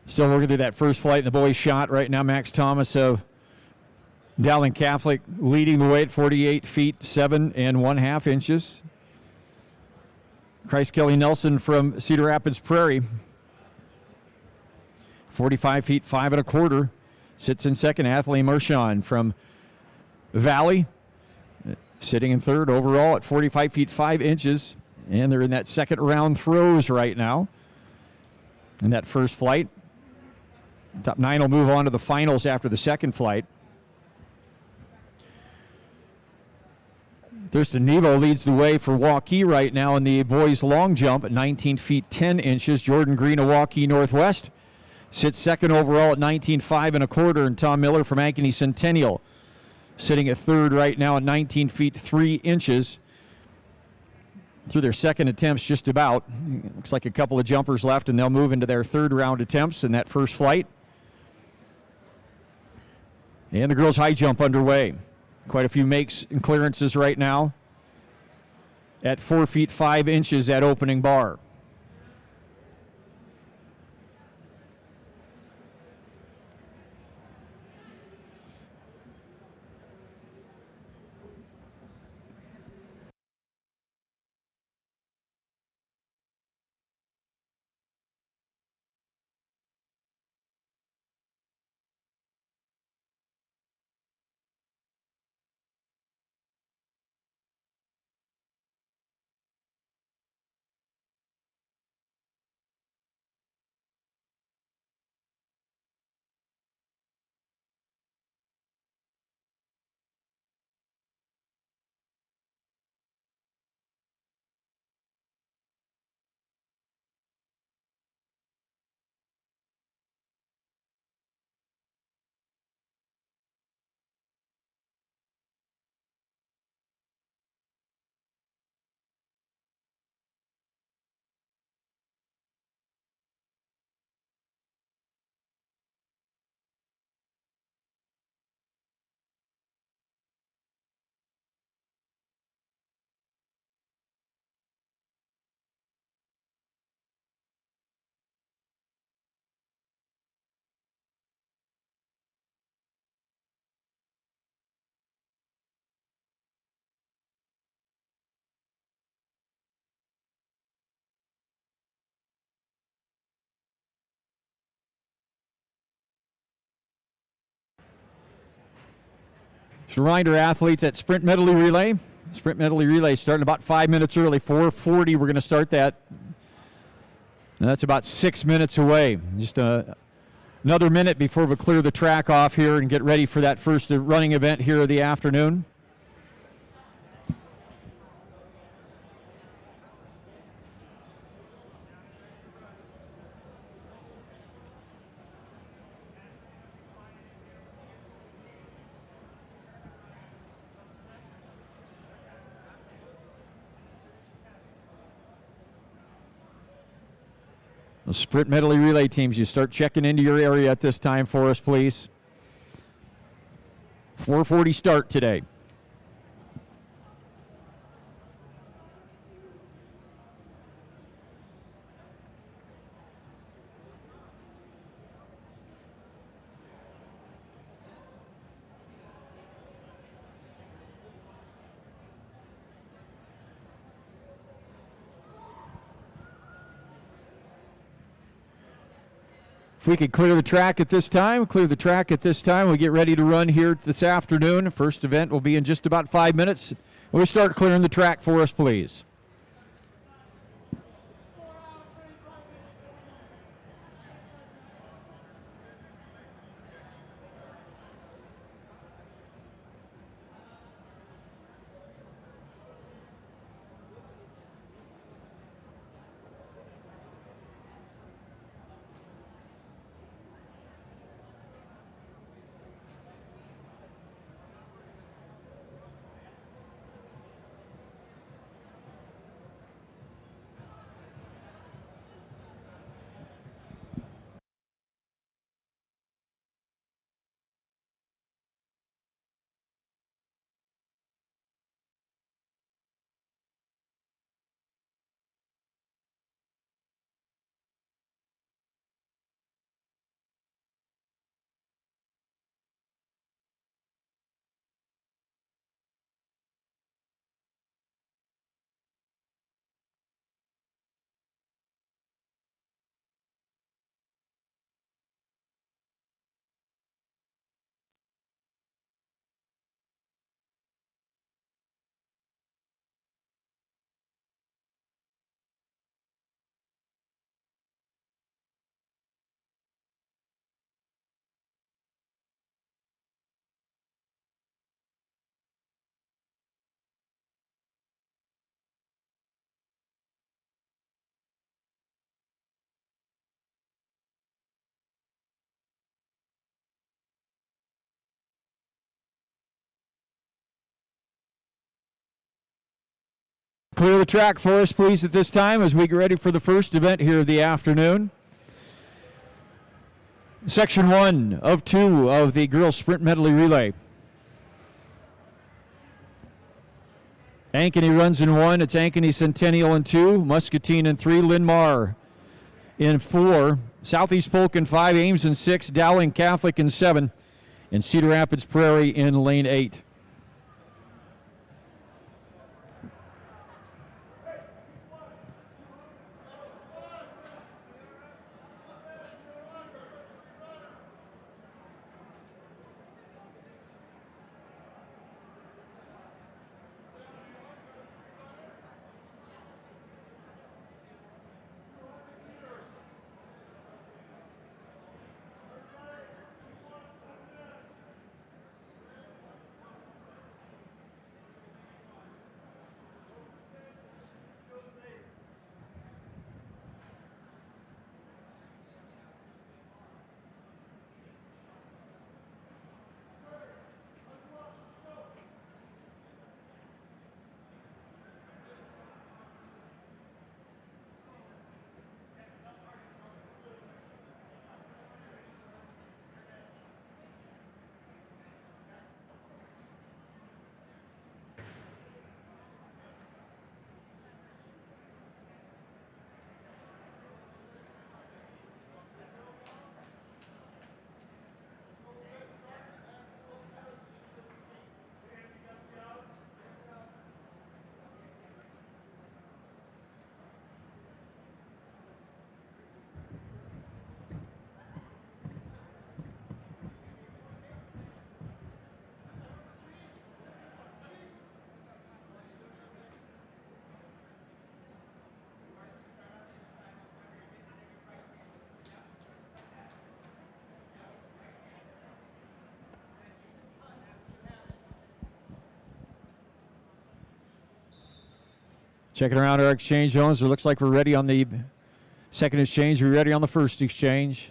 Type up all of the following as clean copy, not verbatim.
Still working through that first flight in the boys' shot right now. Max Thomas of Dowling Catholic leading the way at 48 feet 7 1/2 inches. Christ Kelly Nelson from Cedar Rapids Prairie, 45 feet 5 1/4, sits in second. Athlete Mershon from Valley, sitting in third overall at 45 feet 5 inches. And they're in that second round throws right now in that first flight. Top 9 will move on to the finals after the second flight. Thurston Nebo leads the way for Waukee right now in the boys' long jump at 19 feet 10 inches. Jordan Green of Waukee Northwest sits second overall at 19 5 1/4, and Tom Miller from Ankeny Centennial sitting at third right now at 19 feet 3 inches. Through their second attempts just about. Looks like a couple of jumpers left, and they'll move into their third round attempts in that first flight. And the girls' high jump underway. Quite a few makes and clearances right now at 4 feet 5 inches at opening bar. Just a reminder, athletes at Sprint Medley Relay. Sprint Medley Relay starting about 5 minutes early. 4:40, we're going to start that. And that's about 6 minutes away. Just another minute before we clear the track off here and get ready for that first running event here of the afternoon. The Sprint Medley Relay teams, you start checking into your area at this time for us, please. 4:40 start today. If we could clear the track at this time, we'll get ready to run here this afternoon. First event will be in just about 5 minutes. We'll start clearing the track for us, please. Clear the track for us, please, at this time as we get ready for the first event here of the afternoon. Section 1 of 2 of the girls sprint medley relay. Ankeny runs in 1. It's Ankeny Centennial in 2. Muscatine in 3. Linn-Mar in 4. Southeast Polk in 5. Ames in 6. Dowling Catholic in 7. And Cedar Rapids Prairie in lane 8. Checking around our exchange zones. It looks like we're ready on the second exchange. We're ready on the first exchange.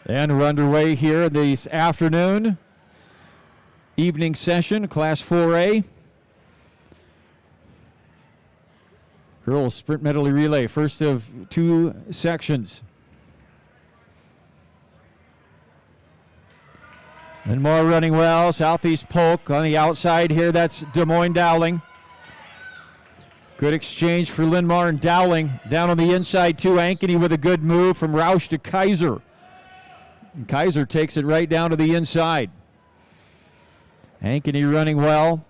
And we're underway here this afternoon. Evening session, Class 4A. Girls Sprint Medley Relay, first of 2 sections. Linn-Mar running well. Southeast Polk on the outside here. That's Des Moines Dowling. Good exchange for Linn-Mar and Dowling. Down on the inside, too. Ankeny with a good move from Roush to Kaiser. And Kaiser takes it right down to the inside. Ankeny running well.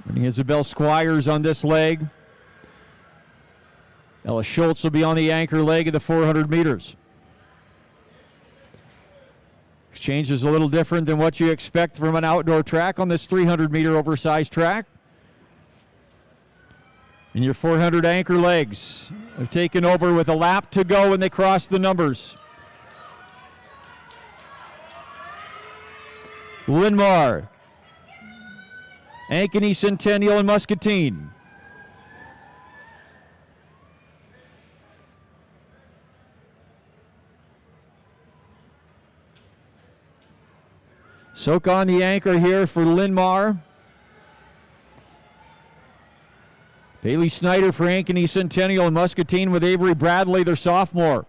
Running Isabel Squires on this leg. Ella Schultz will be on the anchor leg of the 400 meters. Exchange is a little different than what you expect from an outdoor track on this 300-meter oversized track. And your 400 anchor legs have taken over with a lap to go when they cross the numbers. Linn-Mar, Ankeny Centennial, and Muscatine. Soak on the anchor here for Linmar. Bailey Snyder for Ankeny Centennial, and Muscatine with Avery Bradley, their sophomore.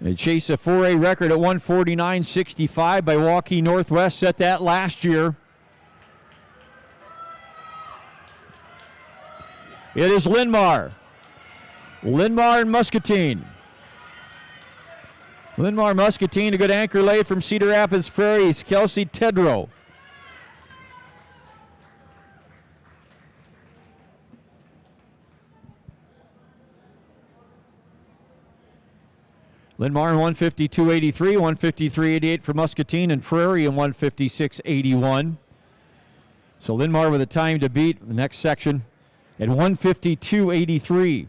They chase a 4A record at 149.65 by Waukee Northwest. Set that last year. It is Linmar. Linmar and Muscatine. Linmar Muscatine, a good anchor lay from Cedar Rapids Prairie's Kelsey Tedrow. Linmar in 152.83, 153.88 for Muscatine, and Prairie in 156.81. So Linmar with a time to beat the next section at 152.83.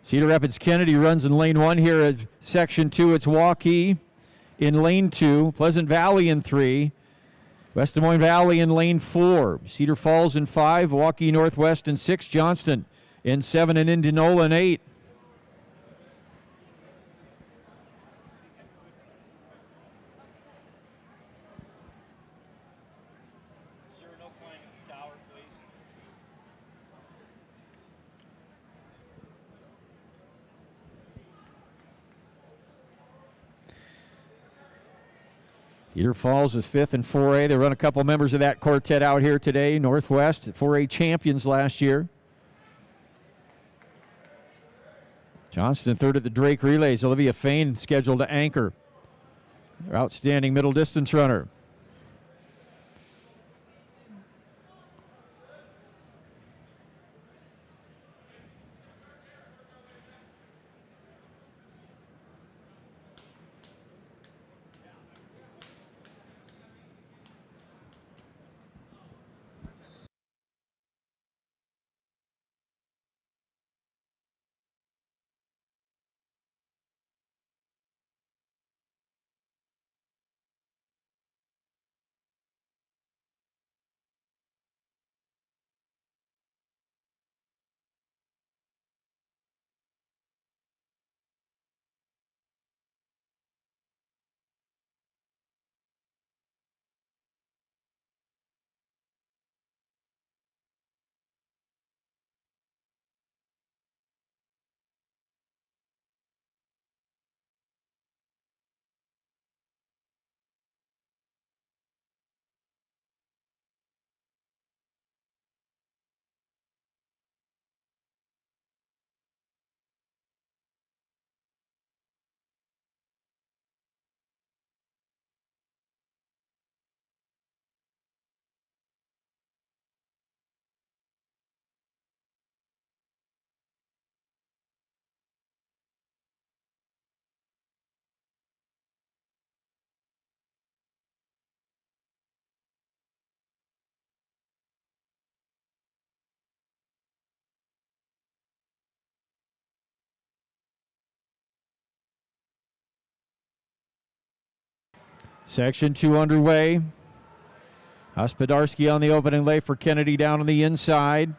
Cedar Rapids Kennedy runs in lane 1 here at section 2. It's Waukee in lane 2, Pleasant Valley in 3, West Des Moines Valley in lane 4, Cedar Falls in 5, Waukee Northwest in 6, Johnston in 7, and Indianola in 8. Sir, no climbing the tower, please. Cedar Falls is 5th in 4A. They run a couple members of that quartet out here today. Northwest, 4A champions last year. Johnston 3rd at the Drake Relays. Olivia Fain scheduled to anchor. Their outstanding middle distance runner. Section 2 underway. Hospodarski on the opening lay for Kennedy down on the inside.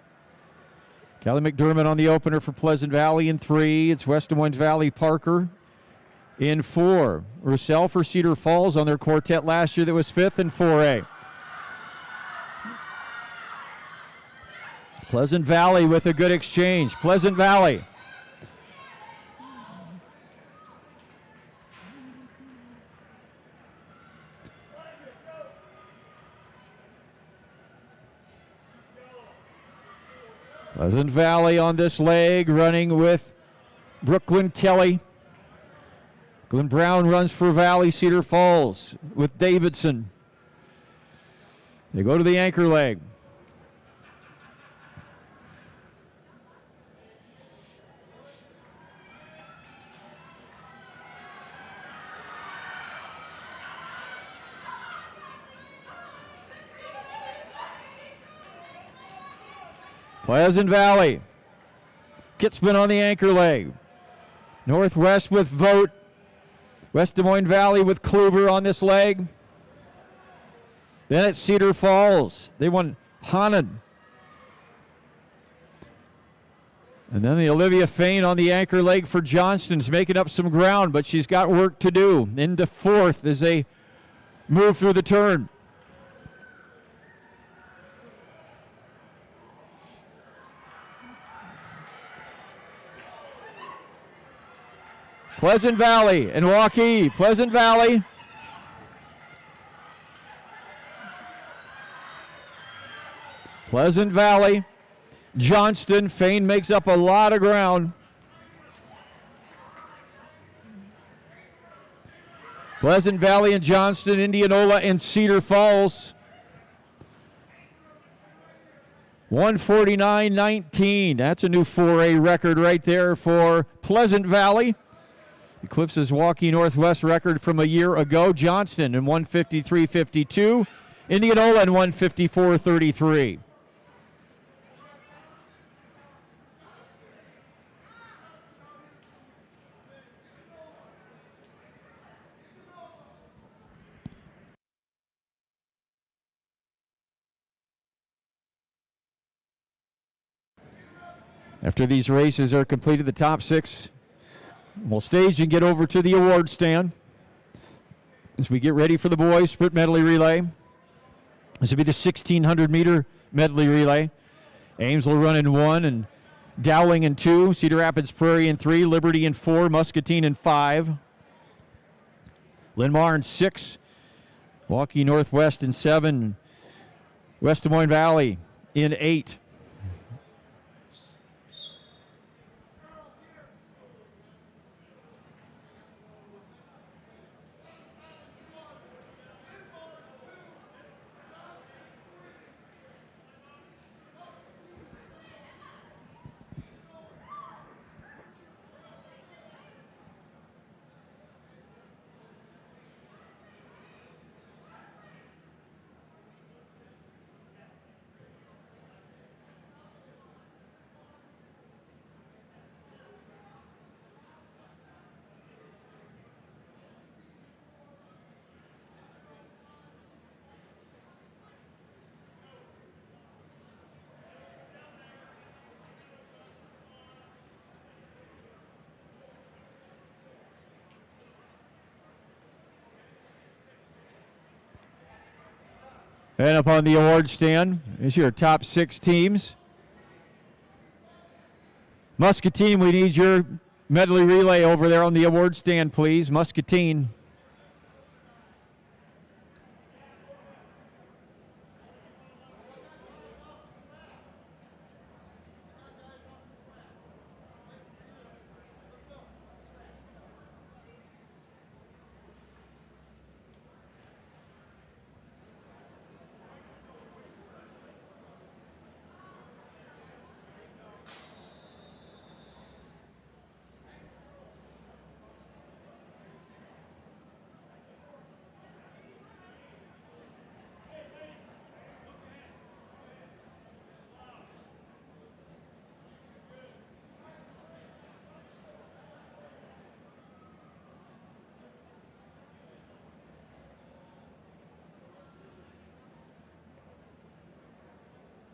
Kelly McDermott on the opener for Pleasant Valley in 3. It's West Des Moines Valley Parker in 4. Roussel for Cedar Falls on their quartet last year that was 5th in 4A. Pleasant Valley with a good exchange. Pleasant Valley. Pleasant Valley on this leg, running with Brooklyn Kelly. Glenn Brown runs for Valley Cedar Falls with Davidson. They go to the anchor leg. Pleasant Valley. Kitzman on the anchor leg. Northwest with Vogt. West Des Moines Valley with Kluver on this leg. Then at Cedar Falls, they won Hanan. And then the Olivia Fain on the anchor leg for Johnston's making up some ground, but she's got work to do. Into fourth as they move through the turn. Pleasant Valley and Waukee. Pleasant Valley. Pleasant Valley. Johnston. Fain makes up a lot of ground. Pleasant Valley and Johnston, Indianola and Cedar Falls. 149.19. That's a new 4A record right there for Pleasant Valley. Eclipses Waukee Northwest record from a year ago. Johnston in 153.52. Indianola in 154.33. After these races are completed, the top six will stage and get over to the award stand as we get ready for the boys' sprint medley relay. This will be the 1,600-meter medley relay. Ames will run in 1, and Dowling in 2, Cedar Rapids Prairie in 3, Liberty in 4, Muscatine in 5, Linn-Mar in 6, Waukee Northwest in 7, West Des Moines Valley in 8. And up on the award stand is your top 6 teams. Muscatine, we need your medley relay over there on the award stand, please. Muscatine.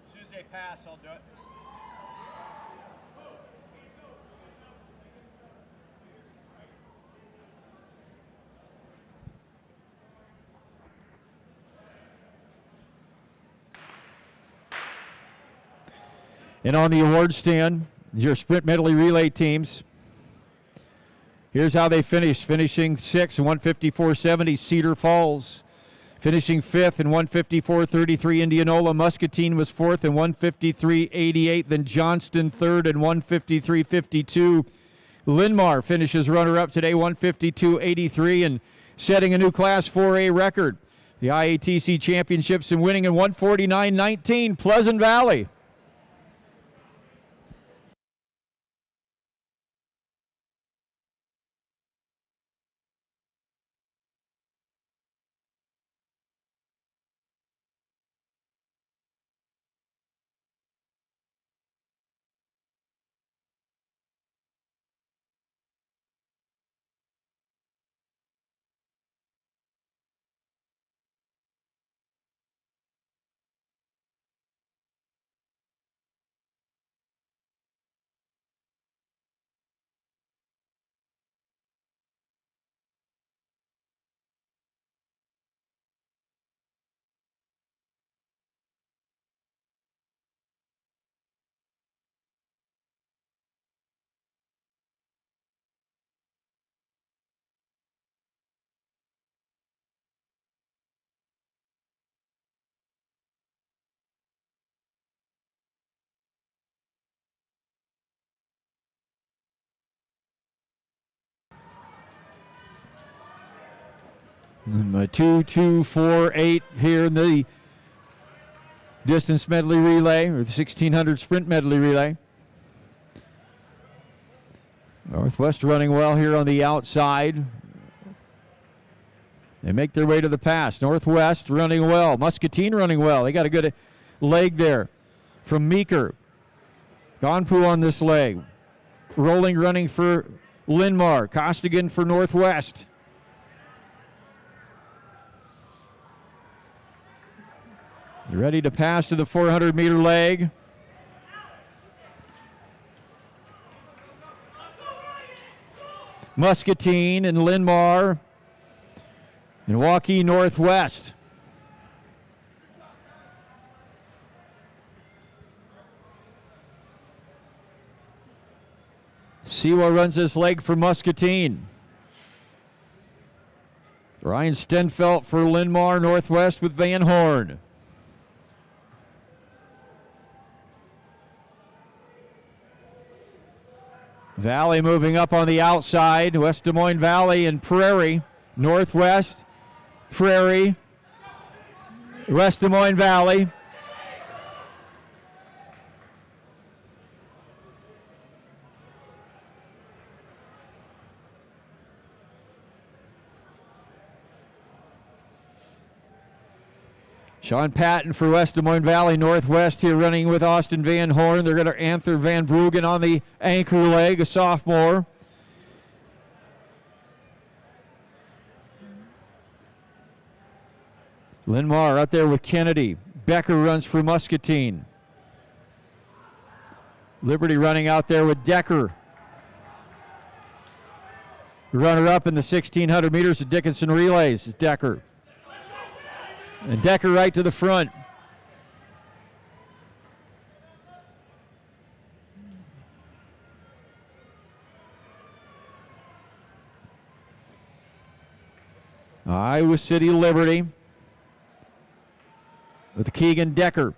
As soon as they pass, I'll do it. And on the award stand, your sprint medley relay teams. Here's how they finished. Finishing 6th in 154.70, Cedar Falls. Finishing 5th in 154.33, Indianola. Muscatine was 4th in 153.88. Then Johnston 3rd in 153.52. Linn-Mar finishes runner-up today, 152.83, and setting a new Class 4A record. The IATC Championships and winning in 149.19, Pleasant Valley. A 2:2:48 here in the distance medley relay, or the 1600 sprint medley relay. Northwest running well here on the outside. They make their way to the pass. Northwest running well. Muscatine running well. They got a good leg there from Meeker. Gonpu on this leg. Rolling running for Linmar. Costigan for Northwest. Ready to pass to the 400-meter leg. Muscatine and Linmar and Waukee Northwest. Siwa runs this leg for Muscatine. Ryan Stenfelt for Linmar Northwest with Van Horn. Valley moving up on the outside. West Des Moines Valley and Prairie. Northwest, Prairie, West Des Moines Valley. Sean Patton for West Des Moines Valley Northwest here running with Austin Van Horn. They're going to Anther Van Bruggen on the anchor leg, a sophomore. Linmar out there with Kennedy. Becker runs for Muscatine. Liberty running out there with Decker. Runner up in the 1600 meters of Dickinson Relays is Decker. And Decker right to the front. Iowa City Liberty with Keegan Decker.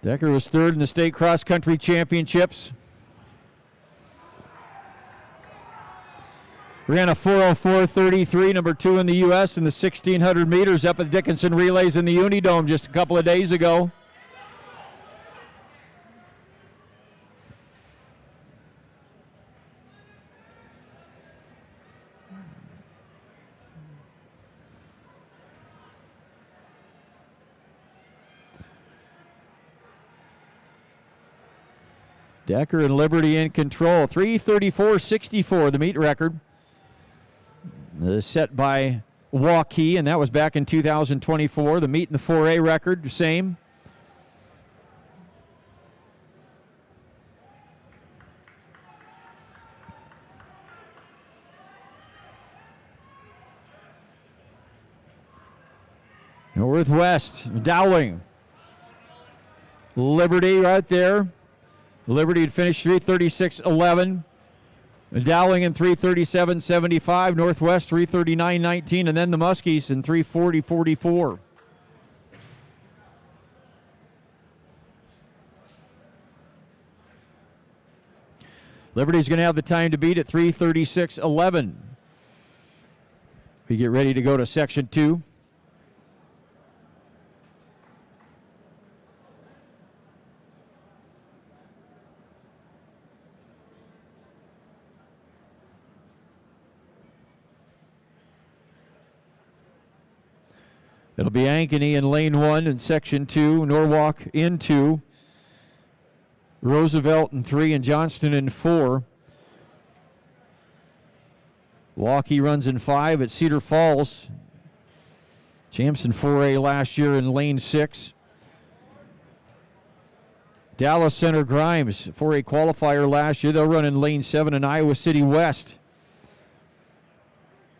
Decker was third in the state cross-country championships. Ran a 4:04:33, number 2 in the U.S. in the 1600 meters up at Dickinson Relays in the Unidome just a couple of days ago. Decker and Liberty in control. 3:34:64, the meet record. Set by Waukee, and that was back in 2024. The meet and the 4A record, same. Northwest, Dowling. Liberty right there. Liberty had finished 3:36:11. Dowling in 3:37:75. Northwest 3:39:19. And then the Muskies in 3:40:44. Liberty's going to have the time to beat at 3:36:11. We get ready to go to Section 2. It'll be Ankeny in lane 1 in section 2, Norwalk in 2, Roosevelt in 3, and Johnston in 4. Waukee runs in 5 at Cedar Falls. Champs in 4A last year in lane 6. Dallas Center Grimes, 4A qualifier last year. They'll run in lane 7 in Iowa City West.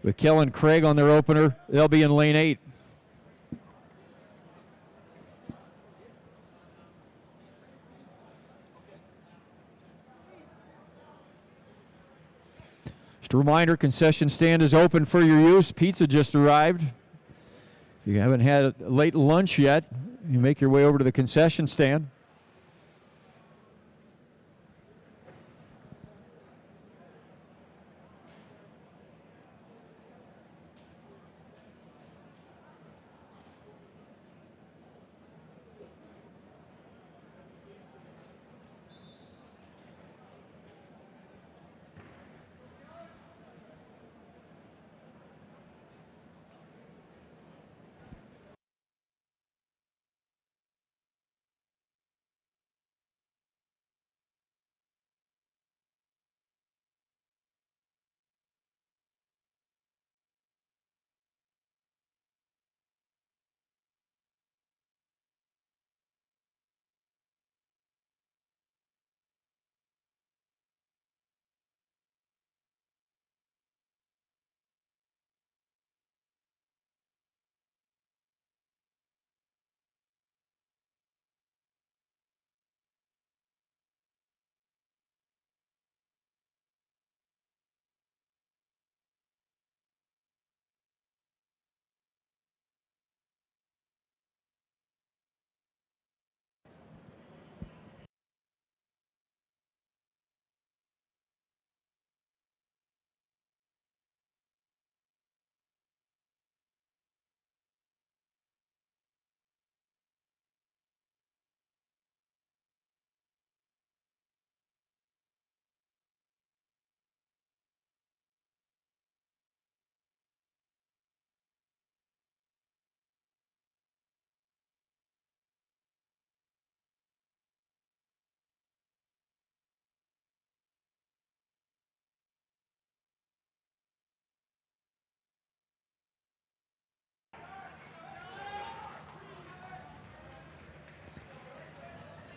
With Kellen Craig on their opener, they'll be in lane 8. Just a reminder, concession stand is open for your use. Pizza just arrived. If you haven't had a late lunch yet, you make your way over to the concession stand.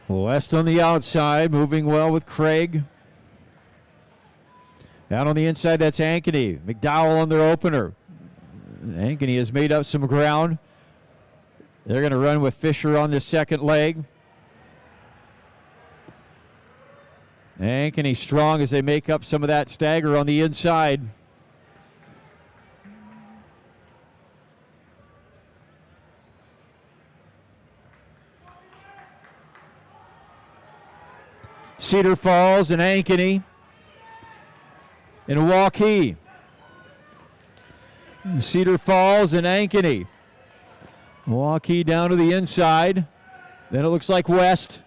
West on the outside, moving well with Craig. Down on the inside, that's Ankeny. McDowell on their opener. Ankeny has made up some ground. They're going to run with Fisher on the second leg. Ankeny strong as they make up some of that stagger on the inside. Cedar Falls and Ankeny and Waukee. Cedar Falls and Ankeny. Waukee down to the inside. Then it looks like West.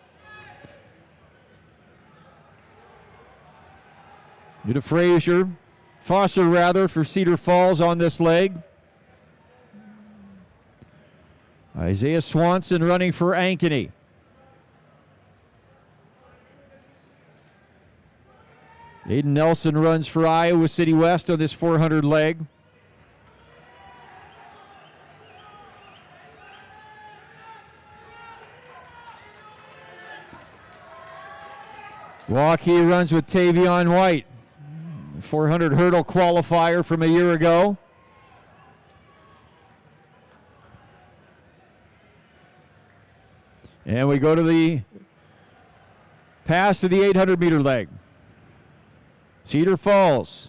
Into Frazier. Foster rather for Cedar Falls on this leg. Isaiah Swanson running for Ankeny. Aiden Nelson runs for Iowa City West on this 400 leg. Waukee runs with Tavion White, 400 hurdle qualifier from a year ago. And we go to the pass to the 800 meter leg. Cedar Falls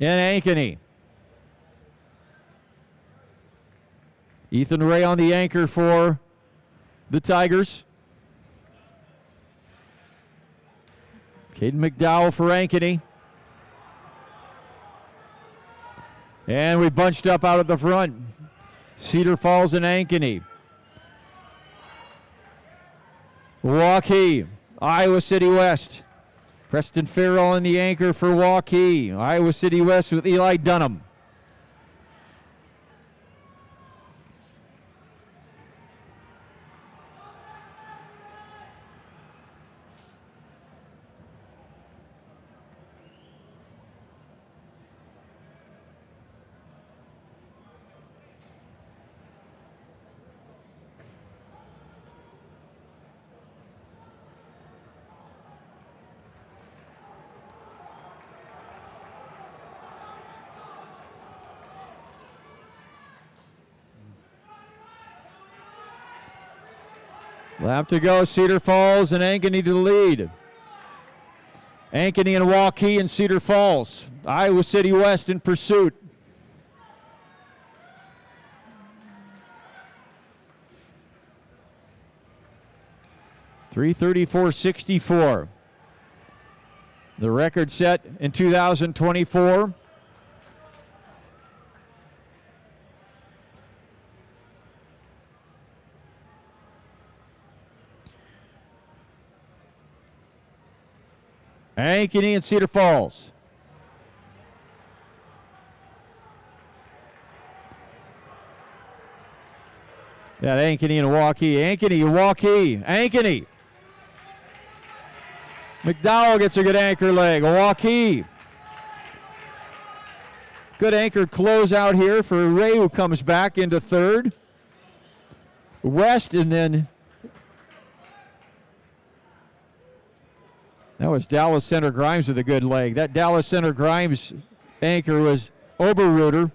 and Ankeny. Ethan Ray on the anchor for the Tigers. Caden McDowell for Ankeny. And we bunched up out of the front. Cedar Falls and Ankeny. Waukee, Iowa City West. Preston Farrell on the anchor for Waukee. Iowa City West with Eli Dunham. Lap to go, Cedar Falls and Ankeny to the lead. Ankeny and Waukee and Cedar Falls. Iowa City West in pursuit. 3:34.64. The record set in 2024. Ankeny and Cedar Falls. Yeah, Ankeny and Waukee. Ankeny, Waukee. Ankeny. McDowell gets a good anchor leg. Waukee. Good anchor close out here for Ray, who comes back into third. West, and then that was Dallas Center Grimes with a good leg. That Dallas Center Grimes anchor was Oberruder.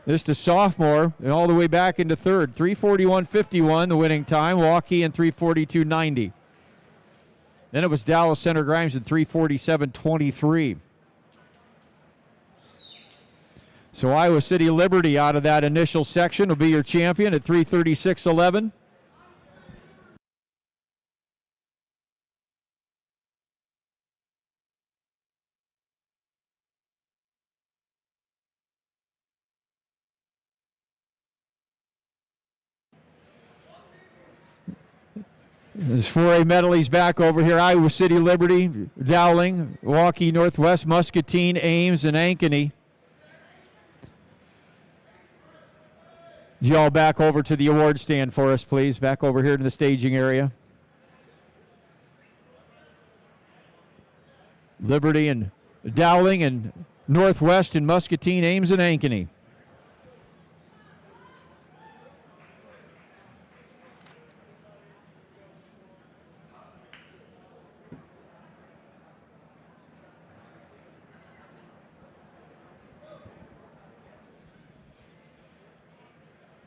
Just a sophomore, and all the way back into third. 3:41.51, the winning time. Waukee in 3:42.90. Then it was Dallas Center Grimes at 3:47.23. So Iowa City Liberty out of that initial section will be your champion at 3:36.11. There's 4A medleys back over here. Iowa City Liberty, Dowling, Waukee Northwest, Muscatine, Ames, and Ankeny. Y'all back over to the award stand for us, please. Back over here to the staging area. Liberty and Dowling and Northwest and Muscatine, Ames, and Ankeny.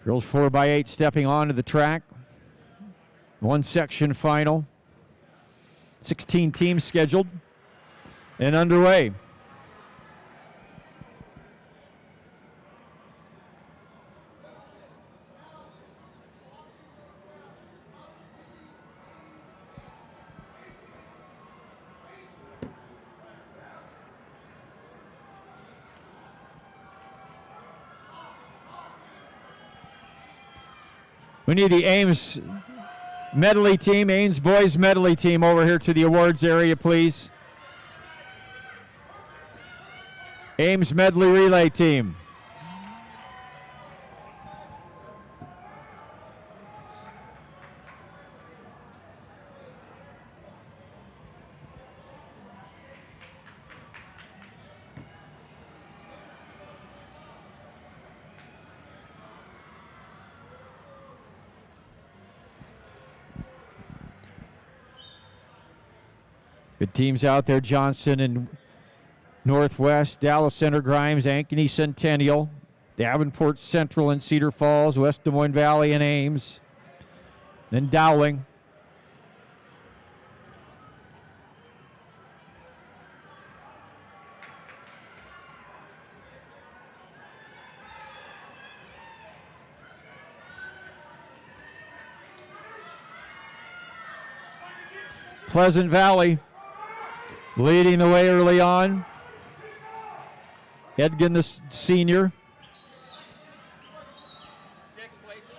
Girls 4x8 stepping onto the track. One section final. 16 teams scheduled and underway. We need the Ames medley team, Ames boys medley team over here to the awards area, please. Ames medley relay team. Good teams out there, Johnson and Northwest, Dallas Center Grimes, Ankeny Centennial, Davenport Central and Cedar Falls, West Des Moines Valley and Ames, then Dowling. Pleasant Valley leading the way early on. Edgin, the senior. 6 places.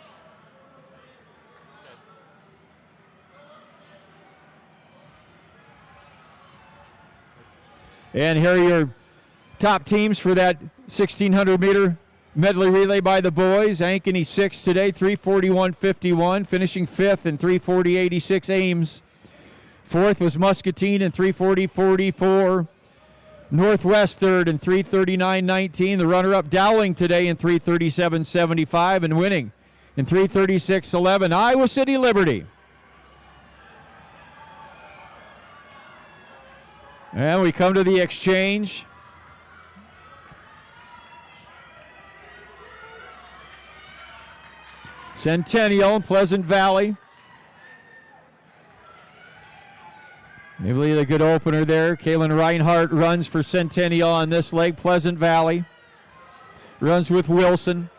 And here are your top teams for that 1,600-meter medley relay by the boys. Ankeny 6th today, 3:41.51, finishing 5th in 3:40.86 Ames. 4th was Muscatine in 3:40.44. Northwest 3rd in 3:39.19. The runner-up Dowling today in 3:37.75 and winning in 3:36.11. Iowa City Liberty. And we come to the exchange. Centennial and Pleasant Valley. Maybe a good opener there. Kaylin Reinhardt runs for Centennial on this leg. Pleasant Valley runs with Wilson.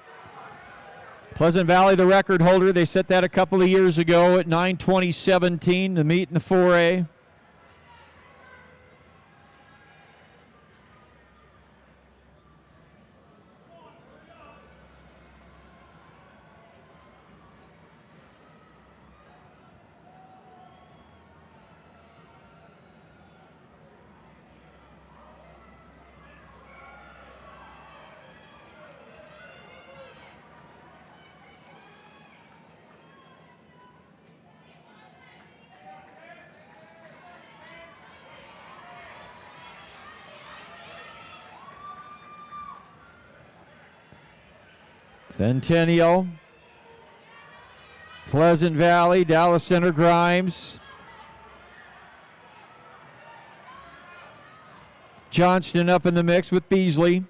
Pleasant Valley, the record holder. They set that a couple of years ago at 9:20:17 to meet in the 4A. Centennial, Pleasant Valley, Dallas Center Grimes, Johnston up in the mix with Beasley.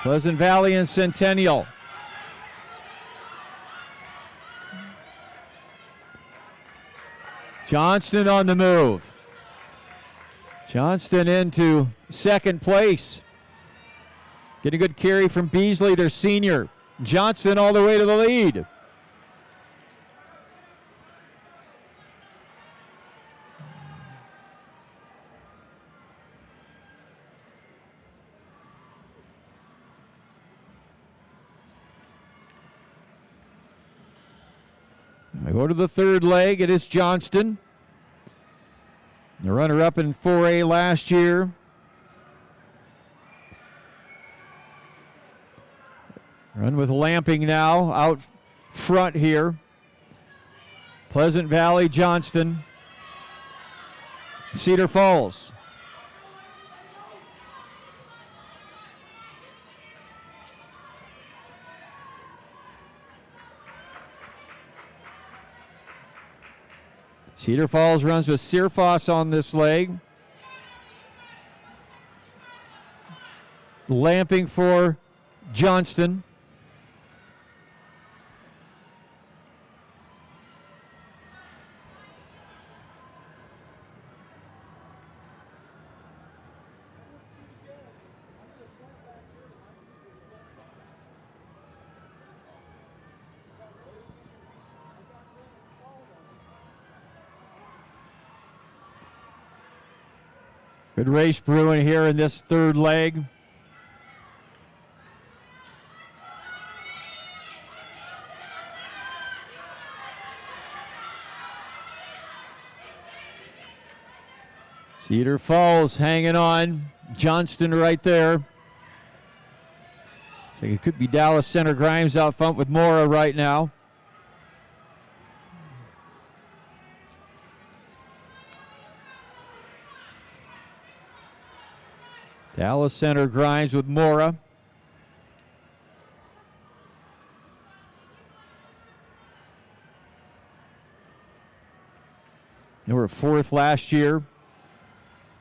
Pleasant Valley and Centennial. Johnston on the move. Johnston into second place. Getting a good carry from Beasley, their senior. Johnston all the way to the lead. I go to the third leg. It is Johnston, the runner-up in 4A last year. Run with Lamping now out front here. Pleasant Valley, Johnston, Cedar Falls. Cedar Falls runs with Searfoss on this leg. Lamping for Johnston. Good race brewing here in this third leg. Cedar Falls hanging on. Johnston right there. So it could be Dallas Center Grimes out front with Mora right now. Dallas Center Grimes with Mora. They were fourth last year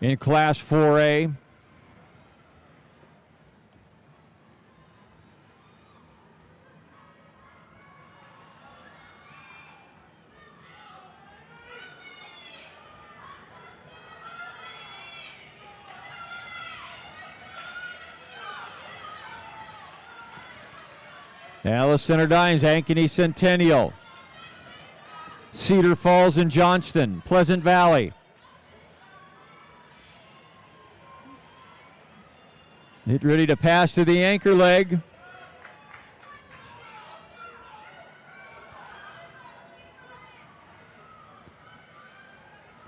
in Class 4A. Dallas Center Dimes, Ankeny Centennial. Cedar Falls and Johnston, Pleasant Valley. Get ready to pass to the anchor leg.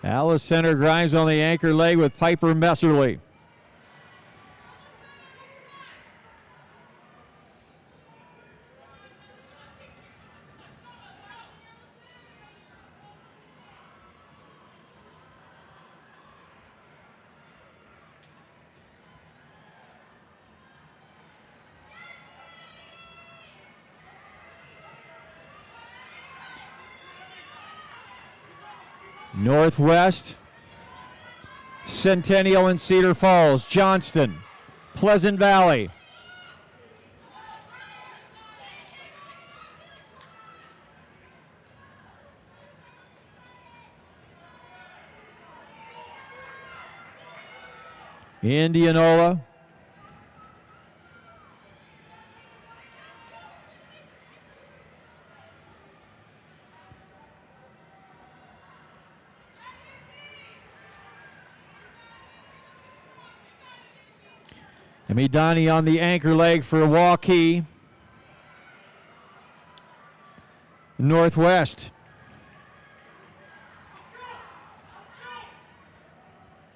Dallas Center Grimes on the anchor leg with Piper Messerly. Northwest, Centennial and Cedar Falls, Johnston, Pleasant Valley. Indianola, Donnie on the anchor leg for Waukee. Northwest.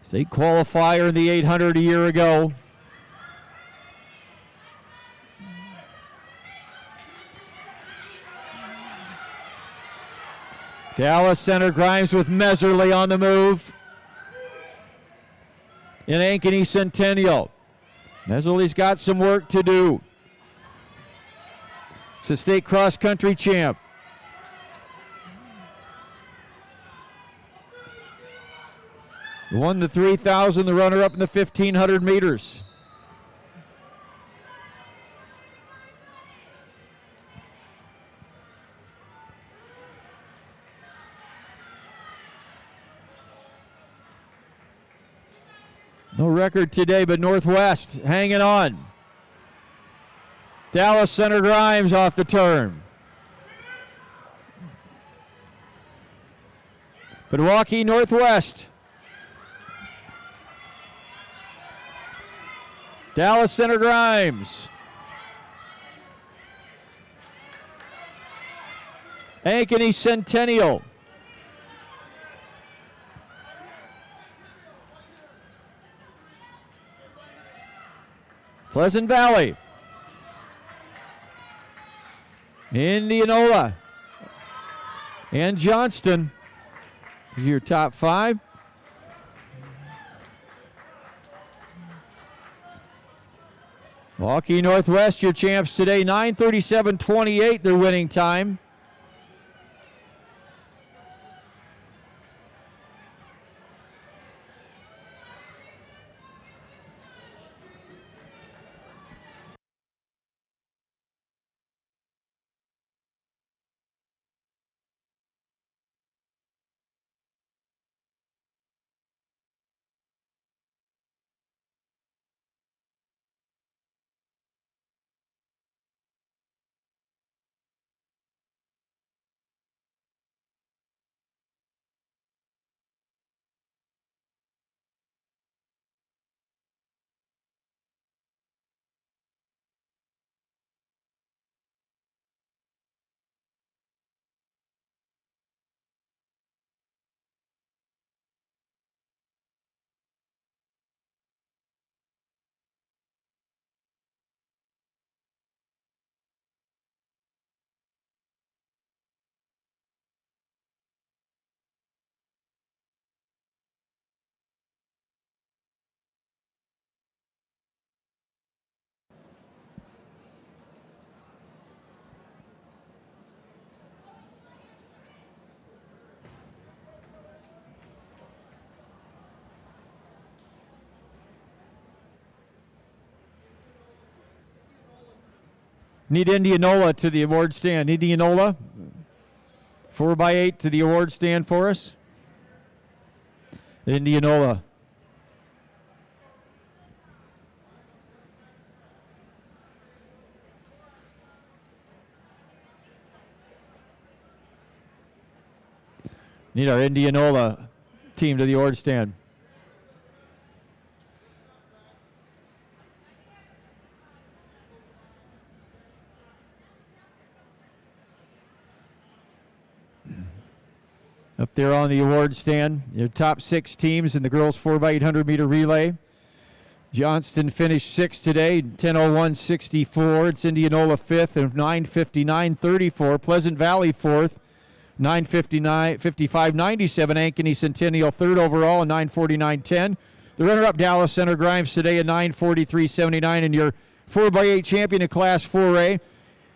State qualifier in the 800 a year ago. Dallas Center Grimes with Meserly on the move. In Ankeny Centennial. Meserly's got some work to do. It's a state cross-country champ. Won the 3,000, the runner-up in the 1,500 meters. No record today, but Northwest hanging on. Dallas Center Grimes off the turn. But Waukee Northwest. Dallas Center Grimes. Ankeny Centennial. Pleasant Valley. Indianola. And Johnston. Your top five. Waukee Northwest, your champs today, 9:37.28, their winning time. Need Indianola to the award stand. Indianola, 4x8 to the award stand for us. Indianola. Need our Indianola team to the award stand. Up there on the award stand, your top 6 teams in the girls 4x800 meter relay. Johnston finished 6th today, 10:01.64. It's Indianola 5th and 9:59.34. Pleasant Valley 4th, 9:55.97. Ankeny Centennial 3rd overall and 9:49.10. The runner-up Dallas Center Grimes today at 9:43.79, and your 4x8 champion in Class 4A,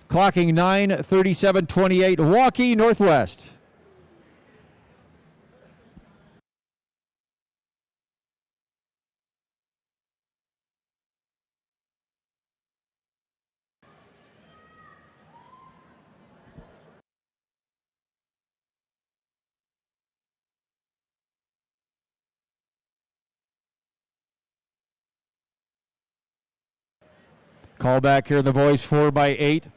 clocking 9:37.28. Waukee Northwest. Call back here in the boys 4x8.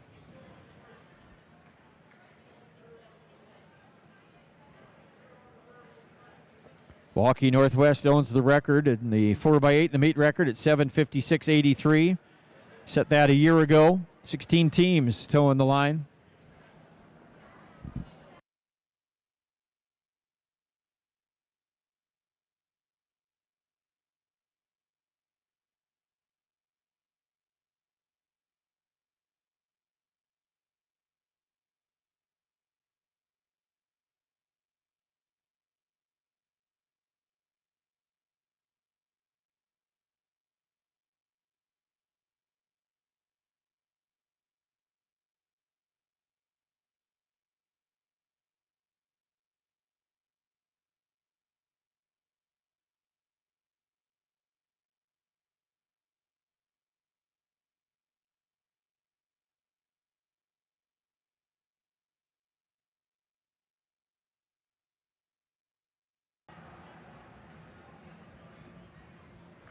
Waukee Northwest owns the record in the 4x8, the meet record at 7:56.83. Set that a year ago. 16 teams towing the line.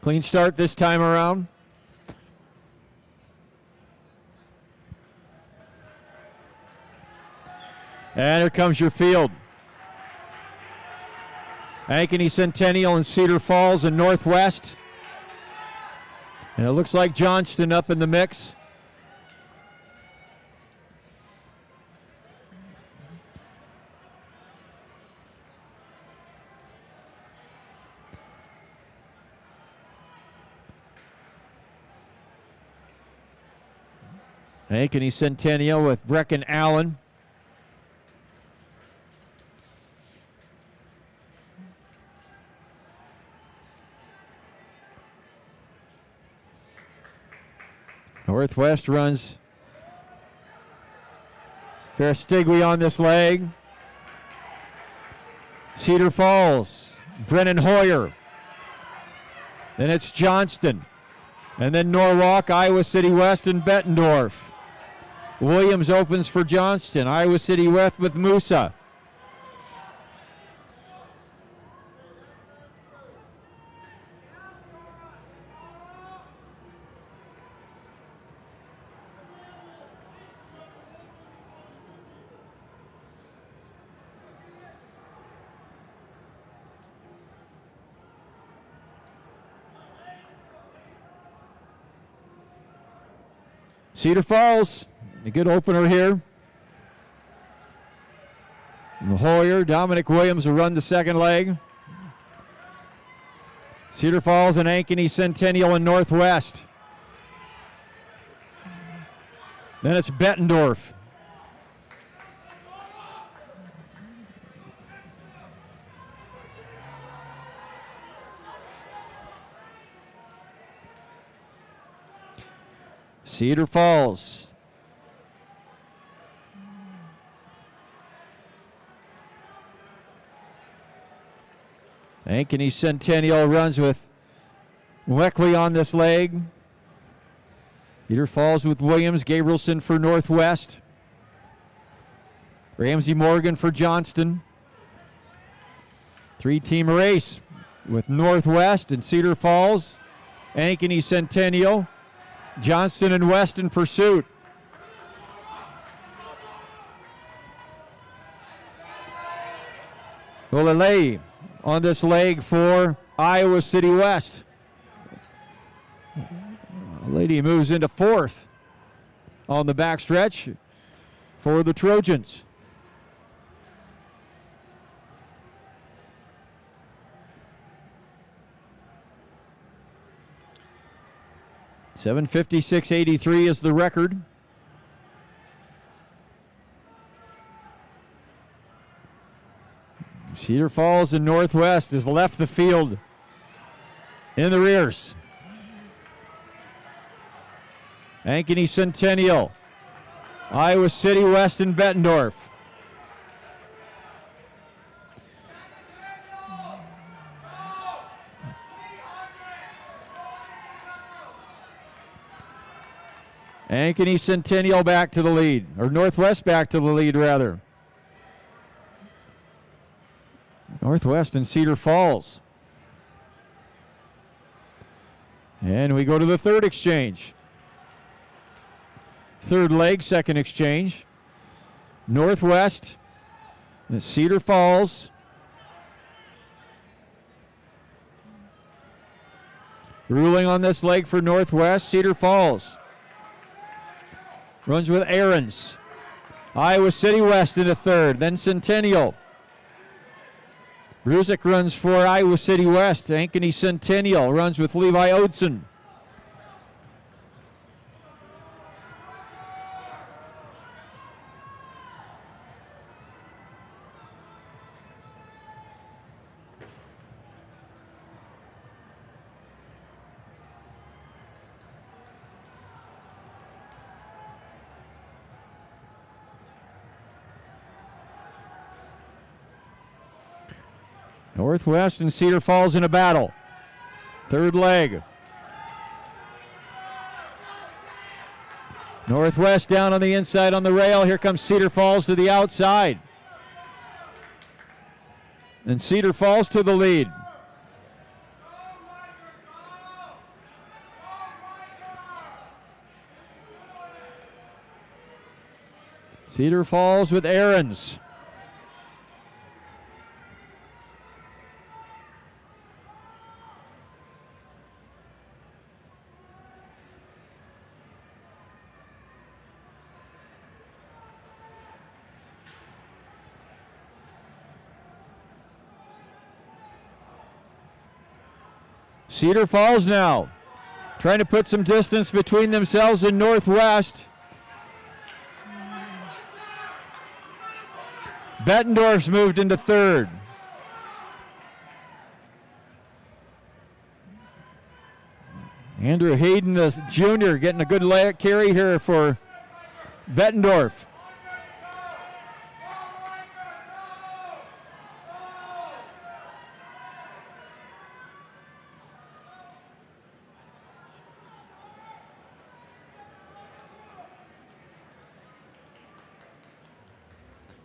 Clean start this time around. And here comes your field. Ankeny Centennial and Cedar Falls and Northwest. And it looks like Johnston up in the mix. Ankeny Centennial with Brecken Allen. Northwest runs Verstigui on this leg. Cedar Falls, Brennan Hoyer. Then it's Johnston. And then Norwalk, Iowa City West, and Bettendorf. Williams opens for Johnston. Iowa City West with Musa. Cedar Falls, a good opener here. Hoyer, Dominic Williams will run the second leg. Cedar Falls and Ankeny Centennial and Northwest. Then it's Bettendorf. Cedar Falls. Ankeny Centennial runs with Weckley on this leg. Cedar Falls with Williams, Gabrielson for Northwest. Ramsey Morgan for Johnston. Three-team race with Northwest and Cedar Falls. Ankeny Centennial. Johnston and West in pursuit. Olele on this leg for Iowa City West. Lady moves into fourth on the backstretch for the Trojans. $7:56.83 is the record. Cedar Falls and Northwest has left the field in the rears. Ankeny Centennial, Iowa City West and Bettendorf. Ankeny Centennial back to the lead, or Northwest back to the lead, rather. Northwest and Cedar Falls. And we go to the third exchange. Third leg, second exchange. Northwest, Cedar Falls. Ruling on this leg for Northwest, Cedar Falls. Runs with Ahrens. Iowa City West in the third, then Centennial. Brusick runs for Iowa City West. Ankeny Centennial runs with Levi Odson. Northwest and Cedar Falls in a battle. Third leg. Northwest down on the inside on the rail. Here comes Cedar Falls to the outside. And Cedar Falls to the lead. Cedar Falls with Ahrens. Cedar Falls now trying to put some distance between themselves and Northwest. Bettendorf's moved into third. Andrew Hayden, the junior, getting a good carry here for Bettendorf.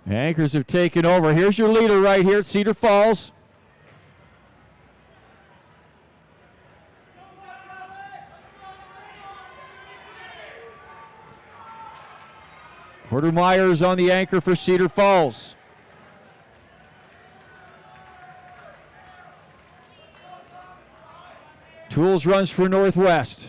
Anchors have taken over. Here's your leader right here at Cedar Falls. Porter Myers on the anchor for Cedar Falls. Tools runs for Northwest.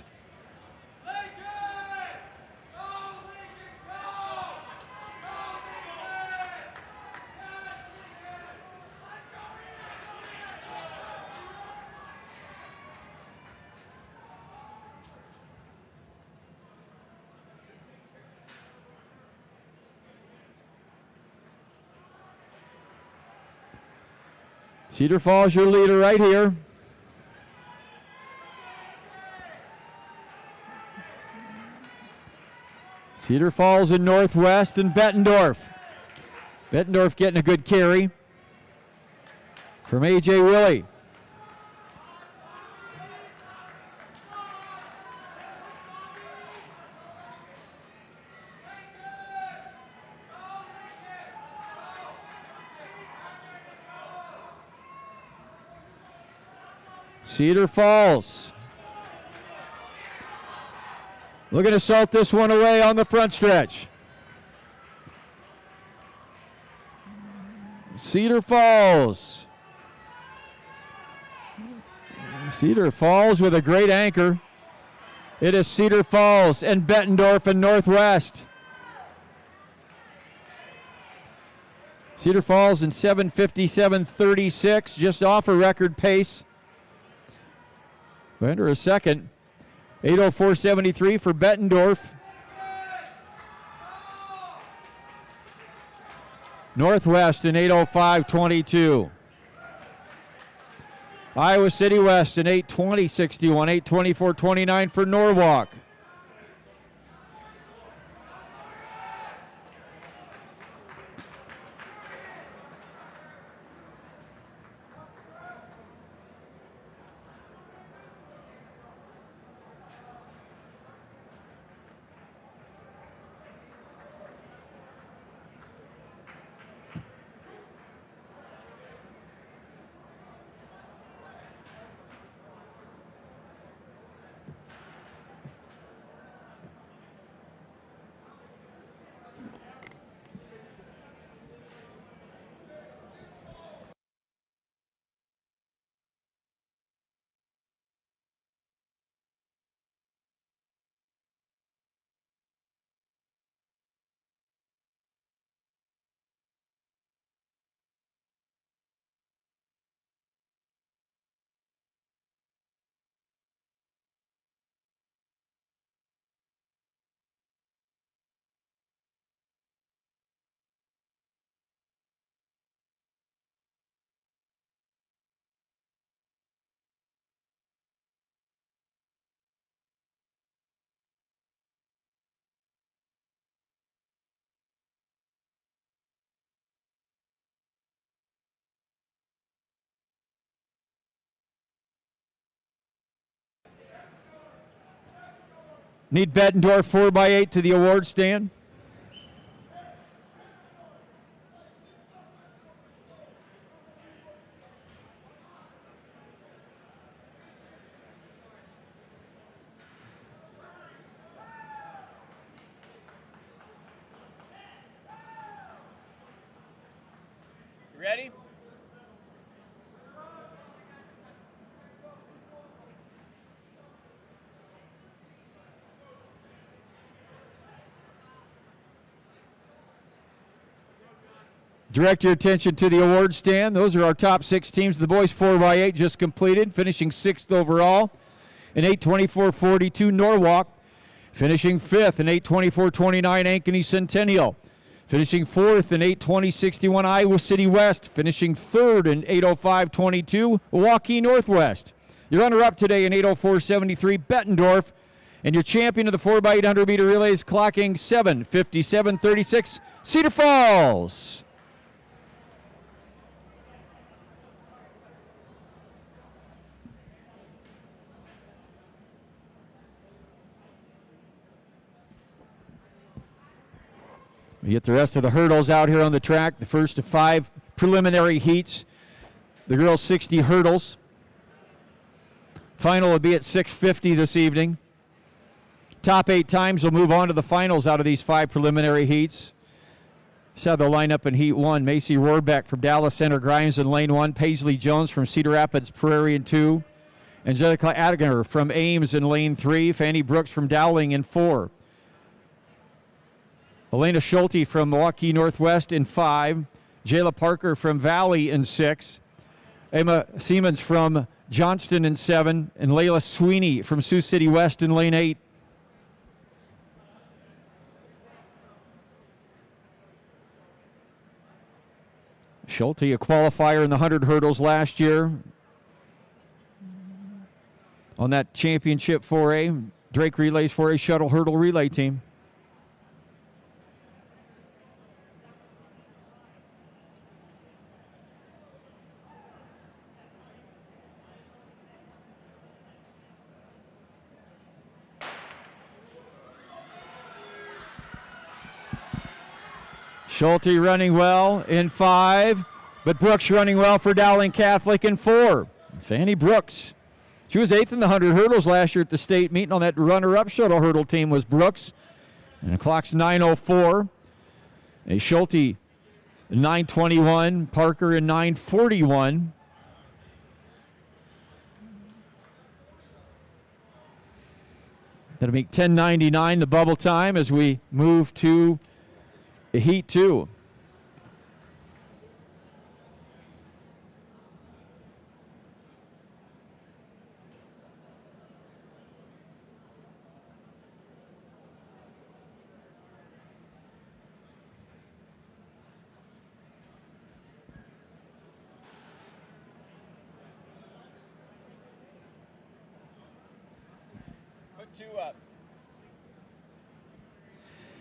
Cedar Falls, your leader right here. Cedar Falls in Northwest and Bettendorf. Bettendorf getting a good carry from A.J. Willie. Cedar Falls looking to salt this one away on the front stretch. Cedar Falls. Cedar Falls with a great anchor. It is Cedar Falls and Bettendorf and Northwest. Cedar Falls in 7:57.36, just off a record pace. Under a second. 8:04.73 for Bettendorf. Northwest in 8:05.22. Iowa City West in 8:20.61. 8:24.29 for Norwalk. Need Bettendorf 4x8 to the award stand. You ready? Direct your attention to the award stand. Those are our top 6 teams. The boys 4x8 just completed, finishing 6th overall in 8:24.42. Norwalk finishing 5th in 8:24.29. Ankeny Centennial finishing 4th in 8:20.61. Iowa City West finishing 3rd in 8:05.22. Milwaukee Northwest. Your runner-up today in 8:04.73. Bettendorf. And your champion of the 4x800 meter relays clocking 7:57.36. Cedar Falls. We get the rest of the hurdles out here on the track. The first of 5 preliminary heats. The girls' 60 hurdles. Final will be at 6:50 this evening. Top 8 times will move on to the finals out of these 5 preliminary heats. Saw the lineup in Heat 1. Macy Rohrbeck from Dallas Center Grimes in Lane 1. Paisley Jones from Cedar Rapids Prairie in 2. Angelica Adinger from Ames in Lane 3. Fanny Brooks from Dowling in 4. Elena Schulte from Milwaukee Northwest in 5. Jayla Parker from Valley in 6. Emma Siemens from Johnston in 7. And Layla Sweeney from Sioux City West in Lane 8. Schulte, a qualifier in the 100 hurdles last year on that championship 4A, Drake Relays 4A Shuttle Hurdle Relay team. Schulte running well in 5, but Brooks running well for Dowling Catholic in 4. Fanny Brooks. She was 8th in the 100 hurdles last year at the state meeting. On that runner-up shuttle hurdle team was Brooks. And the clock's 9:04. A Schulte 9:21. Parker in 9:41. That'll make 10:99 the bubble time as we move to the Heat 2. Put 2 up.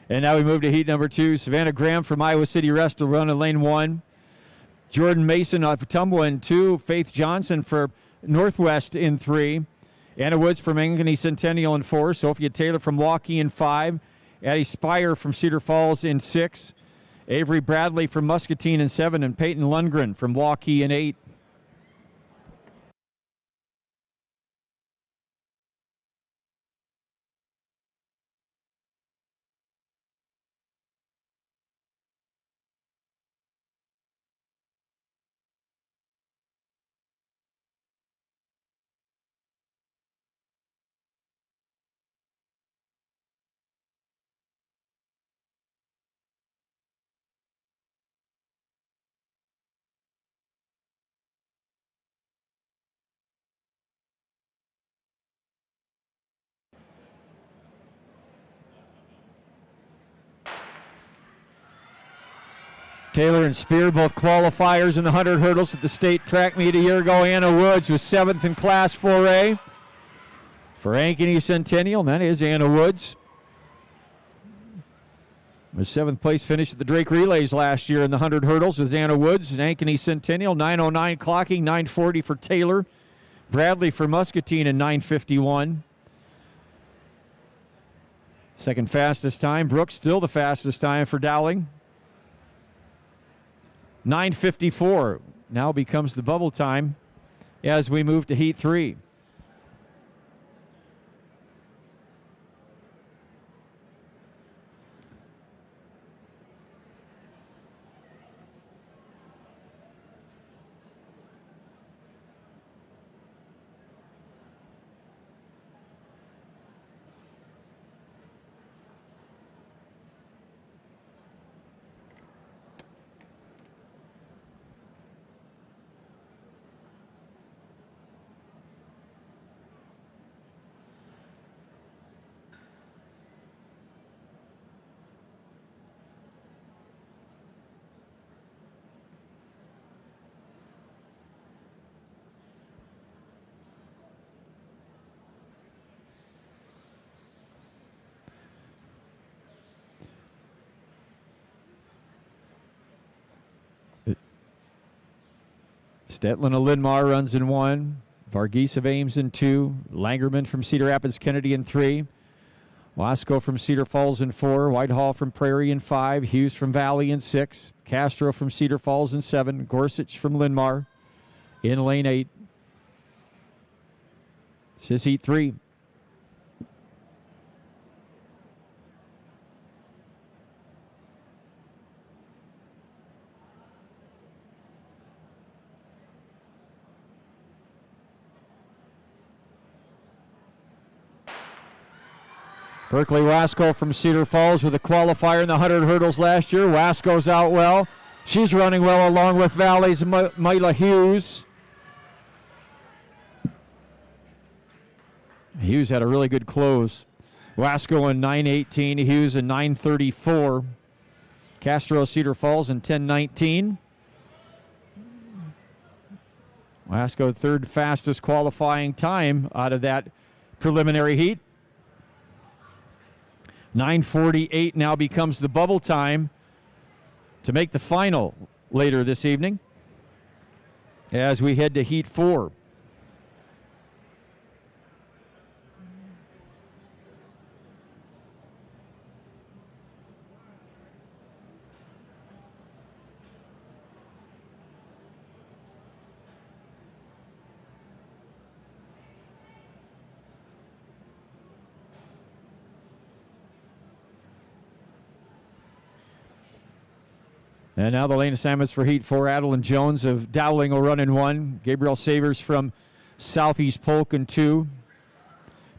And now we move to heat number 2. Savannah Graham from Iowa City Rest will run in lane 1. Jordan Mason of Tumwa in 2. Faith Johnson for Northwest in 3. Anna Woods from Ankeny Centennial in 4. Sophia Taylor from Milwaukee in 5. Addie Spire from Cedar Falls in 6. Avery Bradley from Muscatine in 7. And Peyton Lundgren from Milwaukee in 8. Taylor and Spear, both qualifiers in the 100 hurdles at the state track meet a year ago. Anna Woods was 7th in Class 4A for Ankeny Centennial, and that is Anna Woods. Was 7th place finish at the Drake Relays last year in the 100 hurdles with Anna Woods and Ankeny Centennial. 9:09 clocking, 9:40 for Taylor. Bradley for Muscatine in 9:51. Second fastest time. Brooks still the fastest time for Dowling. 9:54 now becomes the bubble time as we move to Heat 3. Stetlin of Linmar runs in 1. Varghese of Ames in 2. Langerman from Cedar Rapids Kennedy in 3. Wasco from Cedar Falls in 4. Whitehall from Prairie in 5. Hughes from Valley in 6. Castro from Cedar Falls in 7. Gorsuch from Linmar in lane 8. This is Heat 3. Berkeley Wasco from Cedar Falls with a qualifier in the 100 hurdles last year. Wasco's out well. She's running well along with Valley's Mila Hughes. Hughes had a really good close. Wasco in 9:18, Hughes in 9:34. Castro Cedar Falls in 10:19. Wasco third fastest qualifying time out of that preliminary heat. 9:48 now becomes the bubble time to make the final later this evening as we head to Heat 4. And now the lane assignments for Heat 4. Adeline Jones of Dowling will run in 1. Gabriel Savers from Southeast Polk in 2.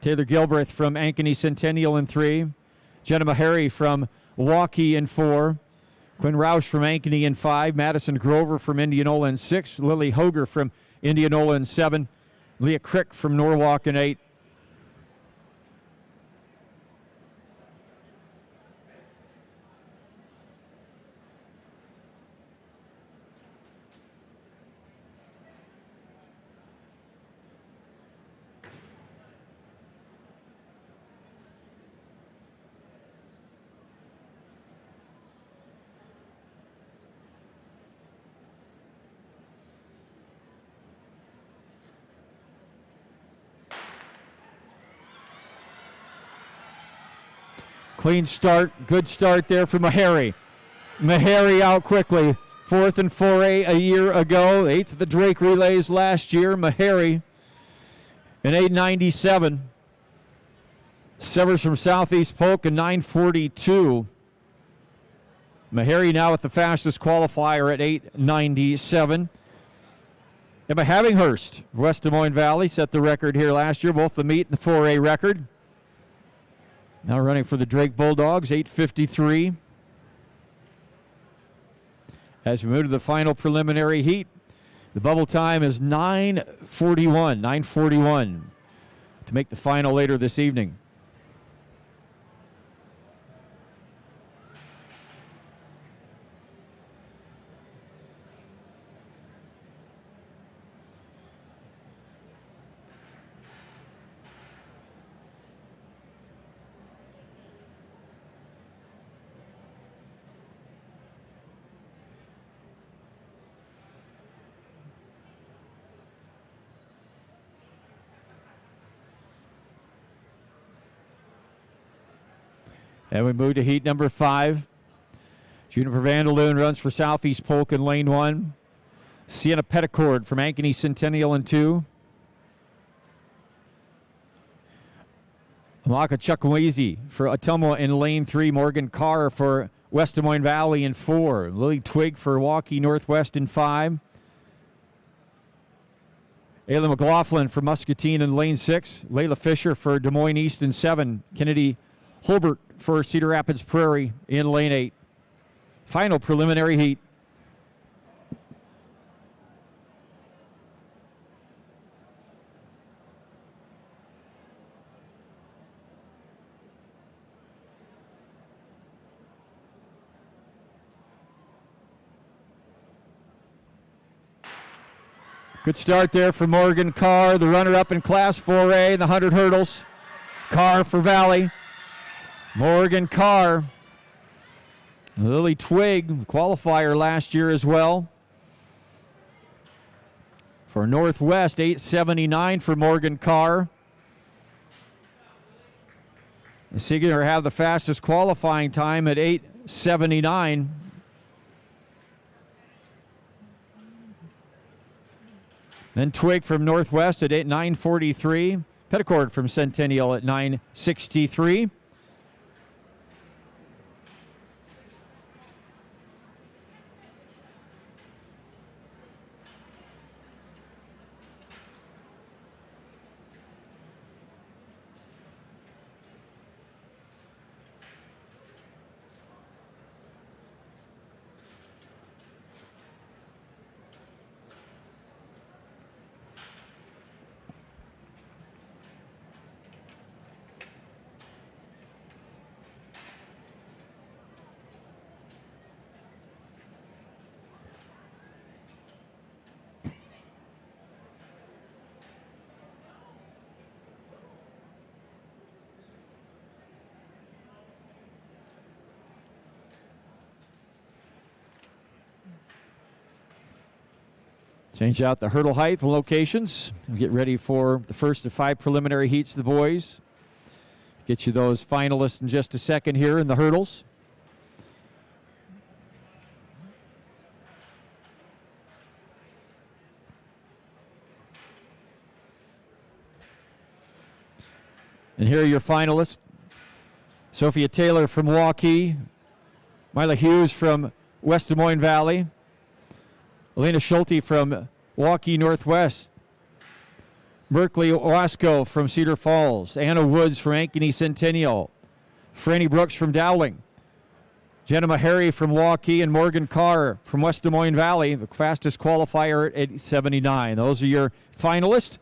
Taylor Gilbreth from Ankeny Centennial in 3. Jenna Meharry from Waukee in 4. Quinn Roush from Ankeny in 5. Madison Grover from Indianola in 6. Lily Hoger from Indianola in 7. Leah Crick from Norwalk in 8. Clean start, good start there for Meharry. Meharry out quickly. 4th and 4A a year ago. 8th at the Drake Relays last year. Meharry in 8:97. Severs from Southeast Polk in 9:42. Meharry now with the fastest qualifier at 8:97. Emma Havinghurst, West Des Moines Valley, set the record here last year, both the meet and the 4A record. Now running for the Drake Bulldogs, 8:53. As we move to the final preliminary heat, the bubble time is 9:41 to make the final later this evening. And we move to heat number 5. Juniper Vandaloon runs for Southeast Polk in lane 1. Sienna Petticord from Ankeny Centennial in 2. Amaka Chukwueze for Ottumwa in lane 3. Morgan Carr for West Des Moines Valley in 4. Lily Twig for Waukee Northwest in 5. Ayla McLaughlin for Muscatine in lane 6. Layla Fisher for Des Moines East in 7. Kennedy Holbert for Cedar Rapids Prairie in lane 8. Final preliminary heat. Good start there for Morgan Carr, the runner-up in Class 4A in the 100 hurdles. Carr for Valley. Morgan Carr. Lily Twig, qualifier last year as well. For Northwest, 8:79 for Morgan Carr. Seeger have the fastest qualifying time at 8:79. Then Twig from Northwest at 9:43. Petticord from Centennial at 9:63. Change out the hurdle height and locations. We'll get ready for the first of 5 preliminary heats, the boys. Get you those finalists in just a second here in the hurdles. And here are your finalists. Sophia Taylor from Waukee. Mila Hughes from West Des Moines Valley. Elena Schulte from Waukee Northwest. Berkeley Wasco from Cedar Falls. Anna Woods from Ankeny Centennial. Franny Brooks from Dowling. Jenna Meharry from Waukee and Morgan Carr from West Des Moines Valley, the fastest qualifier at 8:79. Those are your finalists.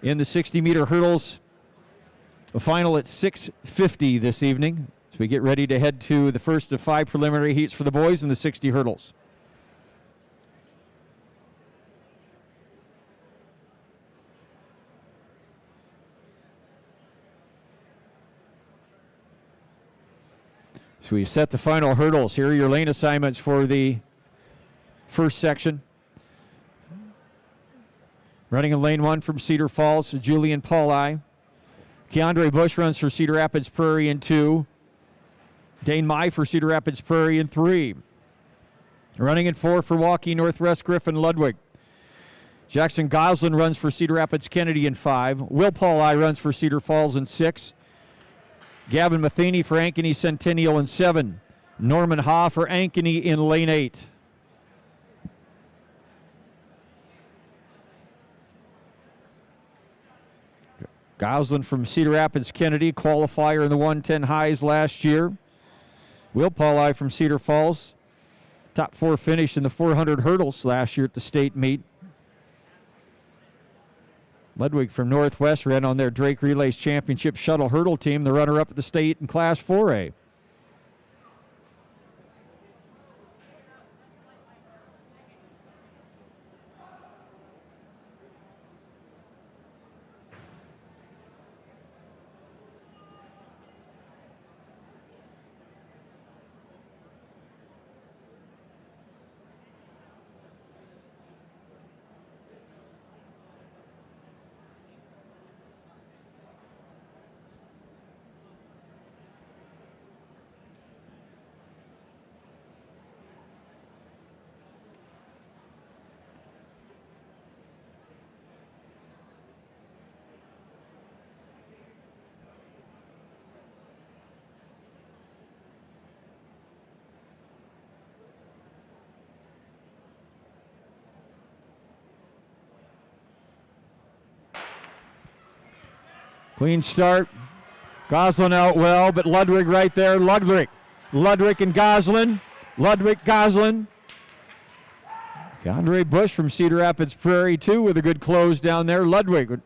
In the 60-meter hurdles, a final at 6:50 this evening. So we get ready to head to the first of 5 preliminary heats for the boys in the 60 hurdles. So we set the final hurdles. Here are your lane assignments for the first section. Running in lane 1 from Cedar Falls, Julian Pauli. Keandre Bush runs for Cedar Rapids Prairie in 2. Dane Mai for Cedar Rapids Prairie in 3. Running in 4 for Waukee Northwest, Griffin Ludwig. Jackson Goslin runs for Cedar Rapids Kennedy in 5. Will Pauli runs for Cedar Falls in 6. Gavin Matheny for Ankeny Centennial in 7. Norman Ha for Ankeny in lane 8. Goslin from Cedar Rapids Kennedy, qualifier in the 110 highs last year. Will Pauli from Cedar Falls, top 4 finish in the 400 hurdles last year at the state meet. Ludwig from Northwest ran on their Drake Relays Championship Shuttle hurdle team, the runner-up at the state in Class 4A. Clean start. Goslin out well, but Ludwig right there. Ludwig and Goslin. Ludwig, Goslin. Andre Bush from Cedar Rapids Prairie, too, with a good close down there. Ludwig,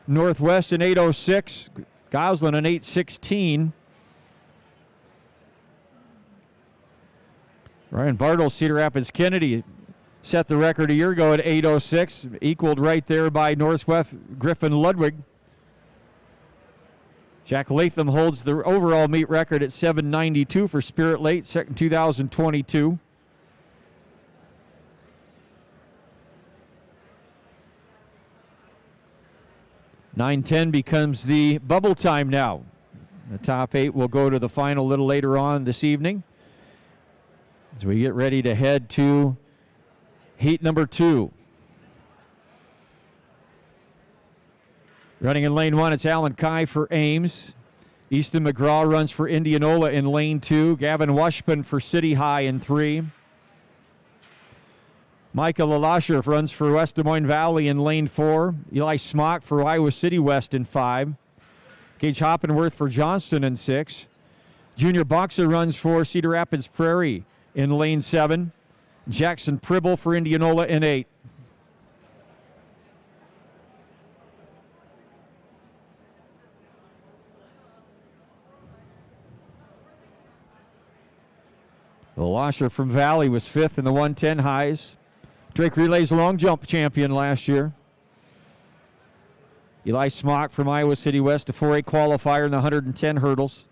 Northwest in 8:06. Goslin in 8:16. Ryan Bartle, Cedar Rapids Kennedy, set the record a year ago at 8:06, equaled right there by Northwest Griffin Ludwig. Jack Latham holds the overall meet record at 7:92 for Spirit Lake, second 2022. (9:10) becomes the bubble time now. The top 8 will go to the final a little later on this evening as we get ready to head to heat number 2. Running in lane 1, it's Alan Kai for Ames. Easton McGraw runs for Indianola in lane 2. Gavin Washpin for City High in 3. Micah Lalasher runs for West Des Moines Valley in lane 4. Eli Smock for Iowa City West in 5. Gage Hoppenworth for Johnston in 6. Junior Boxer runs for Cedar Rapids Prairie in lane 7. Jackson Pribble for Indianola in 8. Lalasher from Valley was 5th in the 110 highs. Drake Relay's long jump champion last year. Eli Smock from Iowa City West, a 4A qualifier in the 110 hurdles.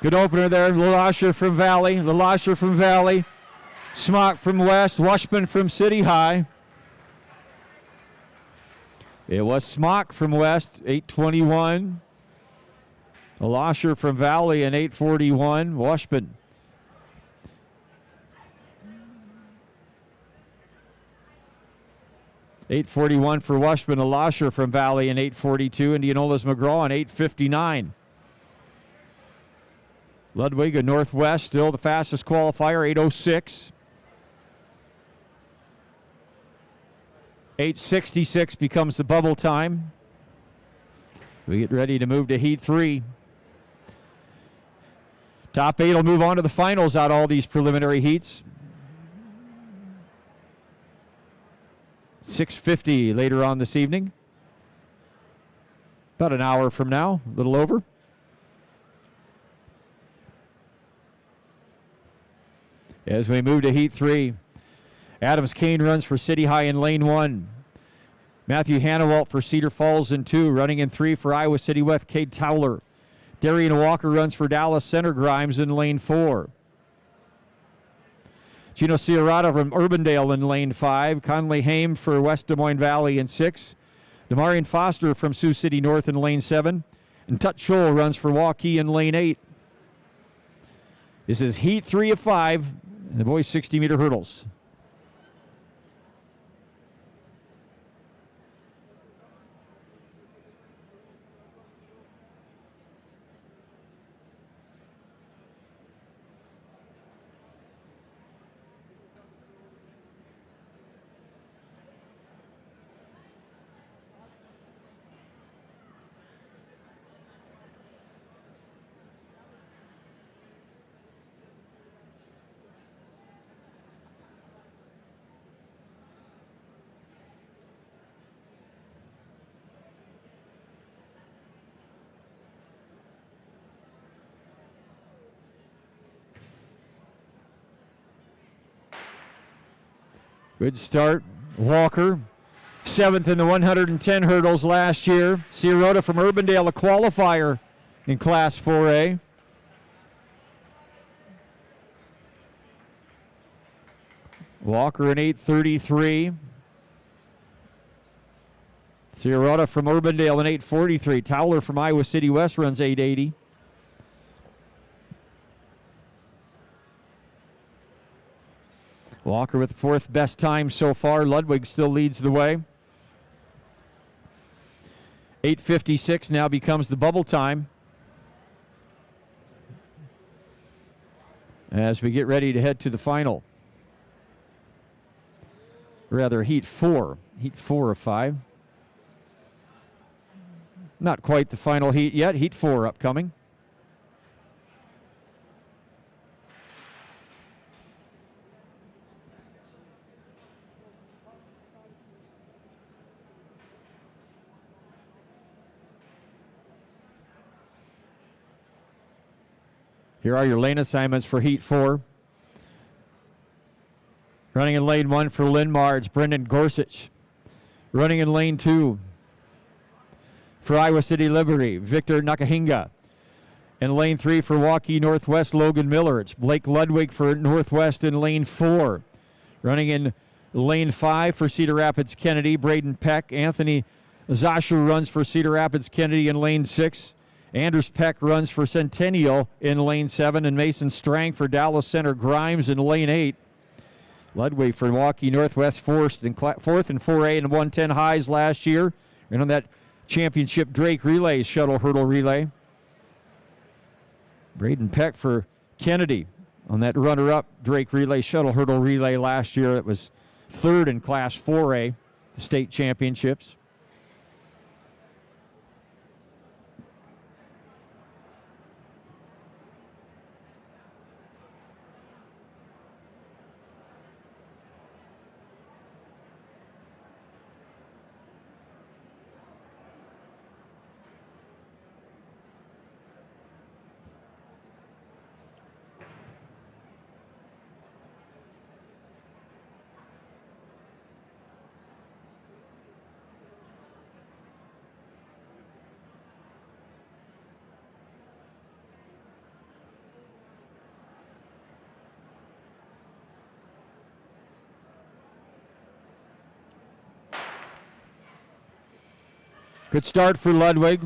Good opener there. Lalasher from Valley. Smock from West. Washpin from City High. It was Smock from West, 8:21. Lalasher from Valley in 8:41. Washpin. (8:41) for Washpin. Lalasher from Valley in 8:42. Indianola's McGraw in 8:59. Ludwig of Northwest, still the fastest qualifier, 8:06. 8:66 becomes the bubble time. We get ready to move to heat 3. Top 8 will move on to the finals out of all these preliminary heats. 6:50 later on this evening. About an hour from now, a little over. As we move to heat 3, Adams Kane runs for City High in lane 1. Matthew Hannawalt for Cedar Falls in 2. Running in 3 for Iowa City West, Cade Towler. Darian Walker runs for Dallas Center Grimes in lane 4. Gino Ciarata from Urbandale in lane 5. Conley Haim for West Des Moines Valley in 6. Demarion Foster from Sioux City North in lane 7. And Tut Scholl runs for Waukee in lane 8. This is heat 3 of 5. And the boys' 60-meter hurdles. Good start. Walker 7th in the 110 hurdles last year. Sierrota from Urbandale, a qualifier in Class 4A. Walker in 8:33. Sierrota from Urbandale in 8:43. Towler from Iowa City West runs 8:80. Walker with the 4th best time so far. Ludwig still leads the way. 8:56 now becomes the bubble time as we get ready to head to the final. Rather, heat 4 of 5. Not quite the final heat yet. Heat 4 upcoming. Here are your lane assignments for Heat 4. Running in lane 1 for Linmar, it's Brendan Gorsuch. Running in lane 2 for Iowa City Liberty, Victor Nakahinga. In lane 3 for Waukee Northwest, Logan Miller. It's Blake Ludwig for Northwest in lane 4. Running in lane 5 for Cedar Rapids Kennedy, Braden Peck. Anthony Zasher runs for Cedar Rapids Kennedy in lane 6. Anders Peck runs for Centennial in lane 7. And Mason Strang for Dallas Center Grimes in lane 8. Ludwig for Waukee Northwest, fourth in 4A and 110 highs last year. And on that championship Drake Relay shuttle hurdle relay. Braden Peck for Kennedy on that runner-up Drake Relay shuttle hurdle relay last year. It was 3rd in Class 4A, the state championships. Good start for Ludwig.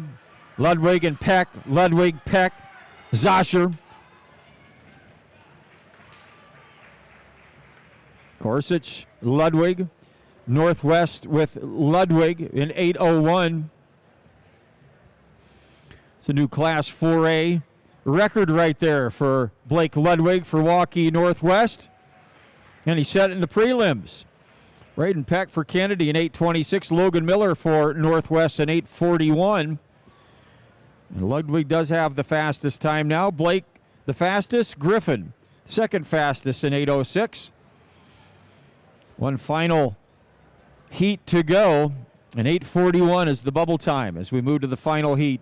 Ludwig and Peck. Ludwig, Peck, Zasher. Gorsuch, Ludwig. Northwest with Ludwig in 8:01. It's a new Class 4A record right there for Blake Ludwig for Waukee Northwest. And he set it in the prelims. Braden Peck for Kennedy in 8:26. Logan Miller for Northwest in 8:41. And Ludwig does have the fastest time now. Blake, the fastest. Griffin, second fastest in 8:06. One final heat to go. And 8:41 is the bubble time as we move to the final heat.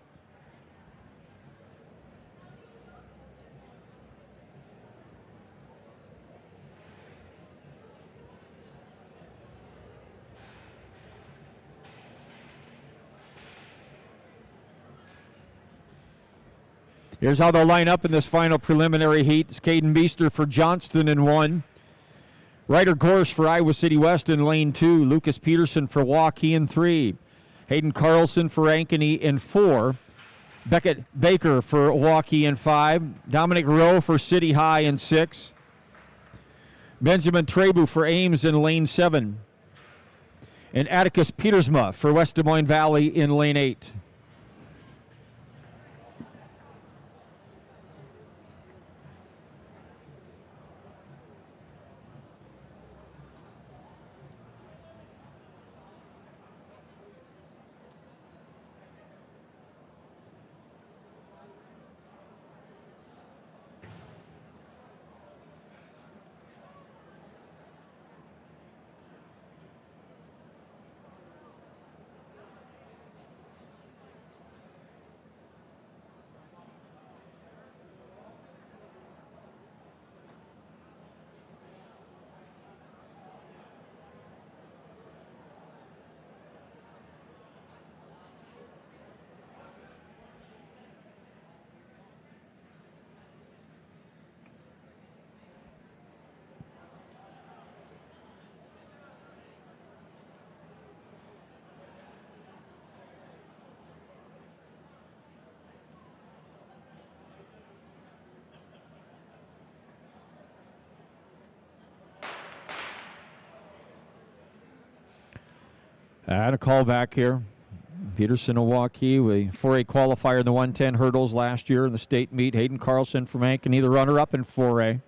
Here's how they'll line up in this final preliminary heat. It's Caden Meester for Johnston in 1. Ryder Gorse for Iowa City West in lane 2. Lucas Peterson for Waukee in 3. Hayden Carlson for Ankeny in 4. Beckett Baker for Waukee in 5. Dominic Rowe for City High in 6. Benjamin Trebu for Ames in lane 7. And Atticus Petersma for West Des Moines Valley in lane 8. And a call back here. Peterson will Waukee with 4A qualifier in the 110 hurdles last year in the state meet. Hayden Carlson from Ankeny, the runner-up in 4A.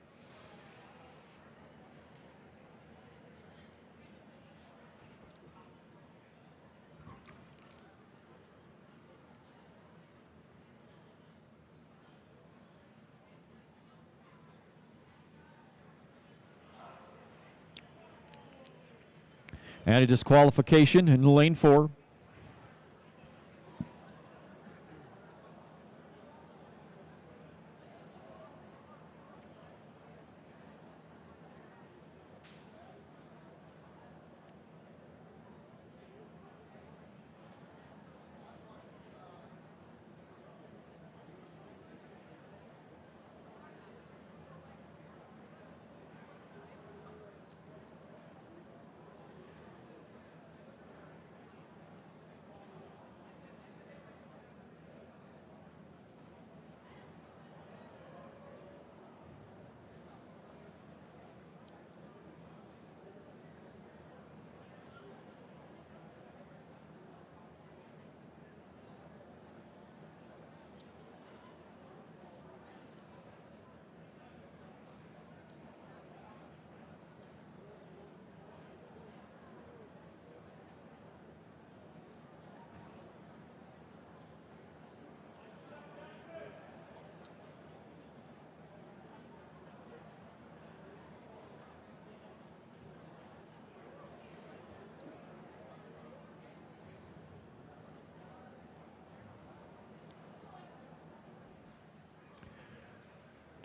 And a disqualification in lane 4.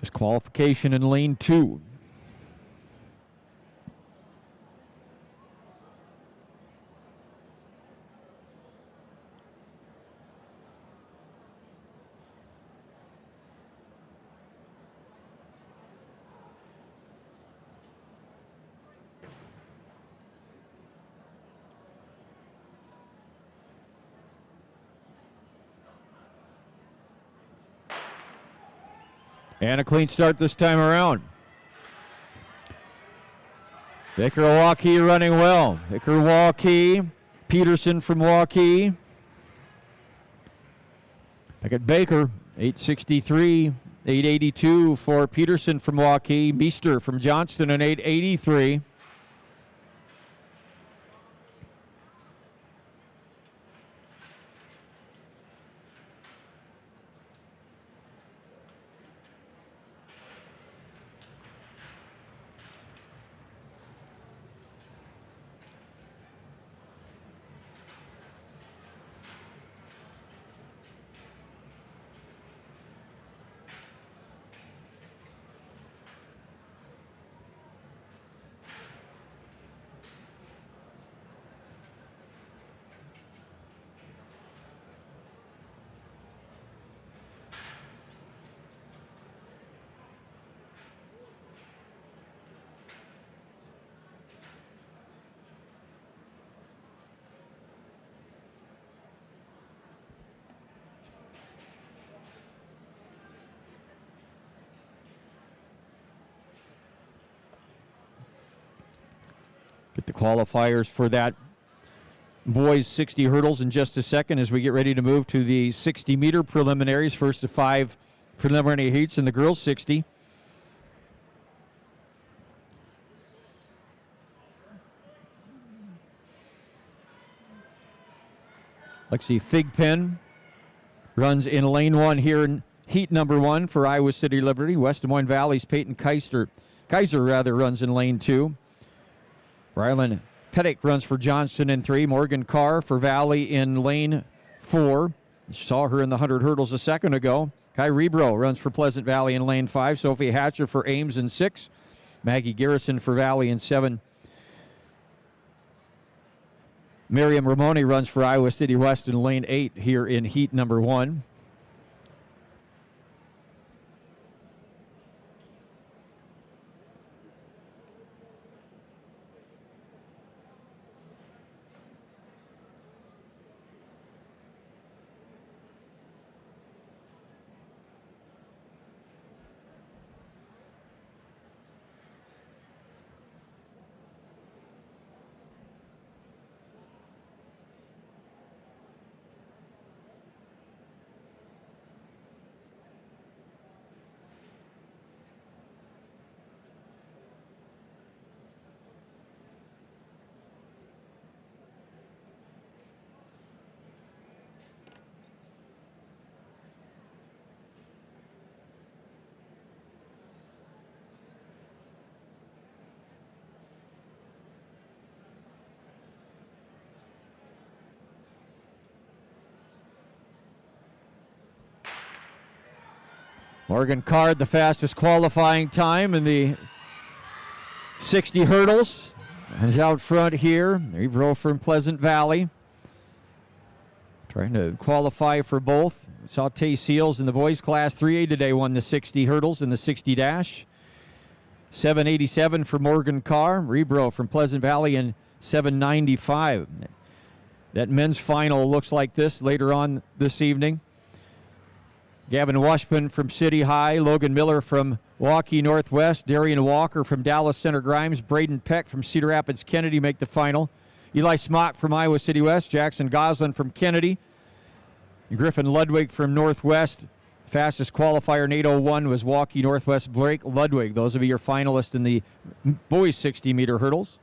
Disqualification in lane 2. And a clean start this time around. Baker Waukee running well. Baker Waukee, Peterson from Waukee. Back at Baker, 863, 882 for Peterson from Waukee. Meester from Johnston, an 883. Get the qualifiers for that boys 60 hurdles in just a second as we get ready to move to the 60-meter preliminaries. First of 5 preliminary heats in the girls 60. Lexi Thigpen runs in lane 1 here in heat number 1 for Iowa City Liberty. West Des Moines Valley's Peyton Kaiser runs in lane 2. Rylan Pettick runs for Johnston in 3. Morgan Carr for Valley in lane 4. You saw her in the 100 hurdles a second ago. Kai Rebro runs for Pleasant Valley in lane 5. Sophie Hatcher for Ames in 6. Maggie Garrison for Valley in 7. Miriam Ramoni runs for Iowa City West in lane 8 here in heat number 1. Morgan Card, the fastest qualifying time in the 60 hurdles, is out front here. Rebro from Pleasant Valley, trying to qualify for both. Saute Seals in the boys class 3A today won the 60 hurdles and the 60 dash. 787 for Morgan Carr. Rebro from Pleasant Valley in 795. That men's final looks like this later on this evening. Gavin Washburn from City High, Logan Miller from Waukee Northwest, Darian Walker from Dallas Center Grimes, Braden Peck from Cedar Rapids Kennedy make the final. Eli Smock from Iowa City West, Jackson Goslin from Kennedy, Griffin Ludwig from Northwest. Fastest qualifier in 8:01 was Waukee Northwest Blake Ludwig. Those will be your finalists in the boys 60-meter hurdles.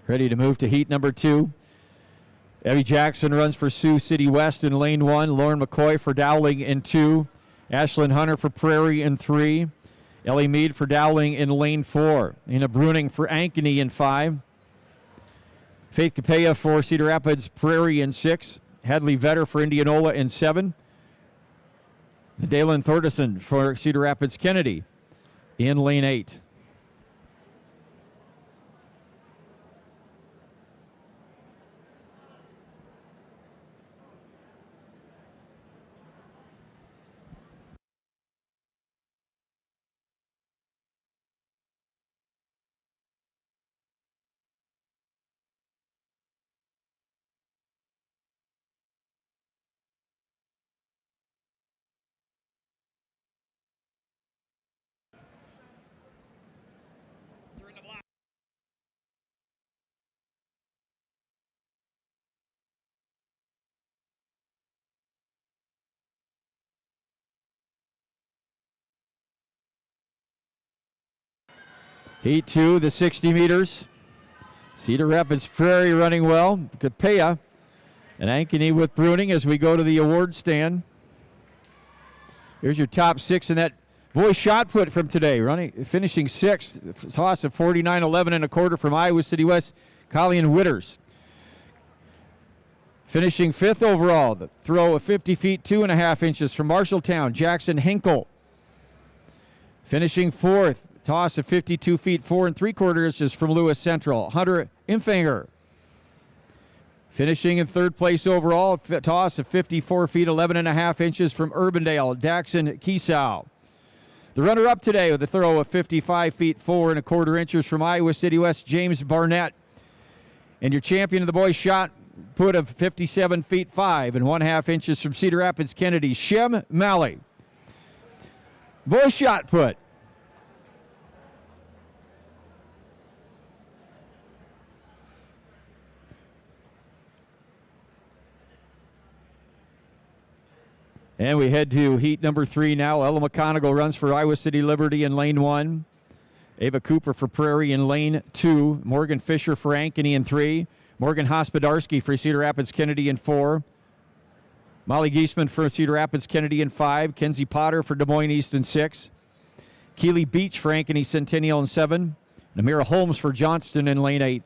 Ready to move to heat number 2. Evie Jackson runs for Sioux City West in lane 1. Lauren McCoy for Dowling in 2. Ashlyn Hunter for Prairie in 3. Ellie Mead for Dowling in lane 4. Ina Bruning for Ankeny in 5. Faith Capella for Cedar Rapids Prairie in 6. Hadley Vetter for Indianola in 7. Dalen Thorderson for Cedar Rapids Kennedy in lane 8. Heat 2, the 60 meters. Cedar Rapids Prairie running well. Capella and Ankeny with Bruning as we go to the award stand. Here's your top 6 in that boys shot put from today. Finishing 6th, toss of 49.11 and a quarter from Iowa City West, Colleen Witters. Finishing 5th overall, the throw of 50 feet 2.5 inches from Marshalltown, Jackson Hinkle. Finishing 4th, toss of 52 feet 4 3/4 inches from Lewis Central, Hunter Imfinger. Finishing in 3rd place overall, toss of 54 feet 11.5 inches from Urbandale, Daxon Kiesau. The runner-up today with a throw of 55 feet 4 1/4 inches from Iowa City West, James Barnett. And your champion of the boys shot put of 57 feet 5 1/2 inches from Cedar Rapids Kennedy, Shem Malley. Boys shot put. And we head to heat number 3 now. Ella McConigal runs for Iowa City Liberty in lane 1. Ava Cooper for Prairie in lane 2. Morgan Fisher for Ankeny in 3. Morgan Hospodarski for Cedar Rapids Kennedy in 4. Molly Giesman for Cedar Rapids Kennedy in 5. Kenzie Potter for Des Moines East in 6. Keely Beach for Ankeny Centennial in 7. Namira Holmes for Johnston in lane 8.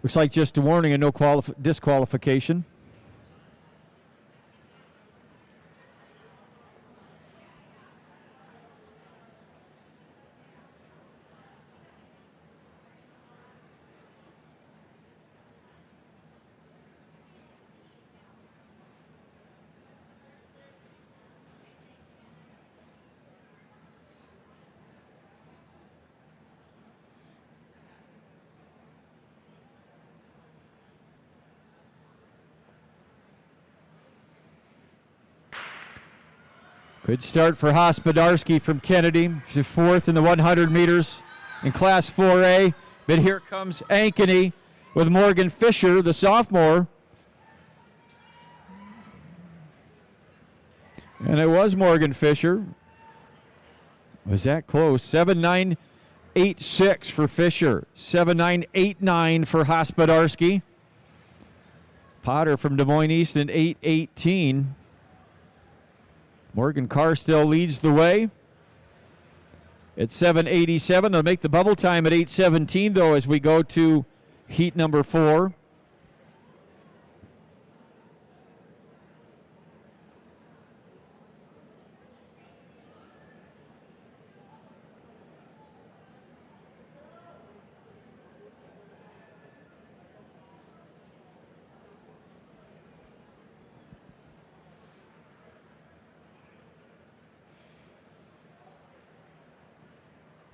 Looks like just a warning and no disqualification. Good start for Hospodarski from Kennedy. She's fourth in the 100 meters in Class 4A. But here comes Ankeny with Morgan Fisher, the sophomore. And it was Morgan Fisher. Was that close? 7.986 for Fisher. 7.989 for Hospodarski. Potter from Des Moines East in 8.18. Morgan Carr still leads the way at 7.87. They'll make the bubble time at 8.17, though, as we go to heat number 4.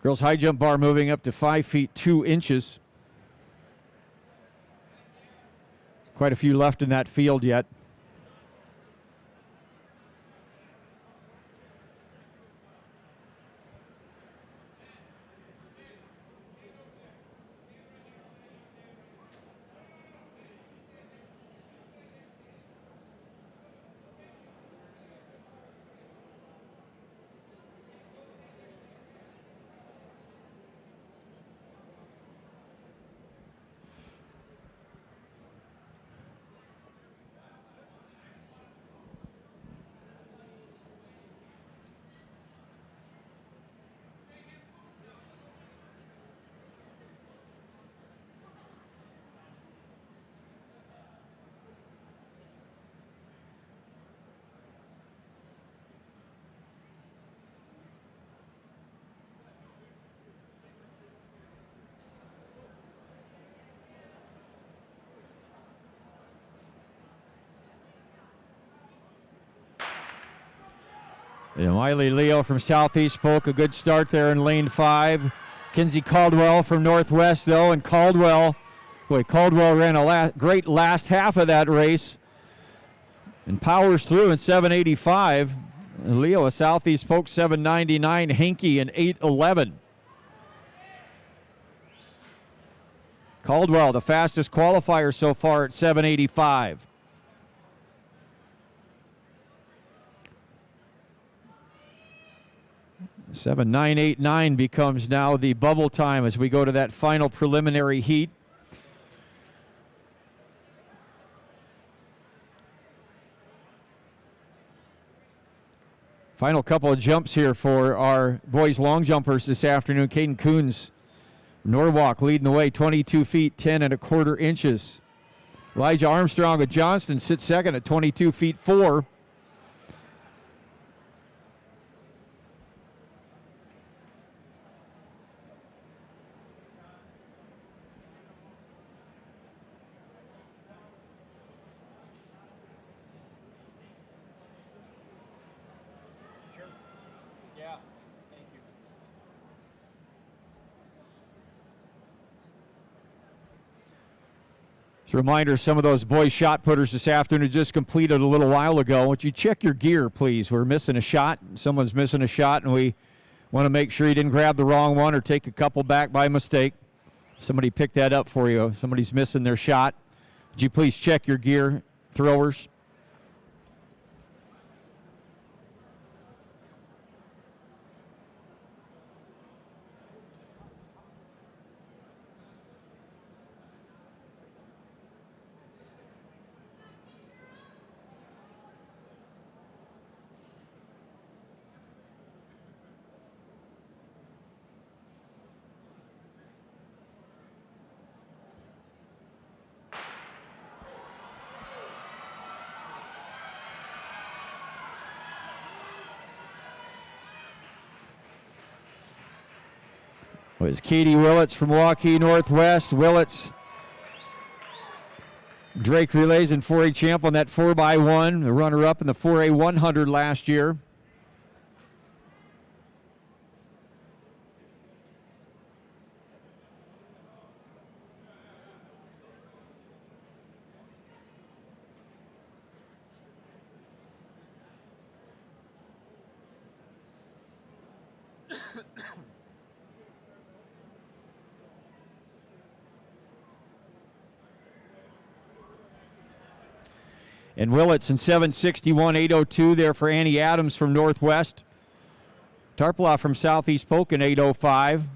Girls high jump bar moving up to 5 feet 2 inches. Quite a few left in that field yet. Miley Leo from Southeast Polk, a good start there in lane 5. Kinsey Caldwell from Northwest, though, and Caldwell ran a great last half of that race and powers through in 7.85. Leo of Southeast Polk, 7.99. Hinkie in 8.11. Caldwell, the fastest qualifier so far at 7.85. $7.989 becomes now the bubble time as we go to that final preliminary heat. Final couple of jumps here for our boys long jumpers this afternoon. Caden Coons, Norwalk leading the way, 22 feet 10 1/4 inches. Elijah Armstrong of Johnston sits second at 22 feet 4. As a reminder, some of those boys shot putters this afternoon just completed a little while ago. Would you check your gear, please? We're missing a shot. Someone's missing a shot, and we want to make sure you didn't grab the wrong one or take a couple back by mistake. Somebody picked that up for you. Somebody's missing their shot. Would you please check your gear, throwers? was Katie Willits from Waukee Northwest. Willits, Drake Relays and 4A champ on that 4x1, the runner-up in the 4A 100 last year. And Willits in 761, 802 there for Annie Adams from Northwest. Tarpla from Southeast Polk in 805.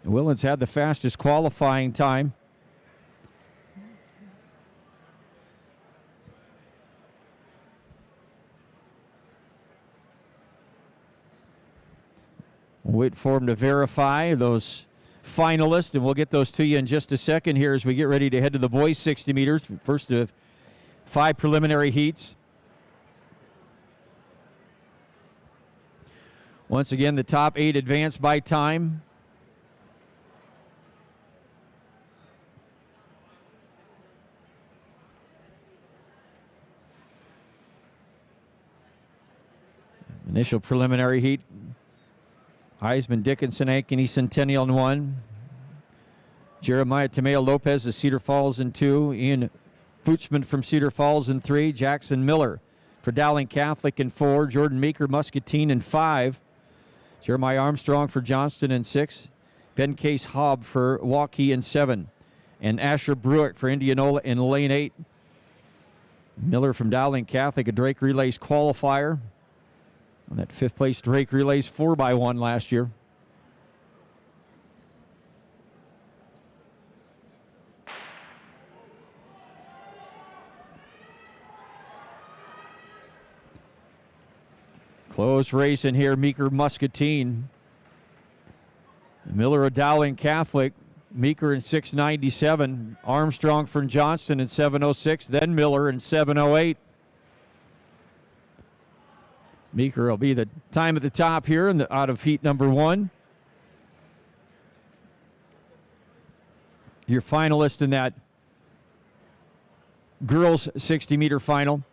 Willits had the fastest qualifying time. We'll wait for them to verify those finalists, and we'll get those to you in just a second here as we get ready to head to the boys 60 meters. First of 5 preliminary heats. Once again, the top 8 advance by time. Initial preliminary heat. Heisman, Dickinson, Ankeny, Centennial in 1. Jeremiah Tomeo Lopez of Cedar Falls in 2. Ian Fuchsman from Cedar Falls in 3. Jackson Miller for Dowling Catholic in 4. Jordan Meeker Muscatine in 5. Jeremiah Armstrong for Johnston in 6. Ben Case Hobb for Waukee in 7. And Asher Bruick for Indianola in lane 8. Miller from Dowling Catholic, a Drake Relays qualifier. On that 5th place Drake Relays 4x1 last year. Close race in here, Meeker Muscatine. Miller of Dowling Catholic, Meeker in 697. Armstrong from Johnston in 706, then Miller in 708. Meeker will be the time at the top here out of heat number 1. Your finalist in that girls 60-meter final.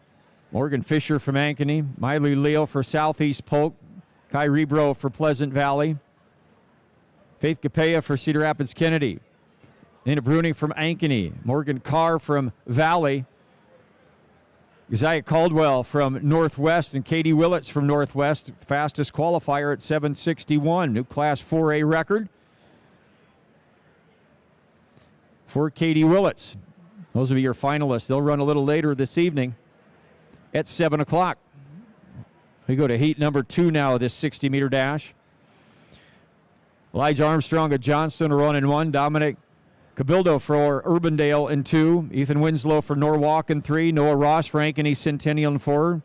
Morgan Fisher from Ankeny, Miley Leo for Southeast Polk, Kai Rebro for Pleasant Valley, Faith Capella for Cedar Rapids Kennedy, Nina Bruni from Ankeny, Morgan Carr from Valley, Isaiah Caldwell from Northwest, and Katie Willits from Northwest, fastest qualifier at 761, new Class 4A record for Katie Willits. Those will be your finalists. They'll run a little later this evening at 7 o'clock. We go to heat number 2 now of this 60-meter dash. Elijah Armstrong of Johnston are on in 1. Dominic Cabildo for Urbandale in 2. Ethan Winslow for Norwalk in 3. Noah Ross for Ankeny Centennial in 4.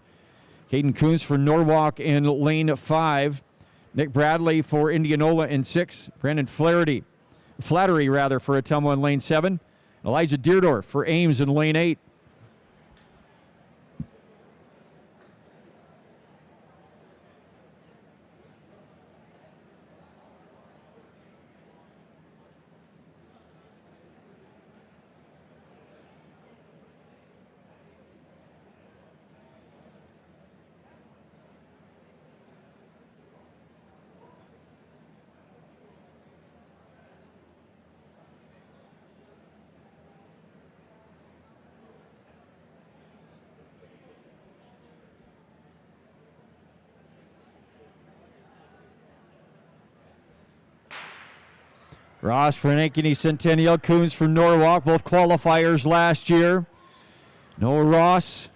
Caden Coons for Norwalk in lane 5. Nick Bradley for Indianola in 6. Brandon Flattery for Ottumwa in lane 7. Elijah Deerdorf for Ames in lane 8. Ross for Ankeny Centennial, Coons for Norwalk, both qualifiers last year. Noah Ross.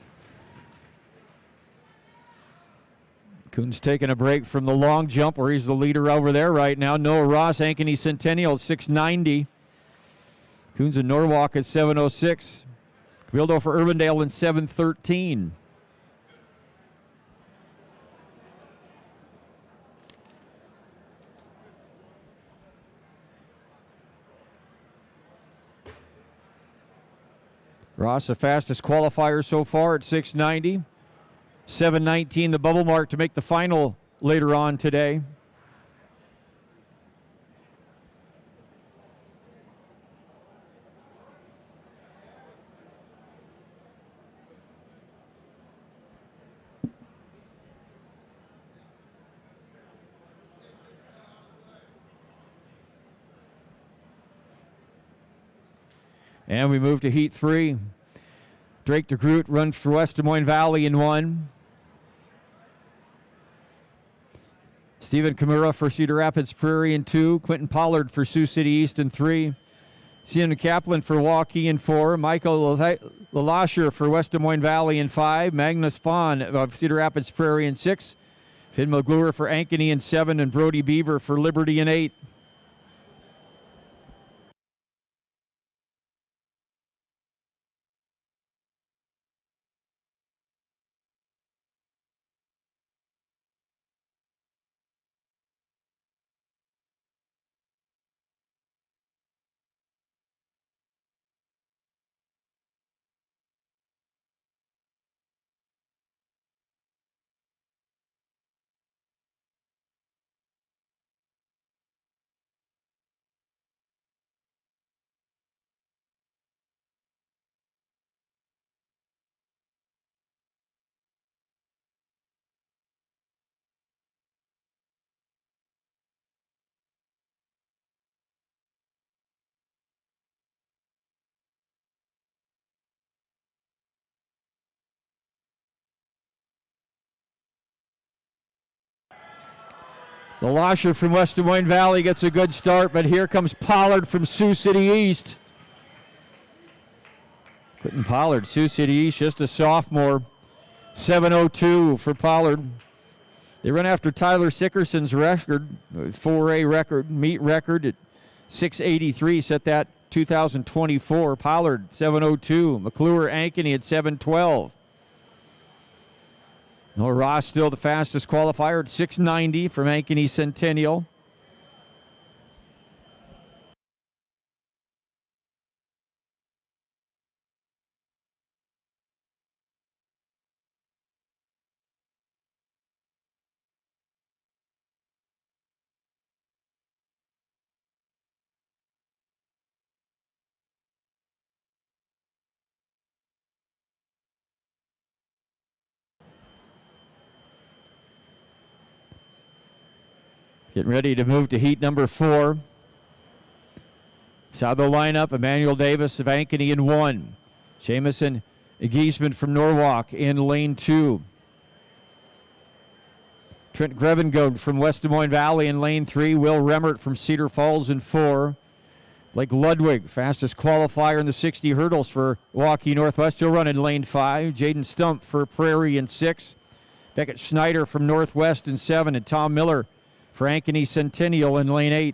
Coons taking a break from the long jump where he's the leader over there right now. Noah Ross, Ankeny Centennial at 690. Coons and Norwalk at 706. Cabildo for Urbandale in 713. Ross, the fastest qualifier so far at 690. 719, the bubble mark to make the final later on today. And we move to Heat 3. Drake DeGroot runs for West Des Moines Valley in 1. Stephen Kimura for Cedar Rapids Prairie in 2. Quentin Pollard for Sioux City East in 3. Sienna Kaplan for Waukee in 4. Michael LaLasher for West Des Moines Valley in 5. Magnus Fawn of Cedar Rapids Prairie in 6. Finn McGlure for Ankeny in 7. And Brody Beaver for Liberty in 8. LaLasher from West Des Moines Valley gets a good start, but here comes Pollard from Sioux City East. Quentin Pollard, Sioux City East, just a sophomore. 7:02 for Pollard. They run after Tyler Sickerson's record, 4A record, meet record at 6:83, set that 2024. Pollard, 7:02. McClure, Ankeny at 7:12. Noah Ross still the fastest qualifier at 6:90 from Ankeny Centennial. Getting ready to move to heat number 4. Saw the lineup, Emmanuel Davis of Ankeny in 1. Jamison Giesman from Norwalk in lane 2. Trent Grevengode from West Des Moines Valley in lane 3. Will Remmert from Cedar Falls in 4. Blake Ludwig, fastest qualifier in the 60 hurdles for Waukee Northwest. He'll run in lane 5. Jaden Stump for Prairie in 6. Beckett Schneider from Northwest in 7. And Tom Miller for Ankeny Centennial in lane 8.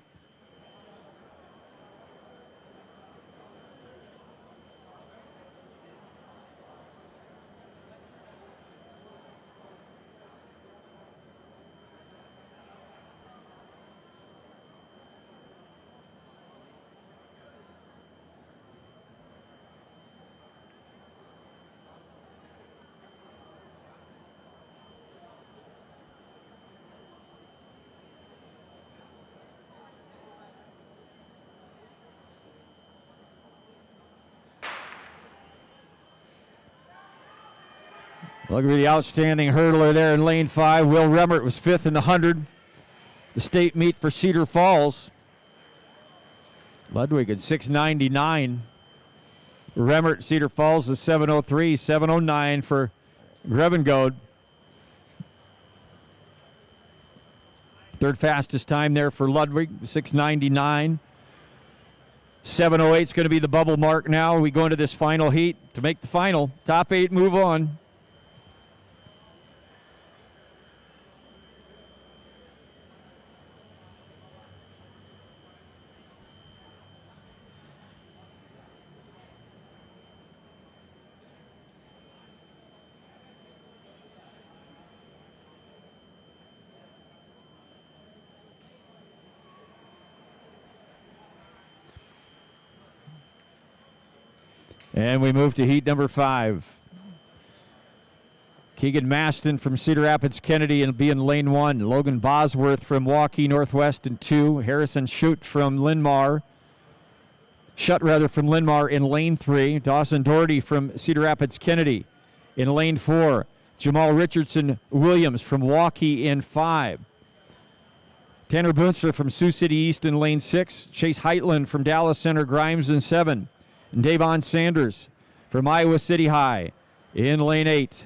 Look at the outstanding hurdler there in lane 5. Will Remmert was 5th in the 100. The state meet for Cedar Falls. Ludwig at 6:99. Remmert, Cedar Falls is 7:03. 7:09 for Grevengode. Third fastest time there for Ludwig, 6:99. 7:08 is going to be the bubble mark now. We go into this final heat to make the final. Top 8 move on. And we move to heat number 5. Keegan Maston from Cedar Rapids Kennedy will be in lane 1. Logan Bosworth from Waukee Northwest in 2. Harrison Schutt from Linmar. Schutt from Linmar in lane 3. Dawson Doherty from Cedar Rapids Kennedy in lane 4. Jamal Richardson Williams from Waukee in 5. Tanner Boonster from Sioux City East in lane 6. Chase Heitland from Dallas Center Grimes in 7. And Davon Sanders from Iowa City High in lane 8.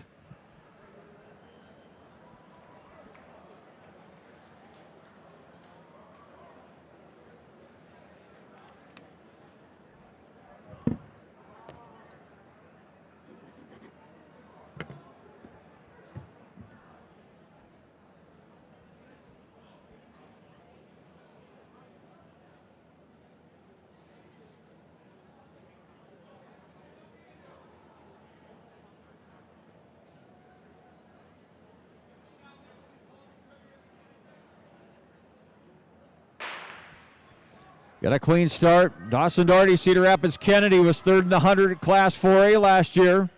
Got a clean start. Dawson Doherty, Cedar Rapids Kennedy was third in the 100 Class 4A last year.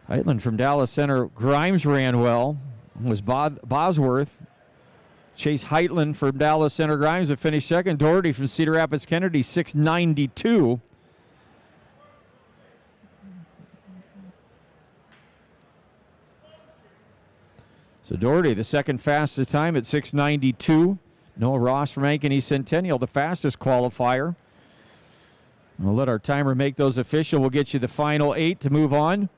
Heitland from Dallas Center. Grimes ran well. It was Bosworth. Chase Heitland from Dallas Center. Grimes that finished second. Doherty from Cedar Rapids Kennedy, 6:92. So Doherty, the second fastest time at 6:92. Noah Ross from Ankeny Centennial, the fastest qualifier. We'll let our timer make those official. We'll get you the final 8 to move on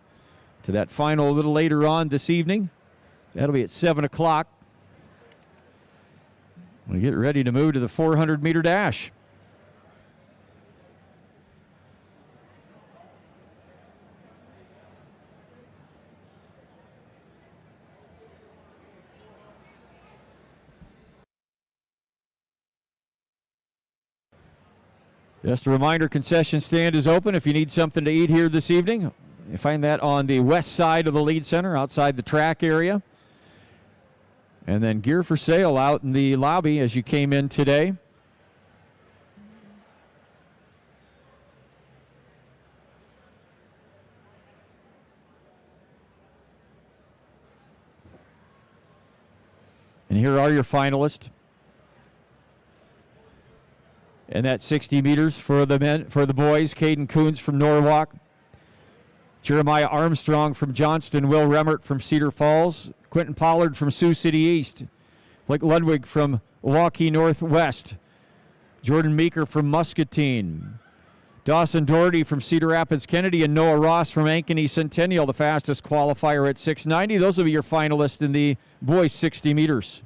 to that final a little later on this evening. That'll be at 7 o'clock. We get ready to move to the 400-meter dash. Just a reminder, concession stand is open if you need something to eat here this evening. You find that on the west side of the lead center, outside the track area. And then gear for sale out in the lobby as you came in today. And here are your finalists. And that 60 meters for the men, for the boys, Caden Coons from Norwalk, Jeremiah Armstrong from Johnston, Will Remmert from Cedar Falls, Quentin Pollard from Sioux City East, Blake Ludwig from Waukee Northwest, Jordan Meeker from Muscatine, Dawson Doherty from Cedar Rapids Kennedy, and Noah Ross from Ankeny Centennial, the fastest qualifier at 6:90. Those will be your finalists in the boys 60 meters.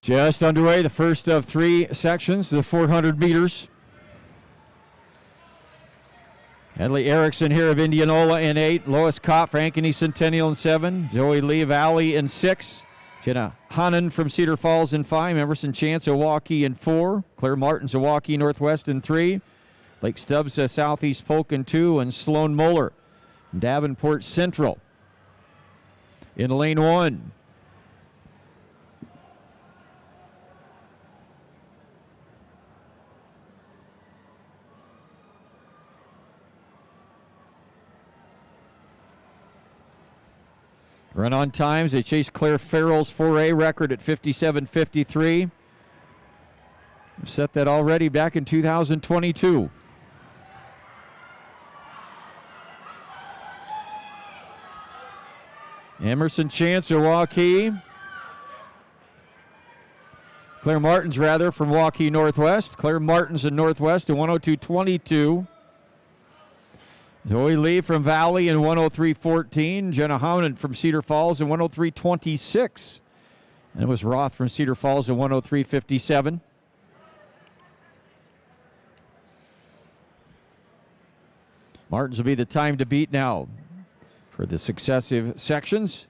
Just underway, the first of 3 sections, the 400 meters. Hedley Erickson here of Indianola in 8. Lois Kopp for Ankeny Centennial in 7. Joey Lee Valley in 6. Jenna Hannan from Cedar Falls in 5. Emerson Chance of Waukee in 4. Claire Martins of Waukee Northwest in 3. Lake Stubbs Southeast Polk in 2. And Sloan Moeller from Davenport Central in lane 1. Run on times, they chase Claire Farrell's 4A record at 57:53. Set that already back in 2022. Emerson Chance of Waukee. Claire Martins, rather, from Waukee Northwest. Claire Martins in Northwest at 102.22. Zoe Lee from Valley in 103.14. Jenna Hounan from Cedar Falls in 103.26. And it was Roth from Cedar Falls in 103.57. Martins will be the time to beat now for the successive sections.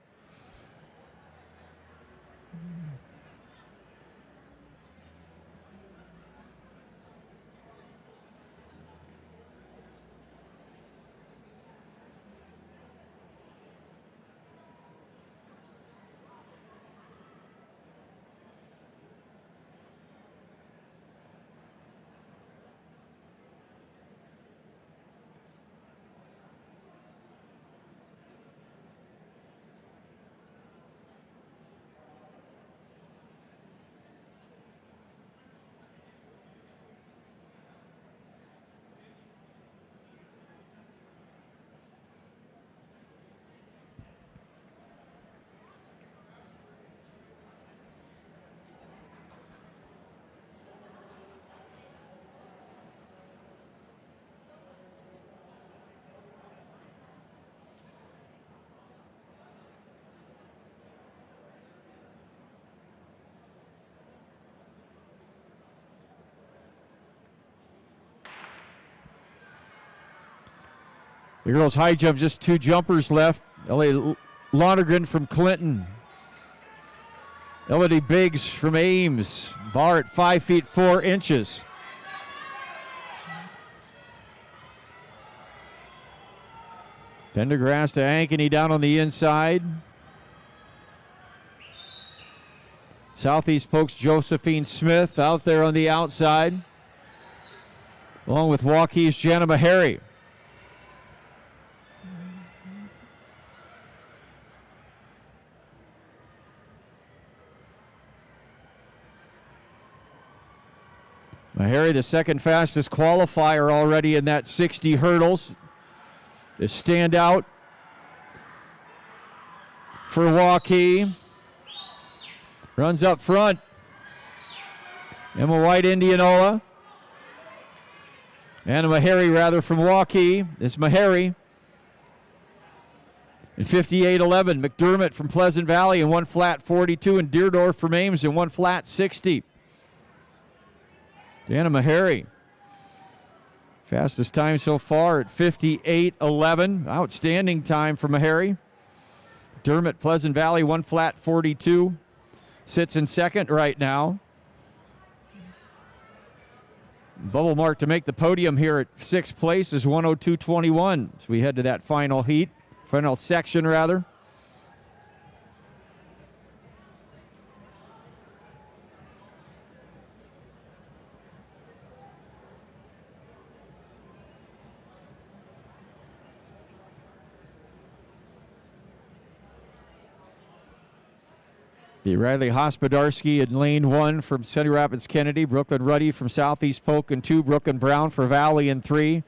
The girls' high jump, just 2 jumpers left. Ellie Lonergan from Clinton. Elodie Biggs from Ames. Bar at 5 feet 4 inches. Pendergrass to Ankeny down on the inside. Southeast Polk's Josephine Smith out there on the outside, along with Waukee's Jana Meharry. Meharry, the second fastest qualifier already in that 60 hurdles. The standout for Waukee. Runs up front. Emma White, Indianola. Anna Meharry, rather, from Waukee. It's Meharry. In 58.11, McDermott from Pleasant Valley in 1 flat 42, and Deerdorf from Ames in 1 flat 60. Anna Meharry, fastest time so far at 58.11. Outstanding time for Meharry. Dermott, Pleasant Valley, 1 flat 42. Sits in second right now. Bubble mark to make the podium here at 6th place is 102.21. So we head to that final heat, final section rather. The Riley Hospodarski in lane 1 from Cedar Rapids Kennedy. Brooklyn Ruddy from Southeast Polk in 2. Brooklyn Brown for Valley in 3.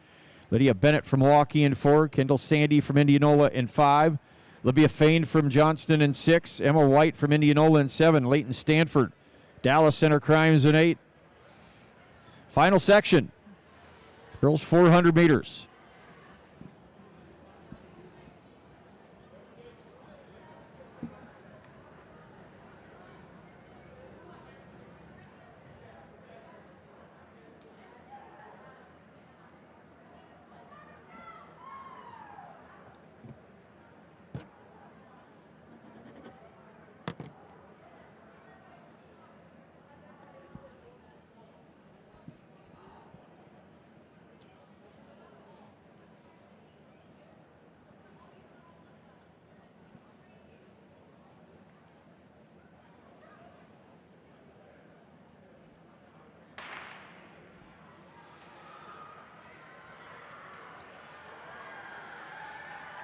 Lydia Bennett from Waukee in 4. Kendall Sandy from Indianola in 5. Libya Fain from Johnston in 6. Emma White from Indianola in 7. Leighton Stanford, Dallas Center Crimes in 8. Final section. Girls 400 meters.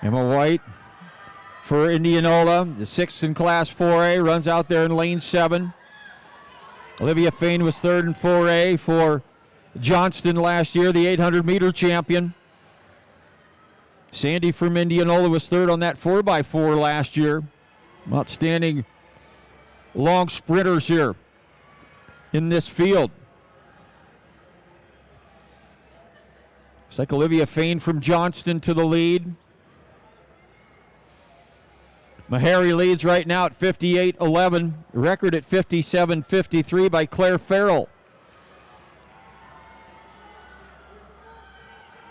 Emma White for Indianola, the 6th in Class 4A, runs out there in lane 7. Olivia Fain was 3rd in 4A for Johnston last year, the 800-meter champion. Sandy from Indianola was 3rd on that 4x4 last year. Outstanding long sprinters here in this field. Looks like Olivia Fain from Johnston to the lead. Meharry leads right now at 58.11. Record at 57.53 by Claire Farrell.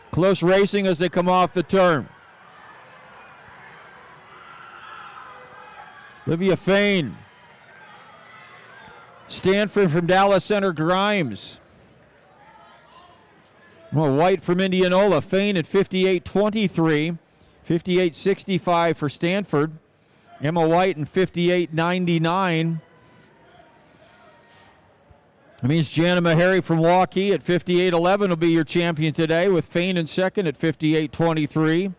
Close racing as they come off the turn. Olivia Fain. Stanford from Dallas Center, Grimes. Well, White from Indianola. Fain at 58.23. 58.65 for Stanford. Emma White in 58.99. That means Jana Meharry from Waukee at 58.11 will be your champion today, with Fain in second at 58.23.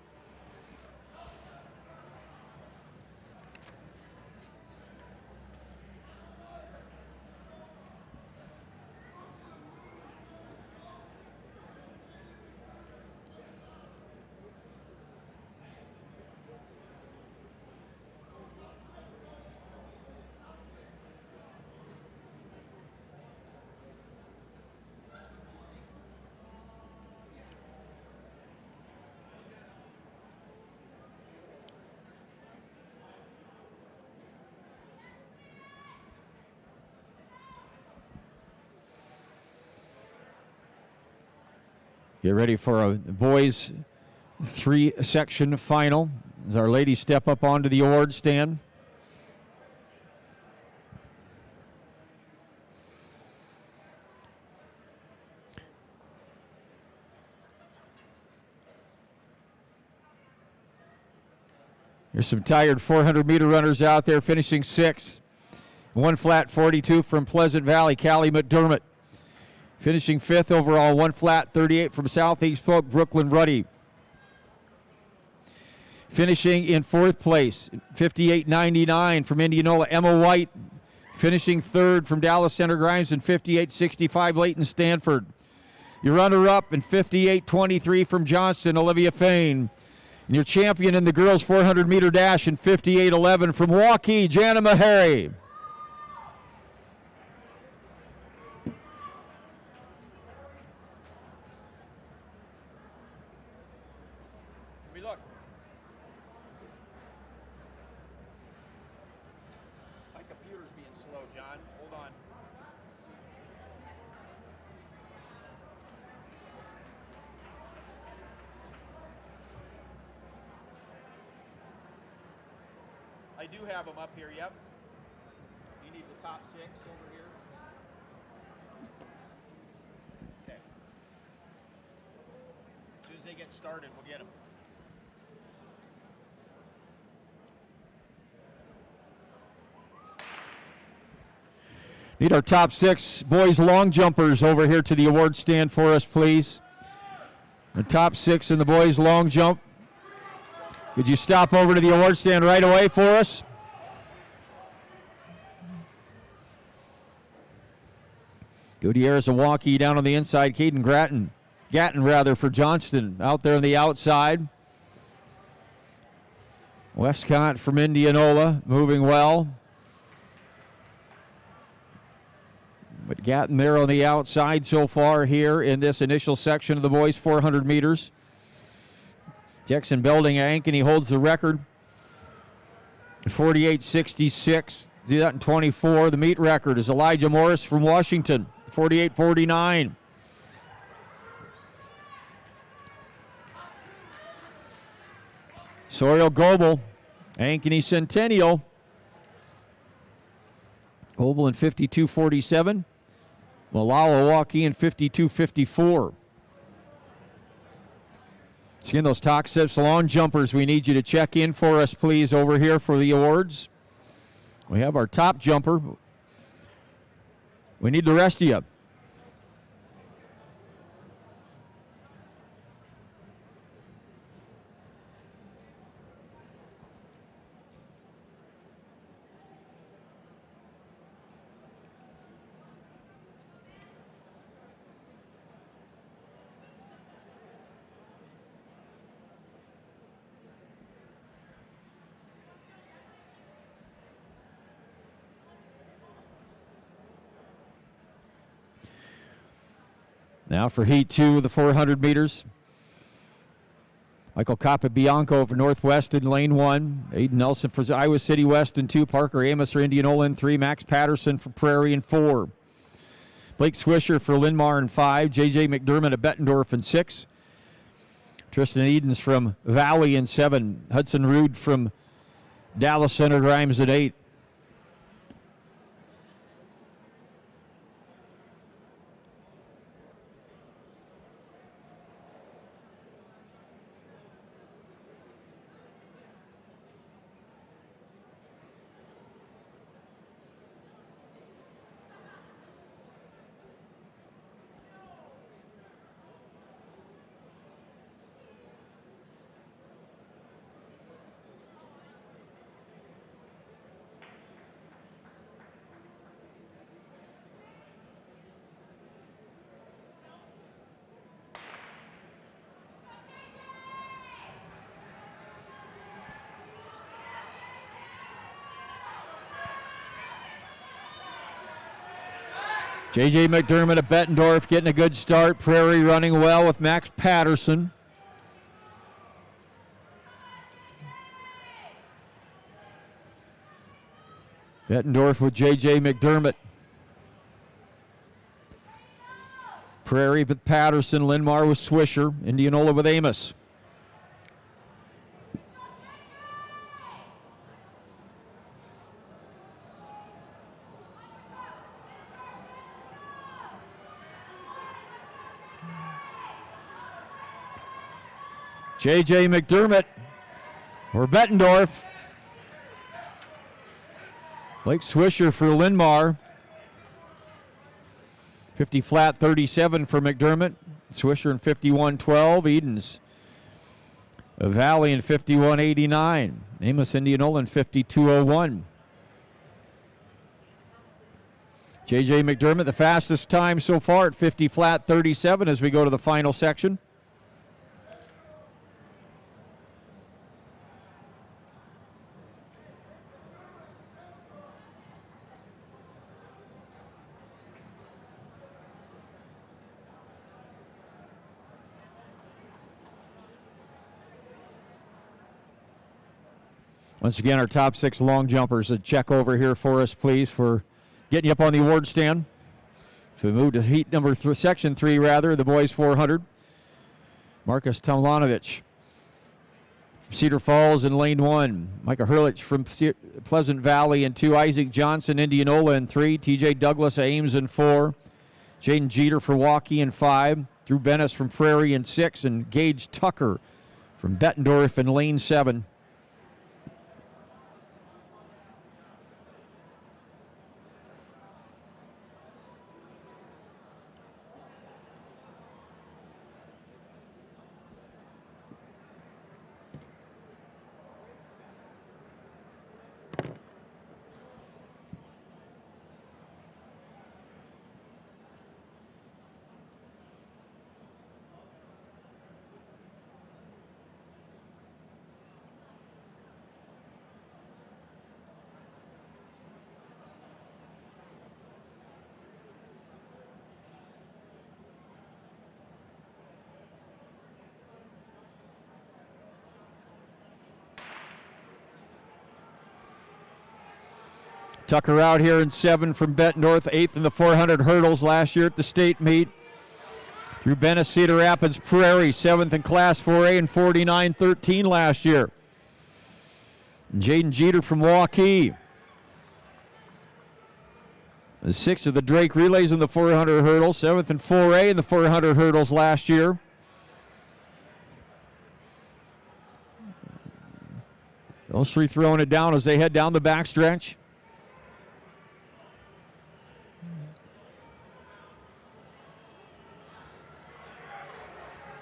Get ready for a boys 3-section final as our ladies step up onto the award stand. There's some tired 400-meter runners out there finishing sixth. 1 flat 42 from Pleasant Valley, Callie McDermott. Finishing fifth overall, 1 flat 38 from Southeast Polk, Brooklyn Ruddy. Finishing in fourth place, 58.99 from Indianola, Emma White. Finishing third from Dallas Center, Grimes, and 58.65, Leighton Stanford. Your runner-up in 58.23 from Johnston, Olivia Fain. And your champion in the girls 400-meter dash in 58.11 from Waukee, Jana Meharry. Look. My computer's being slow, John. Hold on. I do have them up here, yep. You need the top 6 over here. Okay. As soon as they get started, we'll get them. Need our top 6 boys long jumpers over here to the award stand for us, please. The top 6 in the boys long jump. Could you stop over to the award stand right away for us? Gutierrez and Waukee down on the inside. Caden Gatton for Johnston out there on the outside. Westcott from Indianola moving well. But Gatton there on the outside so far here in this initial section of the boys 400 meters. Jackson Belding Ankeny holds the record. 48.66. Do that in 24. The meet record is Elijah Morris from Washington. 48.49. Soriel Goebel, Ankeny Centennial. Goebel in 52.47. Malala Waukee in 52.54. So again, those top 6 long jumpers, we need you to check in for us, please, over here for the awards. We have our top jumper. We need the rest of you. Now for Heat 2 of the 400 meters. Michael Capabianco for Northwest in lane 1. Aiden Nelson for Iowa City West in 2. Parker Amos for Indianola in 3. Max Patterson for Prairie in 4. Blake Swisher for Linmar in 5. J.J. McDermott of Bettendorf in 6. Tristan Edens from Valley in 7. Hudson Rude from Dallas Center Grimes at 8. J.J. McDermott of Bettendorf getting a good start. Prairie running well with Max Patterson. Bettendorf with J.J. McDermott. Prairie with Patterson. Linmar with Swisher. Indianola with Amos. J.J. McDermott for Bettendorf. Blake Swisher for Linmar. 50 flat 37 for McDermott. Swisher in 51.12. Edens Valley in 51.89. Amos Indianola in 52.01. J.J. McDermott, the fastest time so far at 50 flat 37 as we go to the final section. Once again, our top 6 long jumpers. A check over here for us, please, for getting you up on the award stand. So we move to heat number section 3, the boys 400. Marcus Tomlanovich from Cedar Falls in lane 1. Micah Hurlich from Pleasant Valley in 2. Isaac Johnson, Indianola in 3. TJ Douglas, Ames in 4. Jaden Jeter for Waukee in 5. Drew Bennis from Prairie in 6. And Gage Tucker from Bettendorf in lane 7. Tucker out here in 7 from Bettendorf, 8th in the 400 hurdles last year at the state meet. Drew Bennis, Cedar Rapids Prairie, 7th in Class 4A and 49.13 last year. And Jaden Jeter from Waukee. The 6th of the Drake Relays in the 400 hurdles, 7th in 4A in the 400 hurdles last year. Those 3 throwing it down as they head down the backstretch.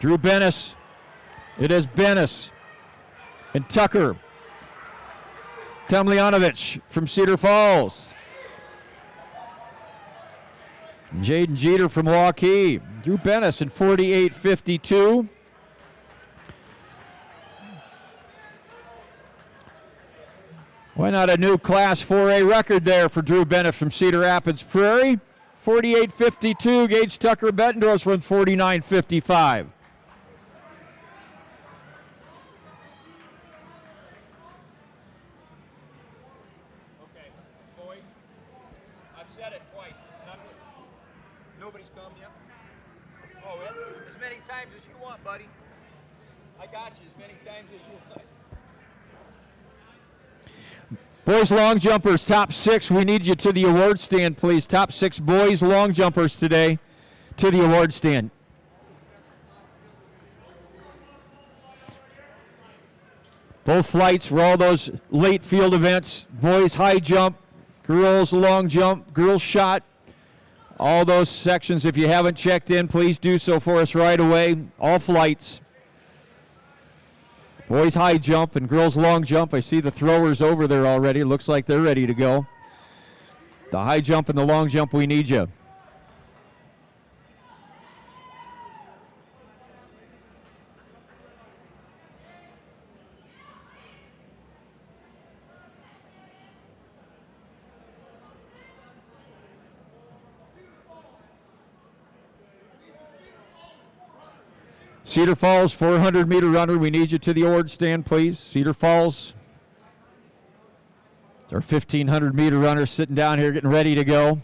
Drew Bennis. It is Bennis and Tucker. Tomljanovich from Cedar Falls. Jaden Jeter from Waukee. Drew Bennis in 48.52. Why not a new Class 4A record there for Drew Bennis from Cedar Rapids Prairie? 48.52. Gage Tucker Bettendorf's run 49.55. times as you want, buddy. I got you as many times as you want. Boys long jumpers, top 6. We need you to the award stand, please. Top 6 boys long jumpers today to the award stand. Both flights for all those late field events. Boys high jump, girls long jump, girls shot. All those sections, if you haven't checked in, please do so for us right away. All flights. Boys high jump and girls long jump. I see the throwers over there already. Looks like they're ready to go. The high jump and the long jump, we need you. Cedar Falls, 400-meter runner. We need you to the award stand, please. Cedar Falls. Our 1,500-meter runner sitting down here getting ready to go.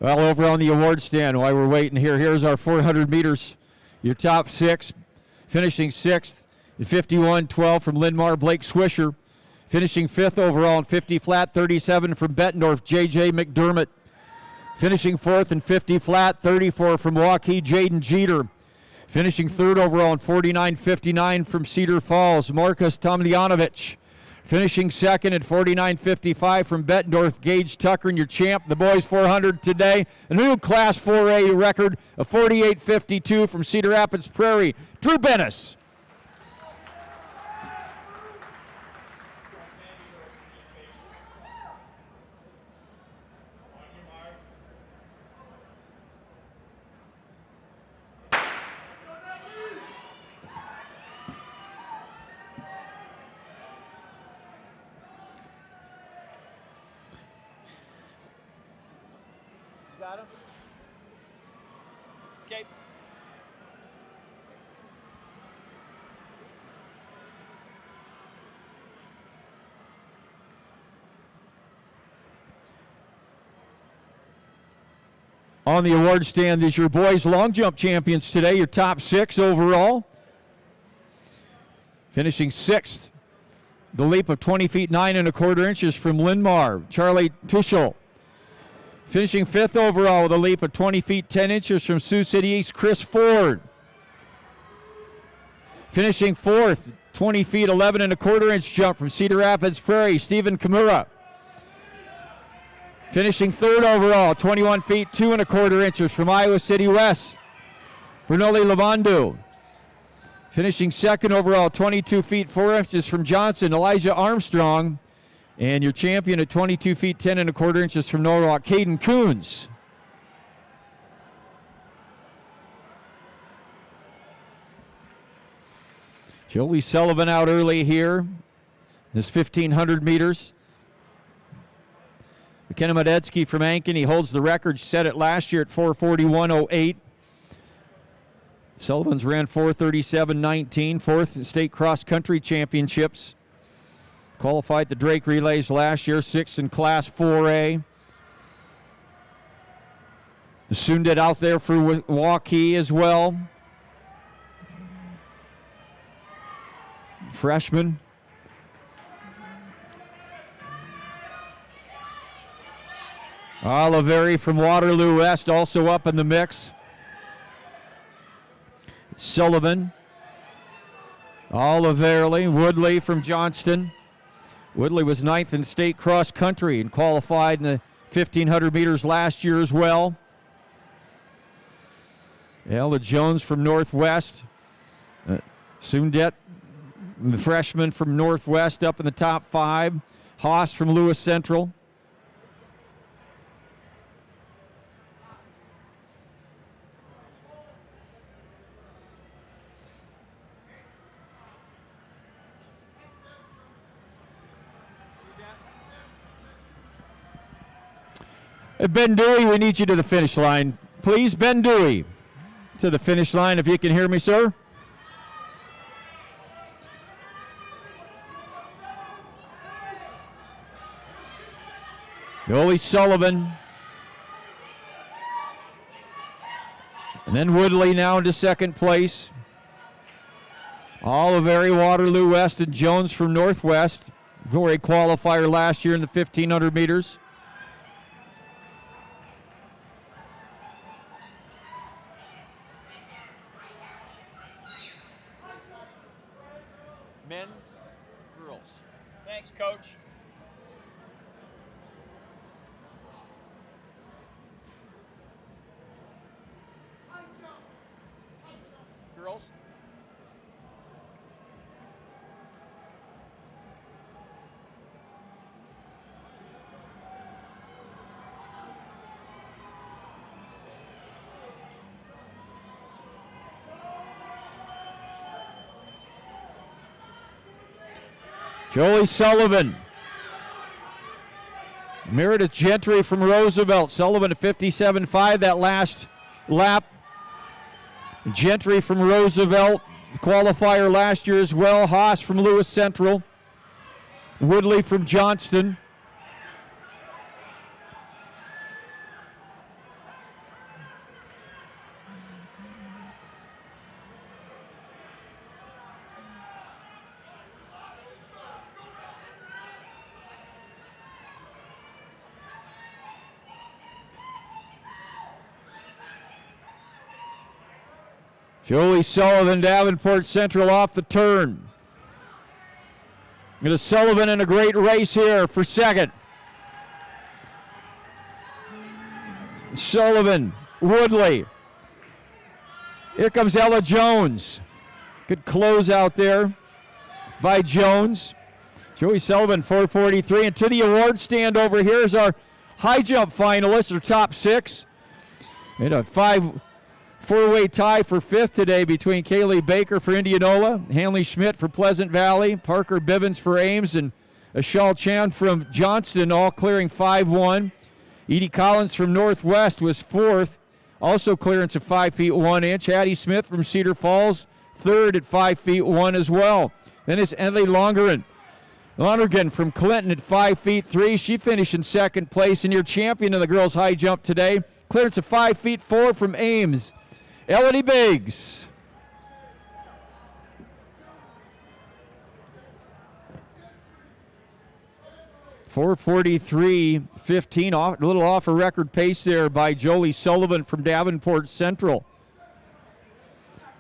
Well, over on the award stand, while we're waiting here, here's our 400 meters. Your top 6, finishing 6th, 51-12 from Linn-Mar, Blake Swisher. Finishing 5th overall in 50 flat, 37 from Bettendorf, J.J. McDermott. Finishing 4th in 50 flat, 34 from Waukee, Jaden Jeter. Finishing 3rd overall in 49-59 from Cedar Falls, Marcus Tomljanovic. Finishing 2nd at 49.55 from Bettendorf, Gage Tucker, and your champ, the boys 400 today. A new Class 4A record of 48.52 from Cedar Rapids Prairie, Drew Bennis. Got him? Okay. On the award stand is your boys long jump champions today, your top 6 overall. Finishing 6th, the leap of 20 feet 9 1/4 inches from Linn-Mar, Charlie Tuschel. Finishing 5th overall with a leap of 20 feet 10 inches from Sioux City East, Chris Ford. Finishing 4th, 20 feet 11 1/4 inch jump from Cedar Rapids Prairie, Stephen Kimura. Finishing 3rd overall, 21 feet 2 1/4 inches from Iowa City West, Bernoulli Lavandu. Finishing 2nd overall, 22 feet 4 inches from Johnson, Elijah Armstrong. And your champion at 22 feet 10 1/4 inches from Norwalk, Caden Coons. Joey Sullivan out early here. This 1,500 meters. McKenna Medetzky from Ankeny, he holds the record, set it last year at 4:41.08. Sullivan's ran 4:37.19, 4th state cross-country championships. Qualified the Drake Relays last year, 6th in Class 4A. Soon did out there for Waukee as well. Freshman. Oliveri from Waterloo West also up in the mix. Sullivan. Oliveri. Woodley from Johnston. Woodley was 9th in state cross country and qualified in the 1,500 meters last year as well. Ella Jones from Northwest. Sundet, the freshman from Northwest, up in the top 5. Haas from Lewis Central. Ben Dewey, we need you to the finish line. Please, Ben Dewey, to the finish line if you can hear me, sir. Jolie Sullivan. And then Woodley now into second place. Oliveri, Waterloo West, and Jones from Northwest. Very qualifier last year in the 1,500 meters. Men's, girls. Thanks, Coach. Girls. Jolie Sullivan. Meredith Gentry from Roosevelt. Sullivan at 57.5 that last lap. Gentry from Roosevelt, qualifier last year as well. Haas from Lewis Central. Woodley from Johnston. Jolie Sullivan, Davenport Central off the turn. Going to Sullivan in a great race here for second. Sullivan, Woodley. Here comes Ella Jones. Good close out there by Jones. Joey Sullivan, 4:43. And to the award stand over here is our high jump finalists, or top 6. And a four-way tie for 5th today between Kaylee Baker for Indianola, Hanley Schmidt for Pleasant Valley, Parker Bivens for Ames, and Ashal Chan from Johnston, all clearing 5-1. Edie Collins from Northwest was 4th, also clearance at 5 feet 1 inch. Hattie Smith from Cedar Falls, 3rd at 5 feet 1 as well. Then it's Emily Lonergan from Clinton at 5 feet 3. She finished in 2nd place, and your champion of the girls' high jump today, clearance of 5 feet 4 from Ames, Elodie Biggs. .443.15, a little off a record pace there by Jolie Sullivan from Davenport Central.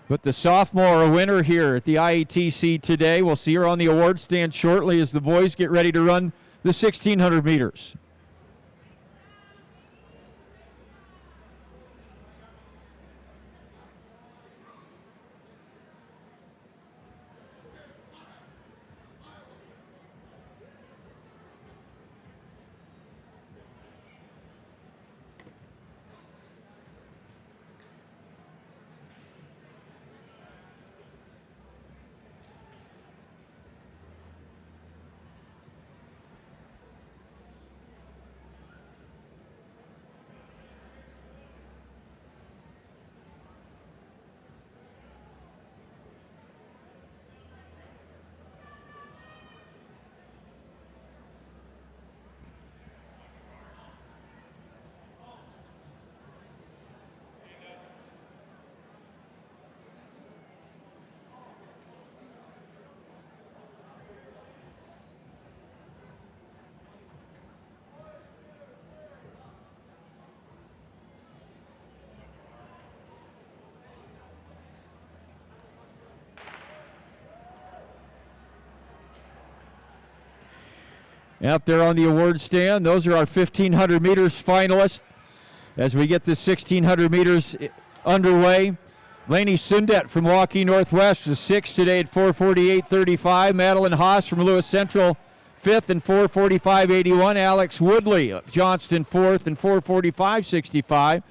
But the sophomore, a winner here at the IATC today. We'll see her on the award stand shortly as the boys get ready to run the 1,600 meters. Out there on the award stand, those are our 1,500 meters finalists. As we get the 1,600 meters underway, Lainey Sundet from Waukee Northwest was 6th today at 4:48.35. Madeline Haas from Lewis Central, 5th and 4:45.81. Alex Woodley of Johnston, 4th and 4:45.65.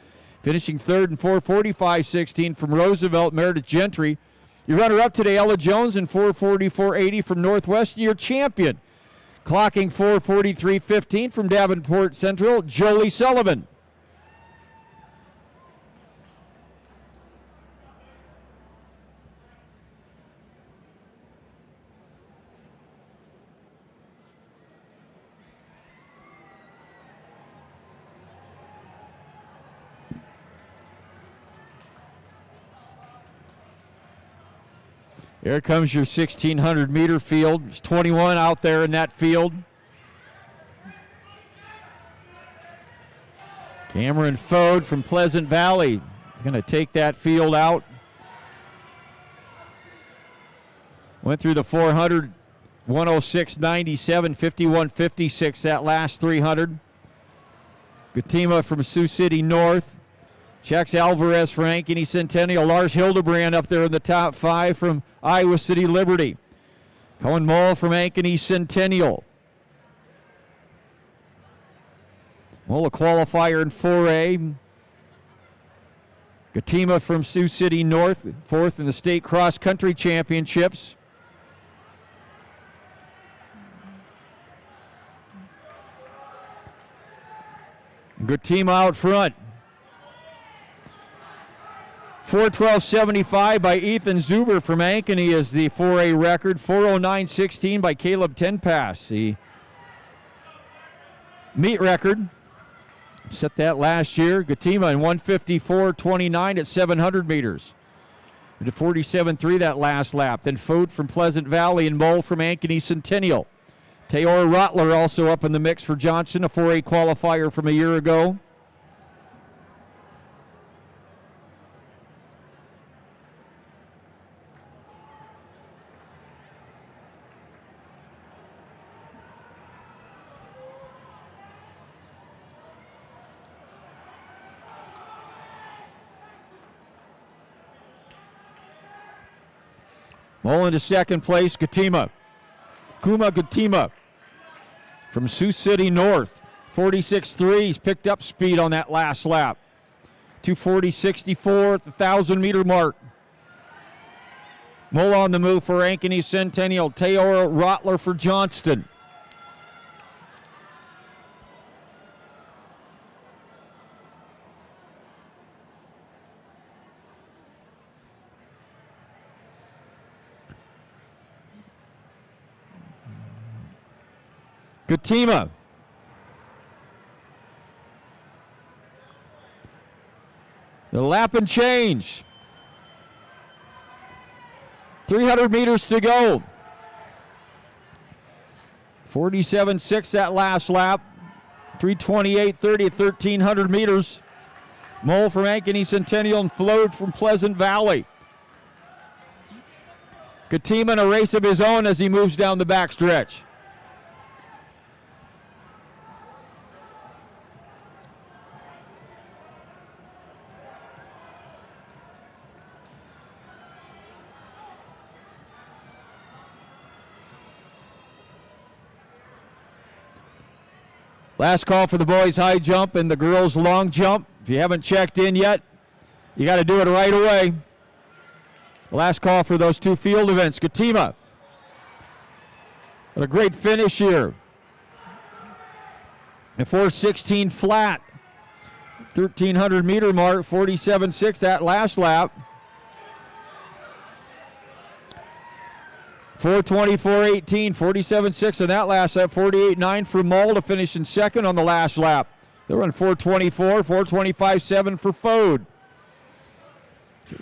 Finishing 3rd and 4:45.16 from Roosevelt, Meredith Gentry. Your runner-up today, Ella Jones, in 4:44.80 from Northwest. Your champion, clocking 4:43.15 from Davenport Central, Jolie Sullivan. Here comes your 1,600 meter field. There's 21 out there in that field. Cameron Fode from Pleasant Valley is going to take that field out. Went through the 400, 106.97, 51.56 that last 300. Gatima from Sioux City North. Chex Alvarez from Ankeny Centennial. Lars Hildebrand up there in the top 5 from Iowa City Liberty. Cohen Moll from Ankeny Centennial. Moll a qualifier in 4A. Gatima from Sioux City North, 4th in the state cross country championships. Gatima out front. 4:12.75 by Ethan Zuber from Ankeny is the 4A record. 4:09.16 by Caleb Tenpass. The meet record. Set that last year. Gatima in 1:54.29 at 700 meters. Into 47.3 that last lap. Then Fode from Pleasant Valley and Moll from Ankeny Centennial. Taylor Rotler also up in the mix for Johnson, a 4A qualifier from a year ago. Moll into second place, Gatima. Kuma Gatima from Sioux City North. 46.3. He's picked up speed on that last lap. 2:40.64 at the 1,000-meter mark. Moll on the move for Ankeny Centennial. Taylor Rotler for Johnston. Gatima. The lap and change. 300 meters to go. 47.6 that last lap. 3:28.30 at 1,300 meters. Moll from Ankeny Centennial and Fode from Pleasant Valley. Gatima in a race of his own as he moves down the backstretch. Last call for the boys high jump and the girls long jump. If you haven't checked in yet, you got to do it right away. Last call for those two field events. Gatima. What a great finish here. A 4:16 flat. 1,300 meter mark, 47.6 that last lap. 4:24.18, 47.6 on that last lap. 48.9 for Moll to finish in second on the last lap. They run 4:24, 4:25.7 for Fode.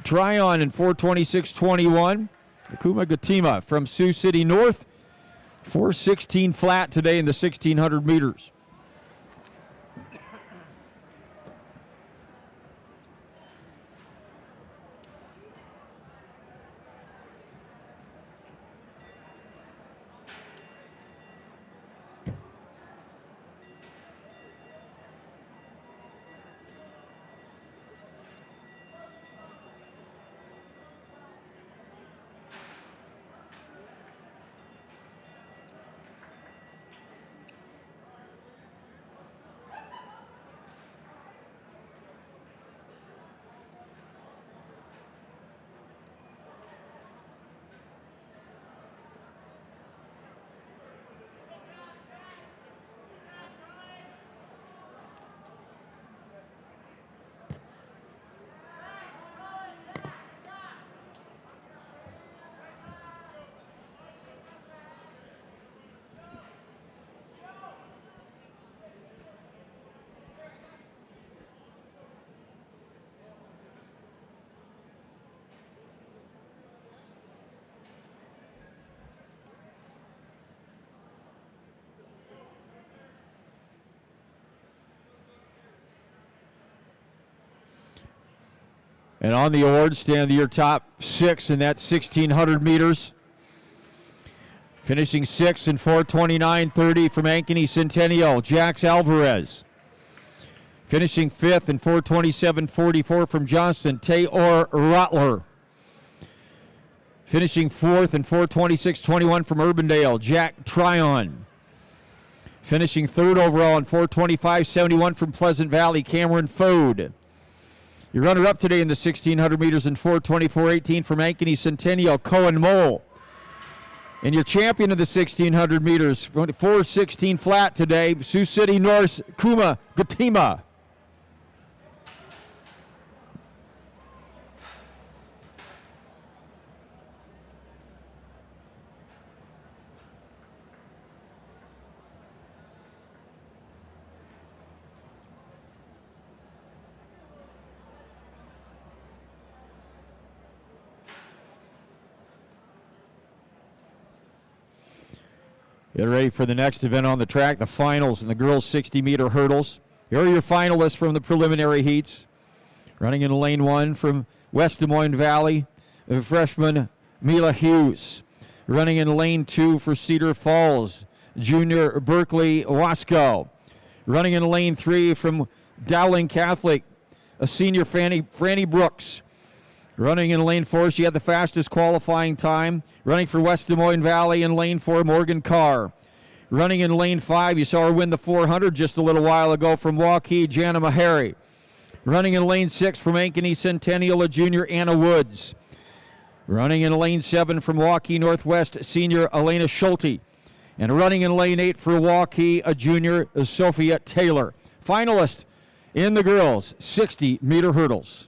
Tryon in 4:26.21. Kuma Gatima from Sioux City North. 4:16 flat today in the 1,600 meters. And on the award stand, your top 6 in that 1,600 meters. Finishing 6th in 4:29.30 from Ankeny Centennial, Jax Alvarez. Finishing 5th in 4:27.44 from Johnston, Taylor Rottler. Finishing 4th in 4:26.21 from Urbandale, Jack Tryon. Finishing 3rd overall in 4:25.71 from Pleasant Valley, Cameron Fode. Your runner-up today in the 1,600 meters in 4:24.18 from Ankeny Centennial, Cohen Mole. And your champion of the 1,600 meters, 4:16 flat today, Sioux City North, Kuma Gatima. Get ready for the next event on the track, the finals in the girls' 60-meter hurdles. Here are your finalists from the preliminary heats. Running in lane 1 from West Des Moines Valley, freshman Mila Hughes. Running in lane 2 for Cedar Falls, junior Berkeley Wasco. Running in lane 3 from Dowling Catholic, a senior Franny Brooks. Running in lane 4, she had the fastest qualifying time. Running for West Des Moines Valley in lane 4, Morgan Carr. Running in lane 5, you saw her win the 400 just a little while ago from Waukee, Jana Mahari. Running in lane 6 from Ankeny Centennial, a junior Anna Woods. Running in lane 7 from Waukee Northwest, senior Elena Schulte. And running in lane 8 for Waukee, a junior Sophia Taylor. Finalist in the girls' 60-meter hurdles.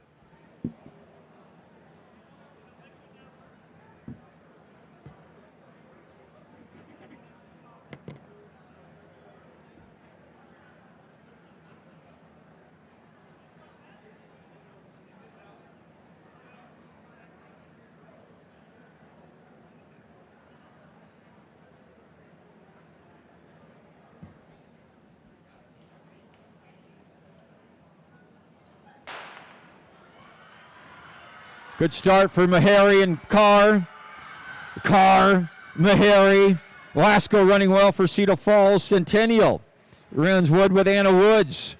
Good start for Mahari and Carr. Mahari. Wasco running well for Cedar Falls. Centennial runs wood with Anna Woods.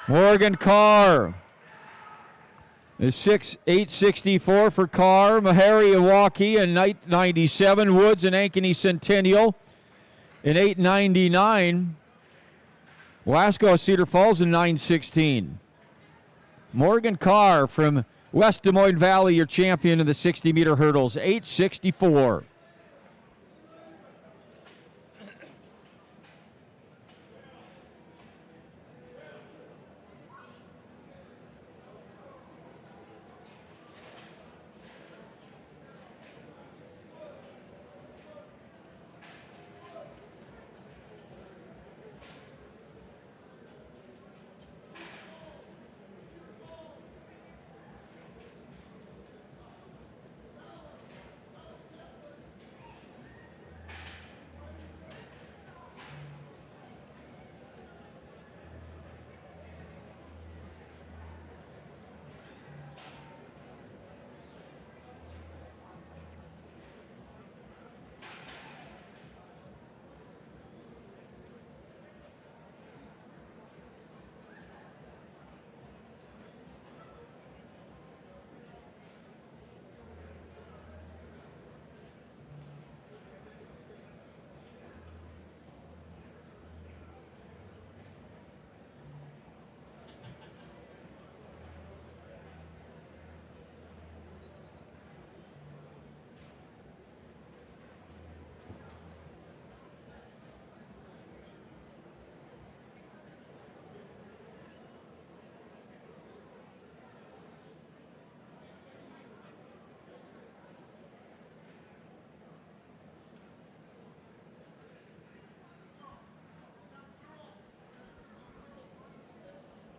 Morgan Carr. Is 8:64 for Carr. Mahari and Waukee in 9:97. Woods and Ankeny Centennial in 8:99. Wasco Cedar Falls in 9:16. Morgan Carr from West Des Moines Valley, your champion in the 60-meter hurdles, 8:64.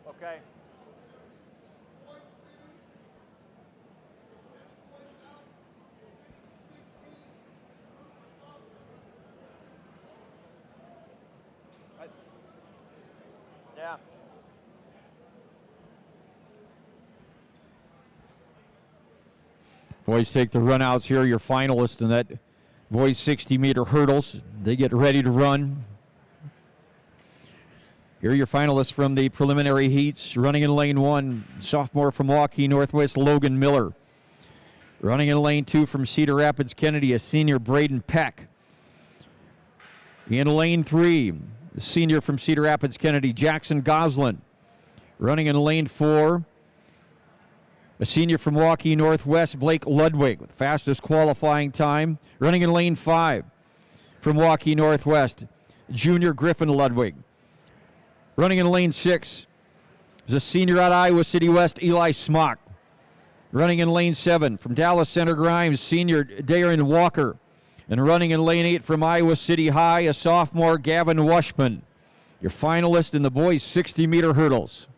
Okay. Yeah. Boys take the runouts here. Your finalists in that boys 60-meter hurdles. They get ready to run. Here are your finalists from the preliminary heats. Running in lane 1, sophomore from Waukee Northwest, Logan Miller. Running in lane 2 from Cedar Rapids, Kennedy, a senior, Braden Peck. In lane 3, senior from Cedar Rapids, Kennedy, Jackson Goslin. Running in lane 4, a senior from Waukee Northwest, Blake Ludwig, with fastest qualifying time. Running in lane 5 from Waukee Northwest, junior Griffin Ludwig. Running in lane 6 is a senior out of Iowa City West, Eli Smock. Running in lane 7 from Dallas Center Grimes, senior Darren Walker. And running in lane 8 from Iowa City High, a sophomore Gavin Washman. Your finalist in the boys 60-meter hurdles.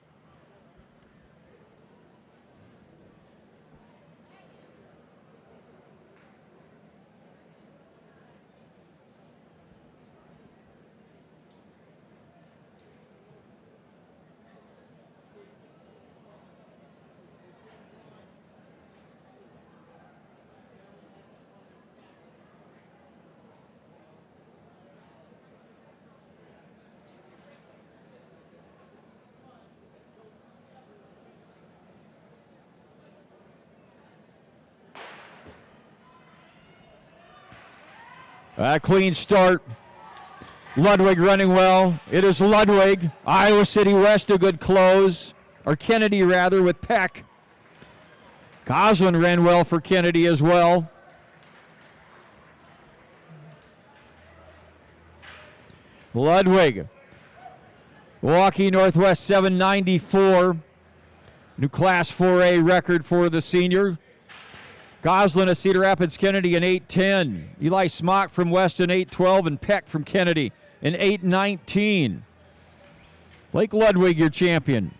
A clean start. Ludwig running well. It is Ludwig. Iowa City West, a good close. Or Kennedy, rather, with Peck. Goslin ran well for Kennedy as well. Ludwig. Waukee Northwest 794. New Class 4A record for the senior. Goslin of Cedar Rapids, Kennedy, an 8:10. Eli Smock from Weston, 8:12, and Peck from Kennedy, an 8:19. Blake Ludwig, your champion.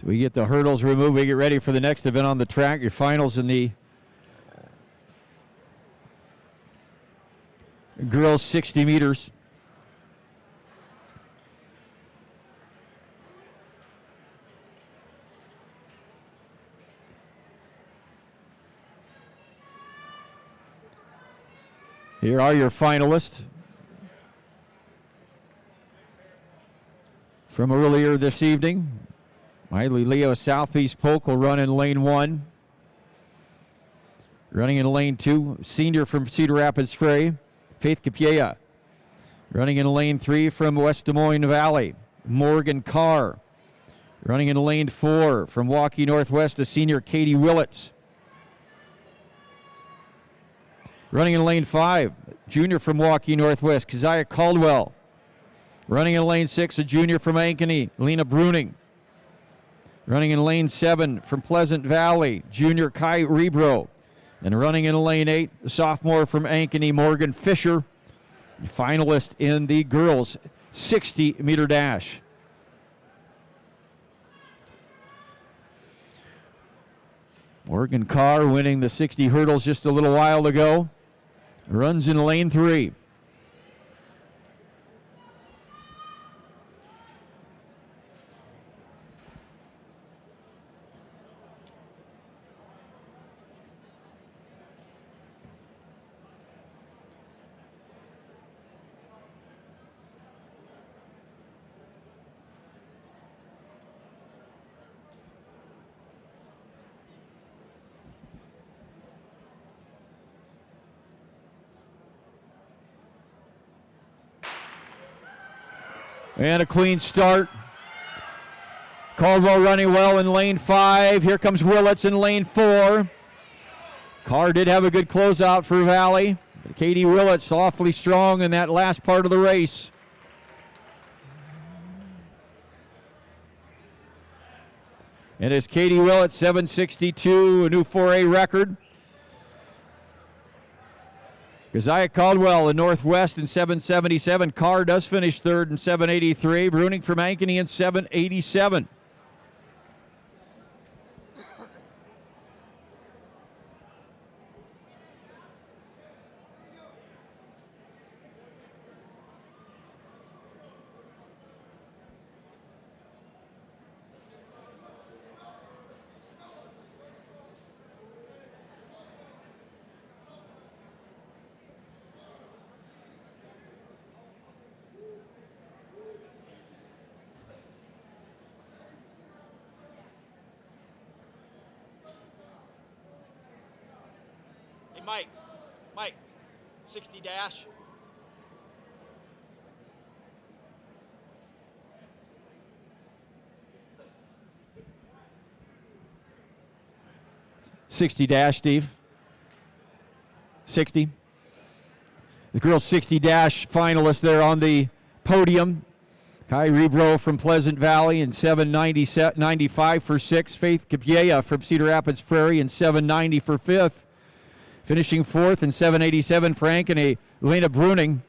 We get the hurdles removed. We get ready for the next event on the track. Your finals in the girls 60 meters. Here are your finalists from earlier this evening. Miley Leo, Southeast Polk will run in lane 1. Running in lane 2, senior from Cedar Rapids Spray, Faith Capiella. Running in lane 3 from West Des Moines Valley, Morgan Carr. Running in lane 4 from Waukee Northwest, a senior Katie Willits. Running in lane 5, junior from Waukee Northwest, Keziah Caldwell. Running in lane 6, a junior from Ankeny, Lena Bruning. Running in lane 7 from Pleasant Valley, junior Kai Rebro. And running in lane 8, the sophomore from Ankeny, Morgan Fisher, finalist in the girls 60-meter dash. Morgan Carr winning the 60 hurdles just a little while ago. Runs in lane 3. And a clean start. Caldwell running well in lane 5. Here comes Willits in lane 4. Carr did have a good closeout for Valley. Katie Willits awfully strong in that last part of the race. And it's Katie Willits, 7:62, a new 4A record. Keziah Caldwell in Northwest in 7:77. Carr does finish third in 7:83. Bruning from Ankeny in 7:87. Mike, 60 dash. Steve. 60. The girls 60 dash finalists there on the podium. Kai Rebro from Pleasant Valley in 7:95 for 6th. Faith Kapiea from Cedar Rapids Prairie in 7:90 for 5th. Finishing 4th in 7:87 for Ankeny, Lena Bruning.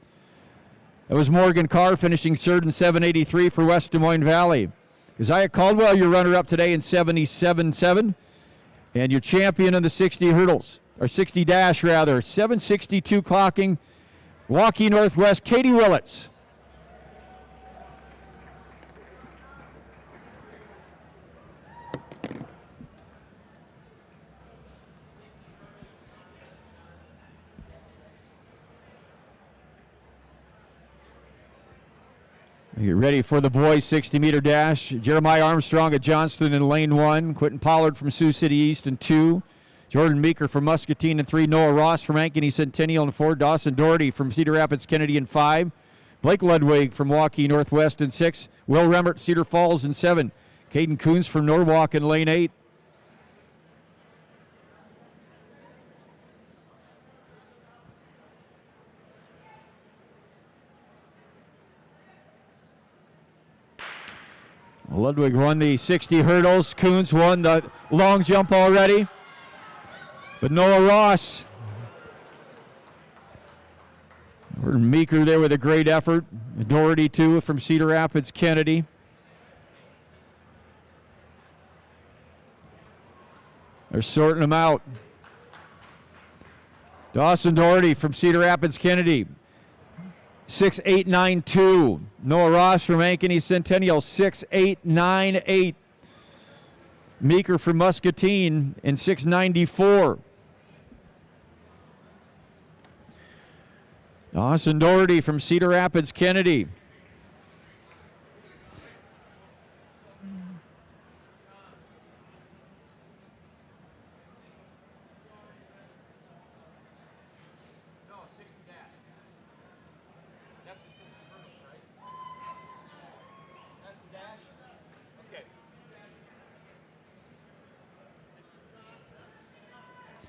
It was Morgan Carr finishing 3rd in 7:83 for West Des Moines Valley. Keziah Caldwell, your runner-up today in 77.7. And your champion in the 60 hurdles, or 60 dash rather, 7:62 clocking, Waukee Northwest, Katie Willits. Get ready for the boys 60-meter dash. Jeremiah Armstrong at Johnston in lane 1. Quentin Pollard from Sioux City East in 2. Jordan Meeker from Muscatine in 3. Noah Ross from Ankeny Centennial in 4. Dawson Doherty from Cedar Rapids Kennedy in 5. Blake Ludwig from Waukee Northwest in 6. Will Remmert, Cedar Falls in 7. Caden Coons from Norwalk in lane 8. Ludwig won the 60 hurdles. Coons won the long jump already. But Noah Ross. Meeker there with a great effort. Doherty, too, from Cedar Rapids Kennedy. They're sorting them out. Dawson Doherty from Cedar Rapids Kennedy. 6.892. Noah Ross from Ankeny Centennial, 6.898. Meeker from Muscatine in 6.94. Dawson Doherty from Cedar Rapids Kennedy.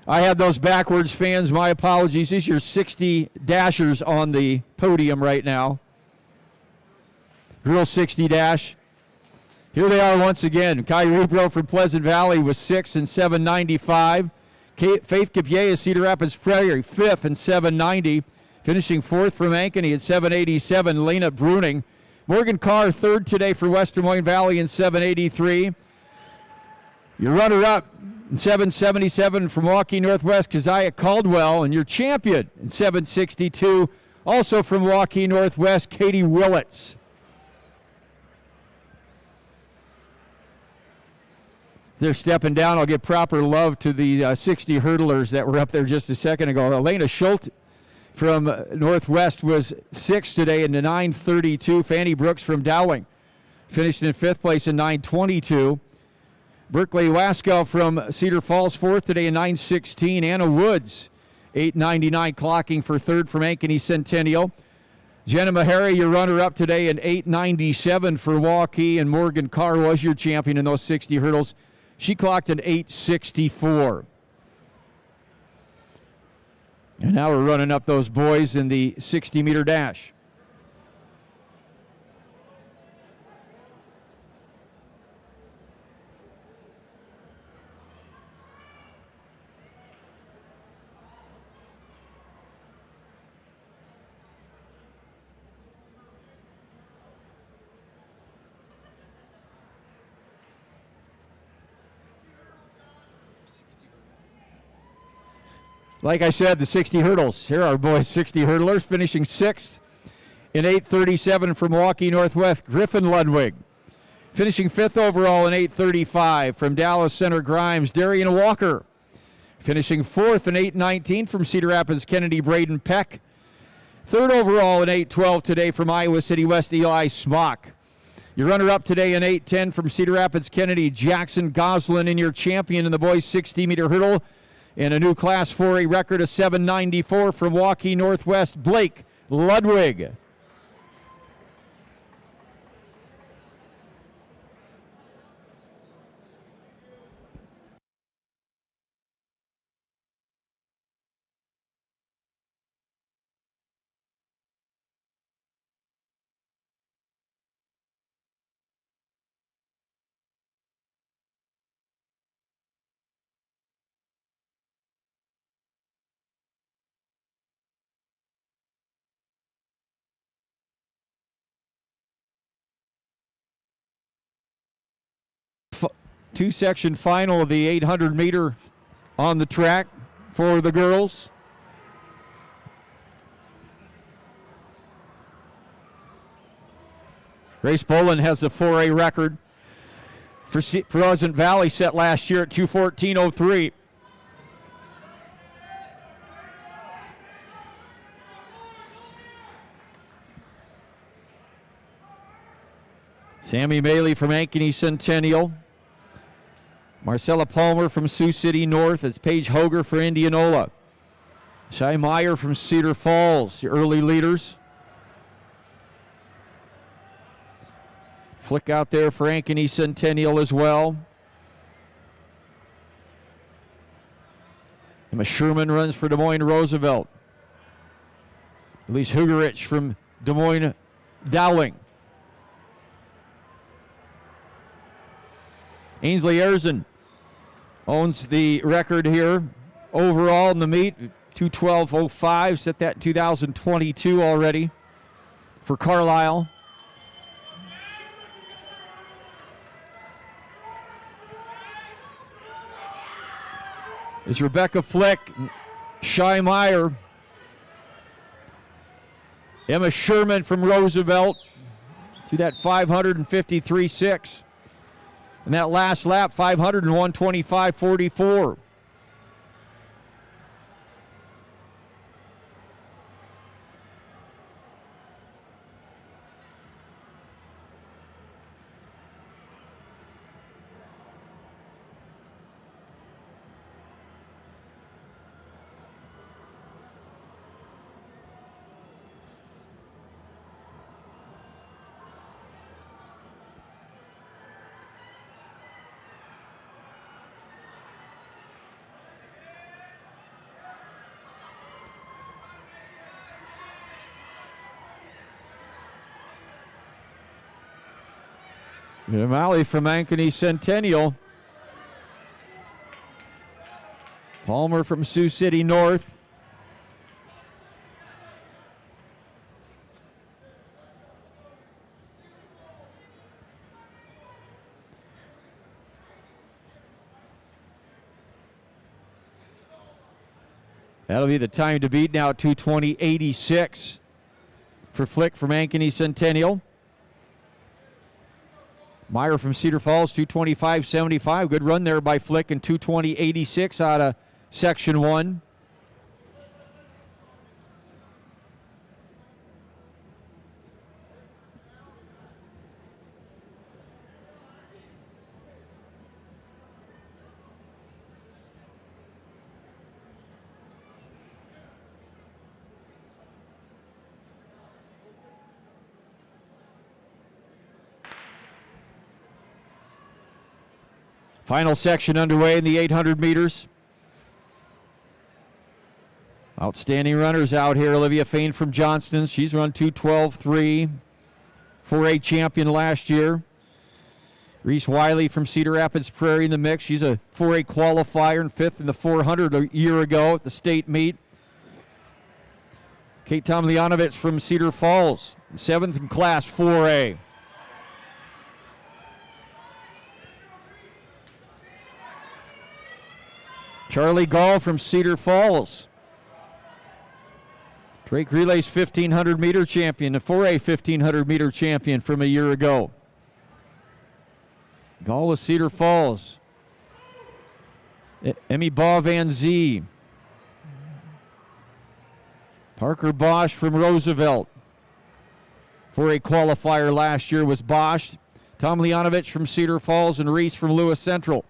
I have those backwards, fans. My apologies. These are your 60 dashers on the podium right now. Girls 60 dash. Here they are once again. Kai Rebro from Pleasant Valley was 6 in 7:95. Faith Kapiea, Cedar Rapids Prairie, 5th in 7:90. Finishing 4th from Ankeny at 7:87. Lena Bruning. Morgan Carr, 3rd today for West Des Moines Valley in 7:83. Your runner-up in 7:77 from Waukee Northwest, Keziah Caldwell, and your champion in 7:62, also from Waukee Northwest, Katie Willits. They're stepping down. I'll give proper love to the 60 hurdlers that were up there just a second ago. Elena Schultz from Northwest was 6th today in the 9:32. Fanny Brooks from Dowling finished in 5th place in 9:22. Berkeley Waskow from Cedar Falls, 4th today in 9:16. Anna Woods, 8:99, clocking for 3rd from Ankeny Centennial. Jenna Meharry, your runner-up today, in 8:97 for Waukee, and Morgan Carr was your champion in those 60 hurdles. She clocked an 8:64. And now we're running up those boys in the 60-meter dash. Like I said, the 60 hurdles. Here are our boys, 60 hurdlers, finishing 6th in 8:37 from Waukee Northwest, Griffin Ludwig. Finishing 5th overall in 8:35 from Dallas Center Grimes, Darian Walker. Finishing 4th in 8:19 from Cedar Rapids, Kennedy Braden Peck. 3rd overall in 8:12 today from Iowa City West, Eli Smock. Your runner-up today in 8:10 from Cedar Rapids, Kennedy, Jackson Goslin, and your champion in the boys 60-meter hurdle. And a new Class 4A record of 7:94 from Waukee Northwest, Blake Ludwig. Two-section final of the 800-meter on the track for the girls. Grace Boland has the 4A record for Pleasant Valley, set last year at 2:14:03. Sammy Maley from Ankeny Centennial. Marcella Palmer from Sioux City North. It's Paige Hoger for Indianola. Shai Meyer from Cedar Falls, the early leaders. Flick out there for Ankeny Centennial as well. Emma Sherman runs for Des Moines Roosevelt. Elise Hugerich from Des Moines Dowling. Ainsley Erzen owns the record here overall in the meet, 2:12:05, set that in 2022 already for Carlisle. It's Rebecca Flick, Shai Meyer, Emma Sherman from Roosevelt to that 553.6. And that last lap, 501.25.44. O'Malley from Ankeny Centennial. Palmer from Sioux City North. That'll be the time to beat now, 2:20.86 for Flick from Ankeny Centennial. Meyer from Cedar Falls, 2:25.75. Good run there by Flick, and 2:20.86 out of Section 1. Final section underway in the 800 meters. Outstanding runners out here. Olivia Fain from Johnston. She's run 2:12.3. 4A champion last year. Reese Wiley from Cedar Rapids Prairie in the mix. She's a 4A qualifier and 5th in the 400 a year ago at the state meet. Kate Tomljanovich from Cedar Falls, 7th in class 4A. Charlie Gall from Cedar Falls. Drake Relay's 1,500 meter champion, a 4A 1,500 meter champion from a year ago. Gall of Cedar Falls. Emmy Baugh Van Zee. Parker Bosch from Roosevelt. 4A qualifier last year was Bosch. Tomljanovich from Cedar Falls and Reese from Lewis Central.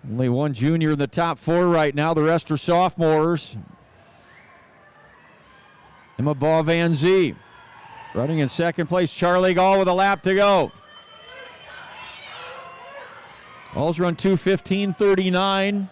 Only one junior in the top 4 right now. The rest are sophomores. Emma Baugh Van Zee running in second place. Charlie Gall with a lap to go. Gall's run 2:15.39.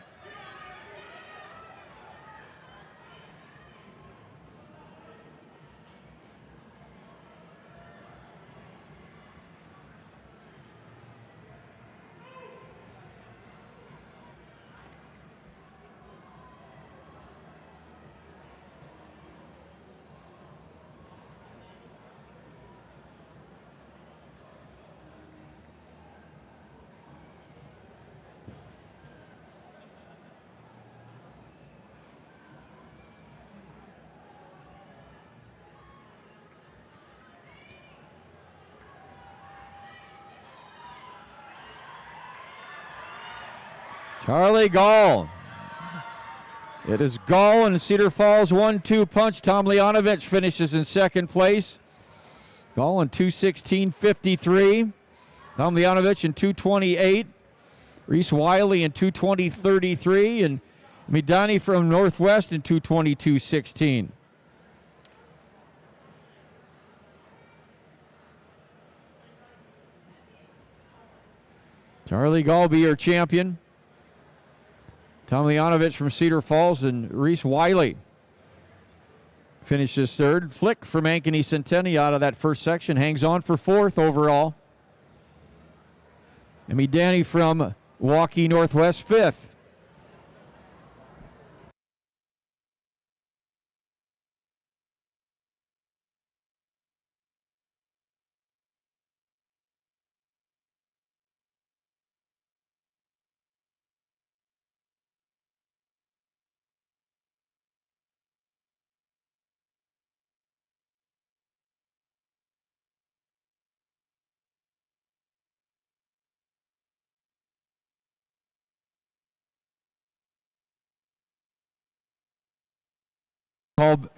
Charlie Gall. It is Gall and Cedar Falls 1-2 punch. Tomljanovich finishes in second place. Gall in 2:16.53. Tomljanovich in 2:28. Reese Wiley in 2:20.33. And Midani from Northwest in 2:22.16. Charlie Gall be your champion. Tomljanovich from Cedar Falls and Reese Wiley finishes third. Flick from Ankeny Centennial out of that first section hangs on for 4th overall. And Danny from Waukee Northwest 5th.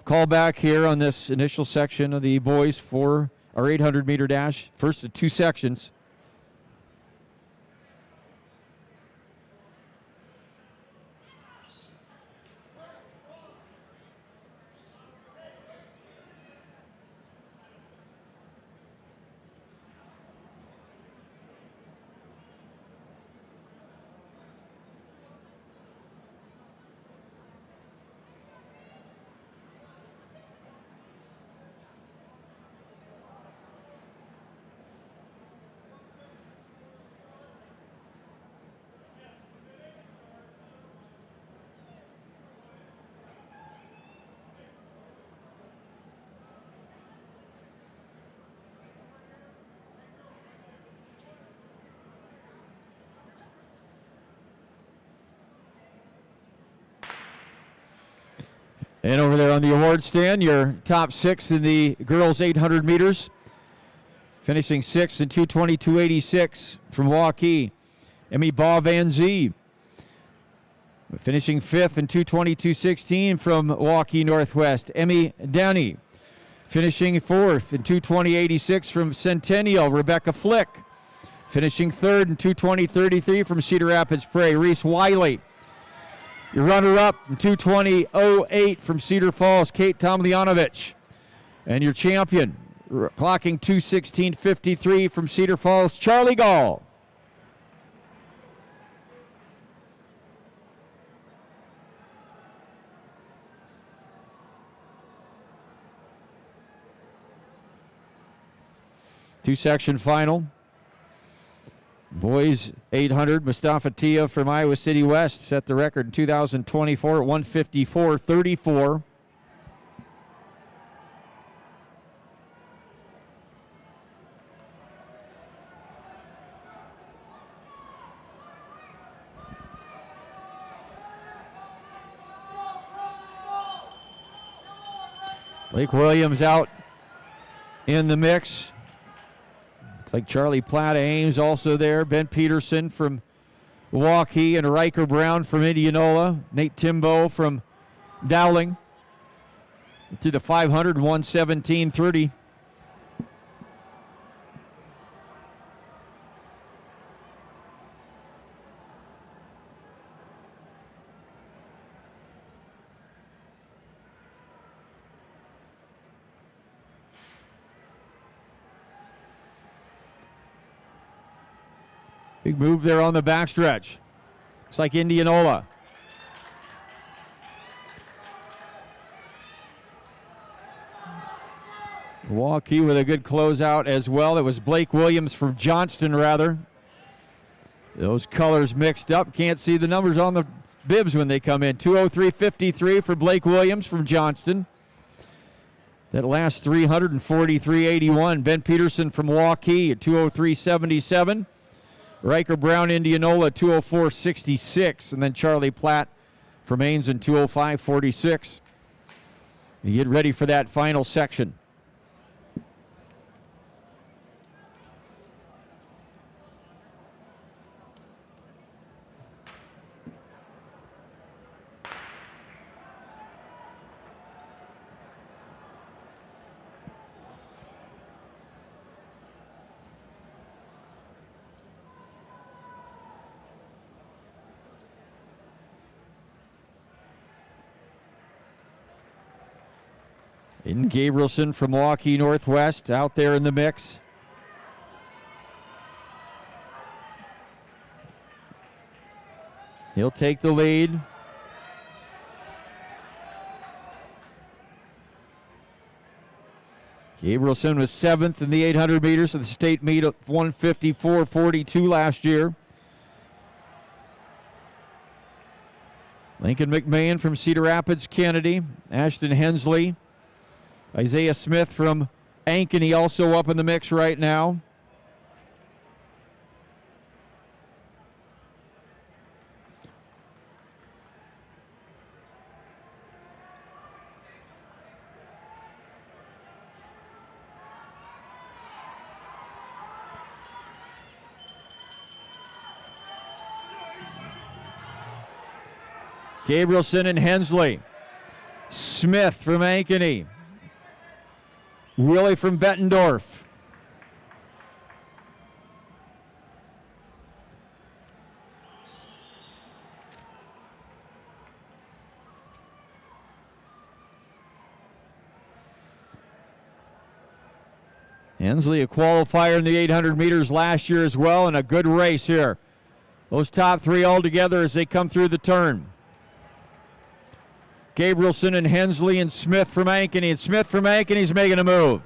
Call back here on this initial section of the boys for our 800 meter dash. First of 2 sections. And over there on the award stand, your top 6 in the girls 800 meters. Finishing 6th in 2:22.86 from Waukee, Emmy Baugh Van Zee. Finishing 5th in 2:22.16 from Waukee Northwest, Emmy Downey. Finishing 4th in 2:20.86 from Centennial, Rebecca Flick. Finishing 3rd in 2:20.33 from Cedar Rapids Prairie, Reese Wiley. Your runner-up in 2:20.08 from Cedar Falls, Kate Tomljanovich. And your champion, clocking 2:16.53 from Cedar Falls, Charlie Gall. Two-section final. Boys 800, Mustafa Tia from Iowa City West set the record in 2024 at 154.34. Blake Williams out in the mix. Looks like Charlie Platt of Ames also there. Ben Peterson from Milwaukee and Riker Brown from Indianola. Nate Timbo from Dowling. To the 500, 117.30. Big move there on the backstretch. Looks like Indianola. Milwaukee with a good closeout as well. It was Blake Williams from Johnston, rather. Those colors mixed up. Can't see the numbers on the bibs when they come in. 2:03.53 for Blake Williams from Johnston. That last 343.81. Ben Peterson from Milwaukee at 2:03.77. Riker Brown, Indianola, 2:04.66. And then Charlie Platt from Ames in 2:05.46. You get ready for that final section. Aiden Gabrielson from Milwaukee Northwest out there in the mix. He'll take the lead. Gabrielson was 7th in the 800 meters of the state meet at 154.42 last year. Lincoln McMahon from Cedar Rapids, Kennedy. Ashton Hensley. Isaiah Smith from Ankeny also up in the mix right now. Gabrielson and Hensley. Smith from Ankeny. Willie from Bettendorf. Hensley, a qualifier in the 800 meters last year as well, and a good race here. Those top three all together as they come through the turn. Gabrielson and Hensley and Smith from Ankeny. And Smith from Ankeny's making a move.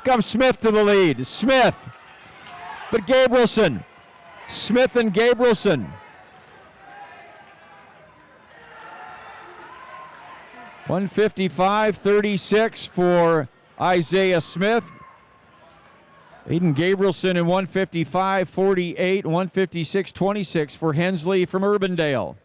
Comes Smith to the lead. Smith. But Gabrielson. Smith and Gabrielson. 155.36 for Isaiah Smith. Aiden Gabrielson in 155.48, 156.26 for Hensley from Urbandale.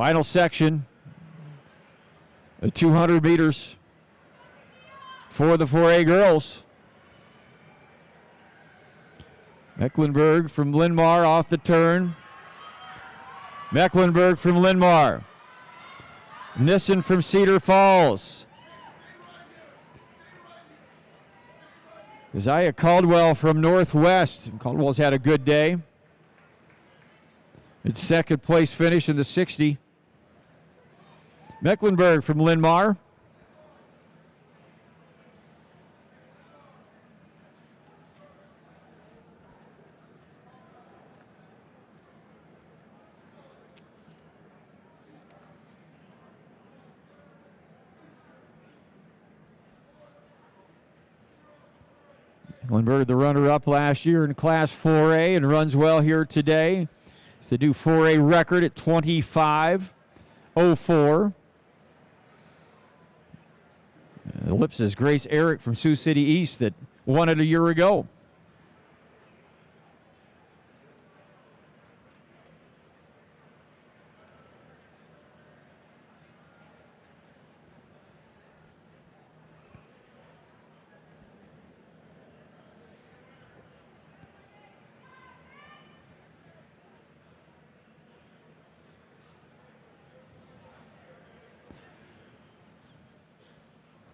Final section, the 200 meters for the 4A girls. Mecklenburg from Linmar off the turn. Mecklenburg from Linmar. Nissen from Cedar Falls. Isaiah Caldwell from Northwest. Caldwell's had a good day. It's second place finish in the 60. Mecklenburg from Linmar. Mecklenburg, the runner-up last year in Class 4A, and runs well here today. It's the new 4A record at 25:04. Ellipses Grace Eric from Sioux City East that won it a year ago.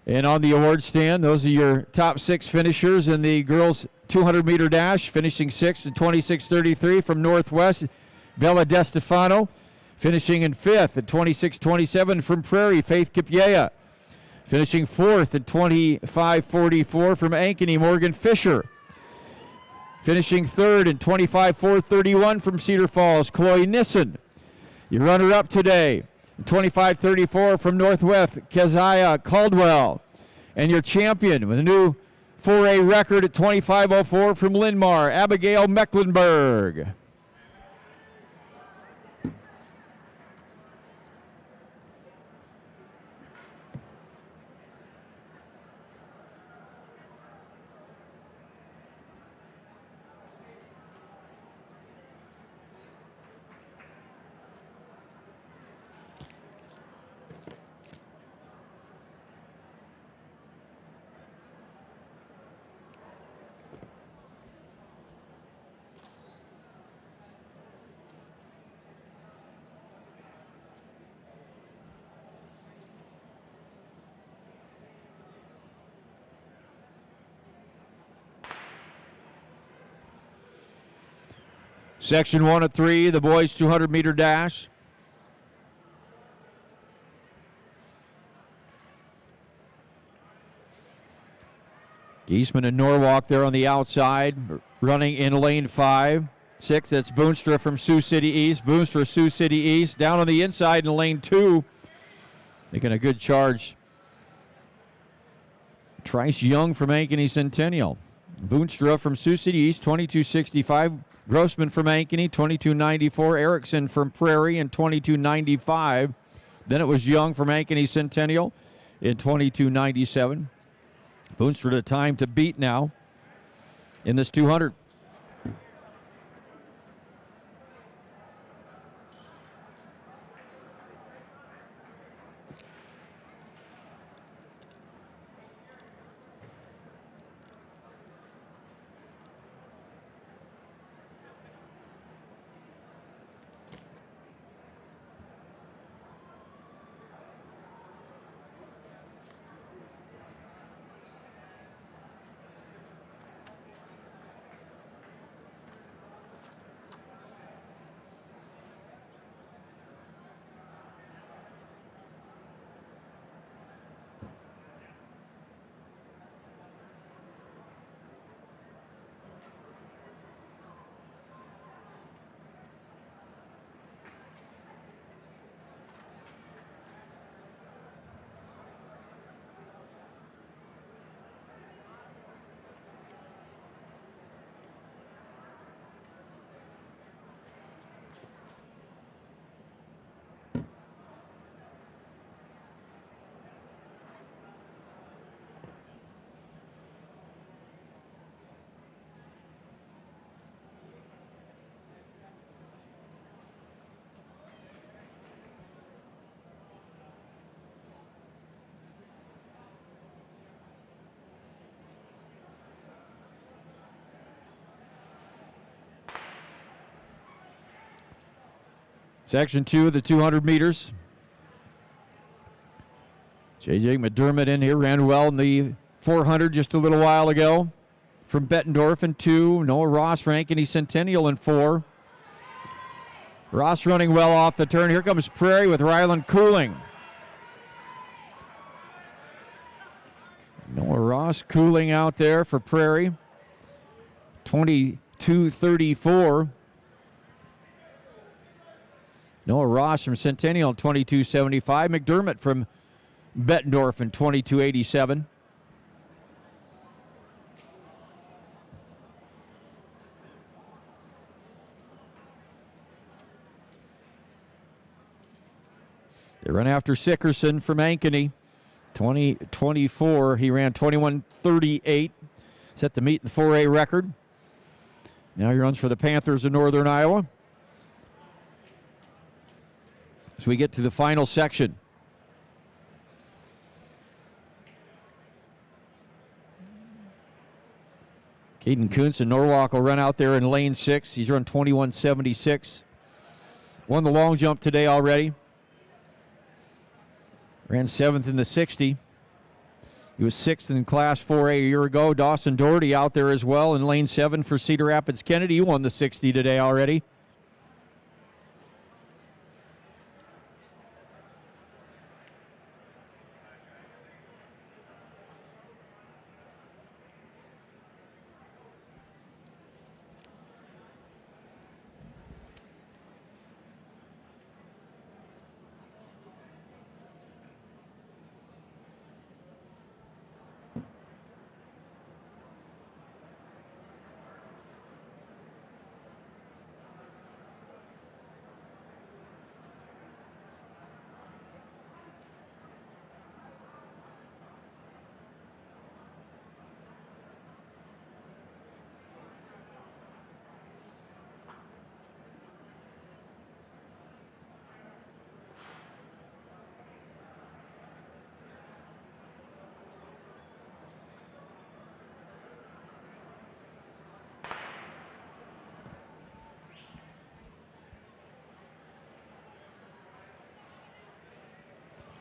And on the award stand, those are your top 6 finishers in the girls' 200-meter dash, finishing 6th at 26:33 from Northwest. Bella DeStefano finishing in 5th at 26:27 from Prairie. Faith Kipiea finishing 4th at 25:44 from Ankeny. Morgan Fisher finishing 3rd at 25:431 from Cedar Falls. Chloe Nissen, your runner-up today. 25:34 from Northwest, Keziah Caldwell. And your champion with a new 4A record at 25:04 from Linmar, Abigail Mecklenburg. Section 1 of 3, the boys 200-meter dash. Geisman and Norwalk there on the outside, running in lane 5. 6, that's Boonstra from Sioux City East. Boonstra, Sioux City East. Down on the inside in lane 2. Making a good charge. Trice Young from Ankeny Centennial. Boonstra from Sioux City East, 22:65. Grossman from Ankeny, 22:94. Erickson from Prairie in 22:95. Then it was Young from Ankeny Centennial in 22:97. Boonstra the time to beat now in this 200. Section 2 of the 200 meters. J.J. McDermott in here, ran well in the 400 just a little while ago. From Bettendorf in 2. Noah Ross for Ankeny Centennial in 4. Ross running well off the turn. Here comes Prairie with Ryland Cooling. Noah Ross cooling out there for Prairie. 22:34. Noah Ross from Centennial 22:75. McDermott from Bettendorf in 22:87. They run after Sickerson from Ankeny. 2024. He ran 21:38. Set to meet the 4A record. Now he runs for the Panthers of Northern Iowa. As we get to the final section. Caden Kuntz and Norwalk will run out there in lane 6. He's run 21:76. Won the long jump today already. Ran 7th in the 60. He was 6th in Class 4A a year ago. Dawson Doherty out there as well in lane 7 for Cedar Rapids Kennedy. He won the 60 today already.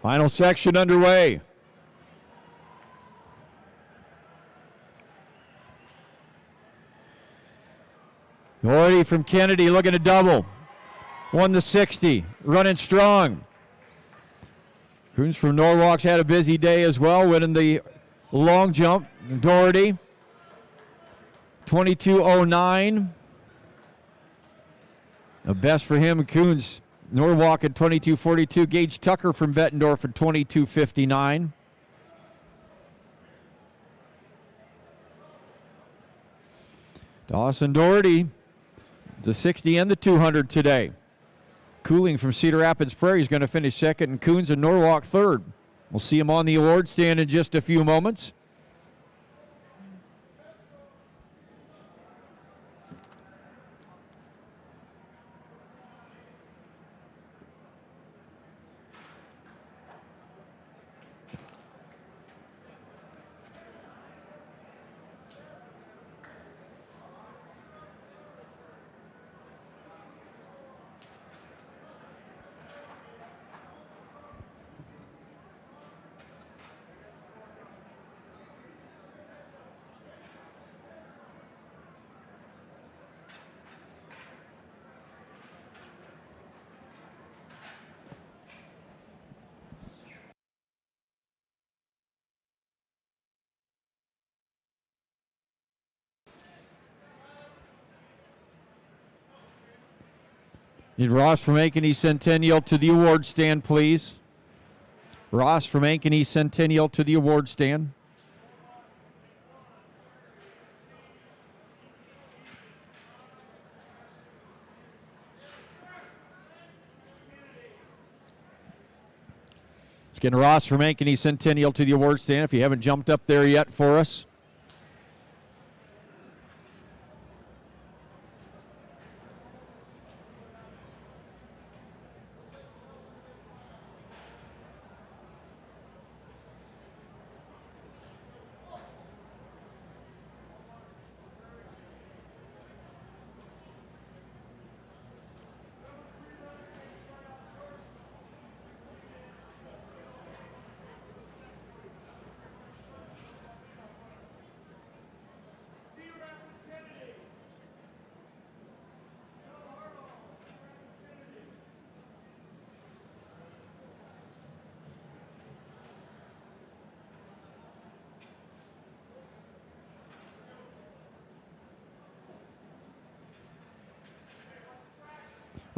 Final section underway. Doherty from Kennedy looking to double. Won the 60. Running strong. Coons from Norwalk's had a busy day as well, winning the long jump. Doherty, 22:09. The best for him, Coons. Norwalk at 22:42. Gage Tucker from Bettendorf at 22:59. Dawson Doherty, the 60 and the 200 today. Cooling from Cedar Rapids Prairie is going to finish second, and Coons and Norwalk third. We'll see him on the award stand in just a few moments. Need Ross from Ankeny Centennial to the award stand, please. Ross from Ankeny Centennial to the award stand. Let's get Ross from Ankeny Centennial to the award stand if you haven't jumped up there yet for us.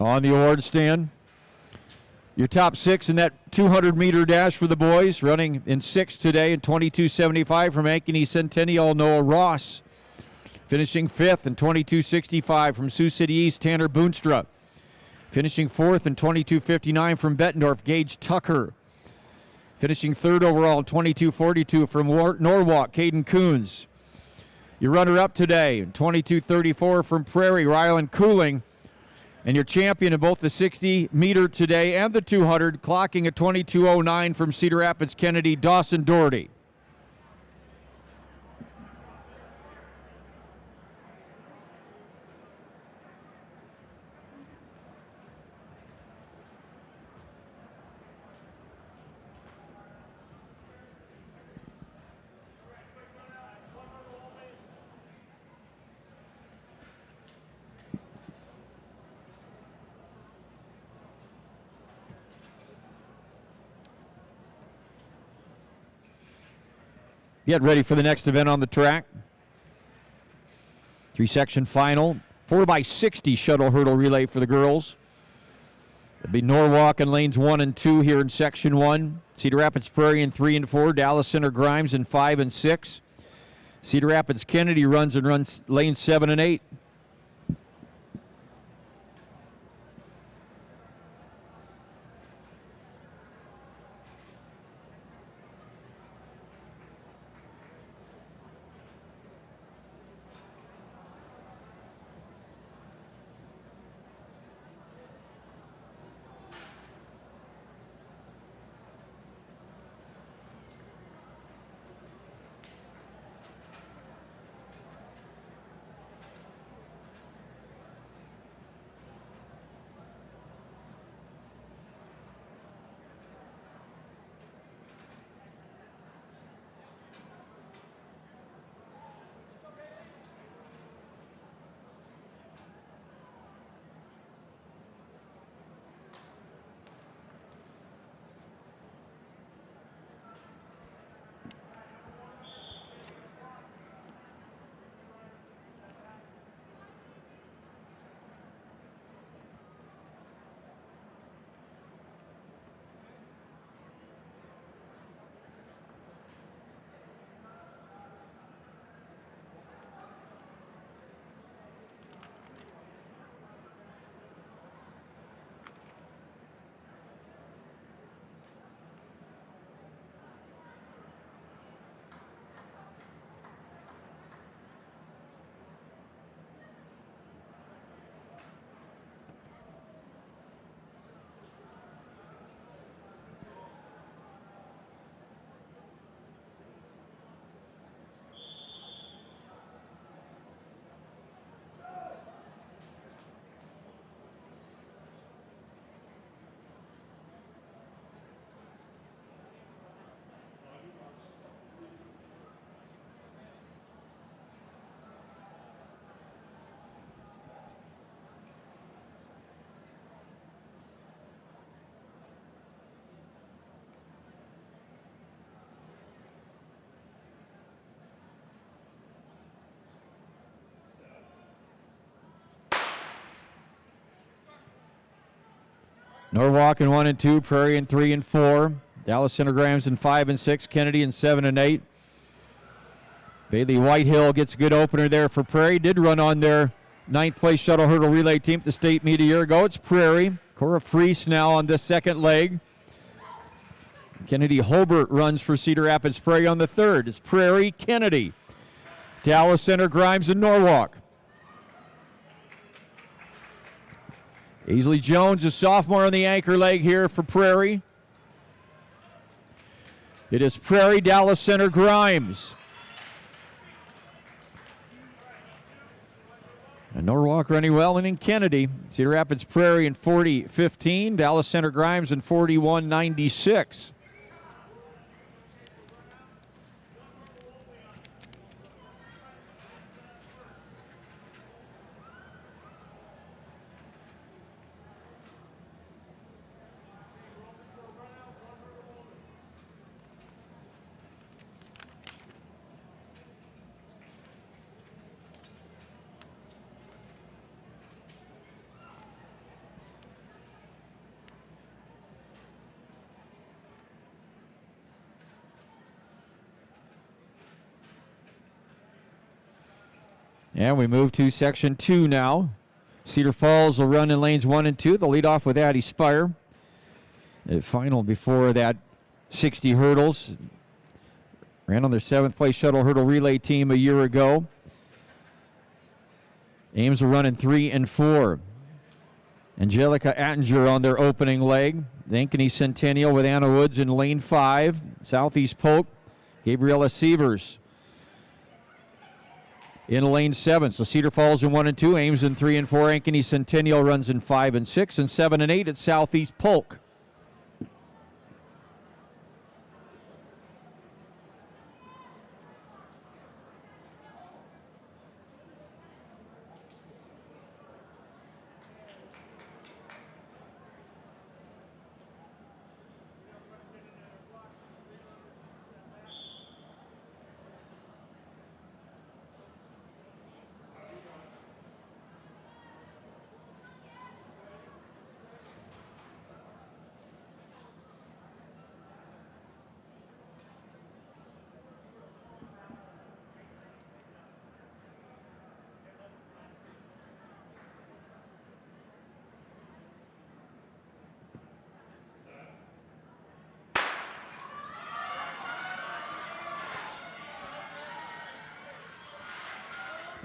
on the award stand. Your top 6 in that 200-meter dash for the boys, running in 6th today in 22.75 from Ankeny Centennial, Noah Ross. Finishing 5th in 22.65 from Sioux City East, Tanner Boonstra. Finishing 4th in 22.59 from Bettendorf, Gage Tucker. Finishing 3rd overall in 22.42 from Norwalk, Caden Coons. Your runner-up today in 22.34 from Prairie, Ryland Cooling. And your champion in both the 60-meter today and the 200, clocking at 22.09 from Cedar Rapids Kennedy, Dawson Doherty. Get ready for the next event on the track. 3-section final. 4x60 shuttle hurdle relay for the girls. It'll be Norwalk in lanes 1 and 2 here in section 1. Cedar Rapids Prairie in 3 and 4. Dallas Center Grimes in 5 and 6. Cedar Rapids Kennedy runs lanes 7 and 8. Norwalk in 1 and 2, Prairie in 3 and 4, Dallas Center Grimes in 5 and 6, Kennedy in 7 and 8. Bailey Whitehill gets a good opener there for Prairie. Did run on their 9th place shuttle hurdle relay team at the state meet a year ago. It's Prairie. Cora Freese now on the second leg. Kennedy Holbert runs for Cedar Rapids Prairie on the third. It's Prairie, Kennedy, Dallas Center Grimes, and Norwalk. Aisley Jones, a sophomore on the anchor leg here for Prairie. It is Prairie, Dallas Center Grimes. And Norwalk running well, and in Kennedy. Cedar Rapids Prairie in 40.15. Dallas Center Grimes in 41.96. And we move to section 2 now. Cedar Falls will run in lanes 1 and 2. They'll lead off with Addie Spire. The final before that 60 hurdles. Ran on their 7th place shuttle hurdle relay team a year ago. Ames will run in 3 and 4. Angelica Attinger on their opening leg. The Ankeny Centennial with Anna Woods in lane 5. Southeast Polk, Gabriella Sievers in lane 7. So Cedar Falls in 1 and 2, Ames in 3 and 4. Ankeny Centennial runs in 5 and 6, and 7 and 8 at Southeast Polk.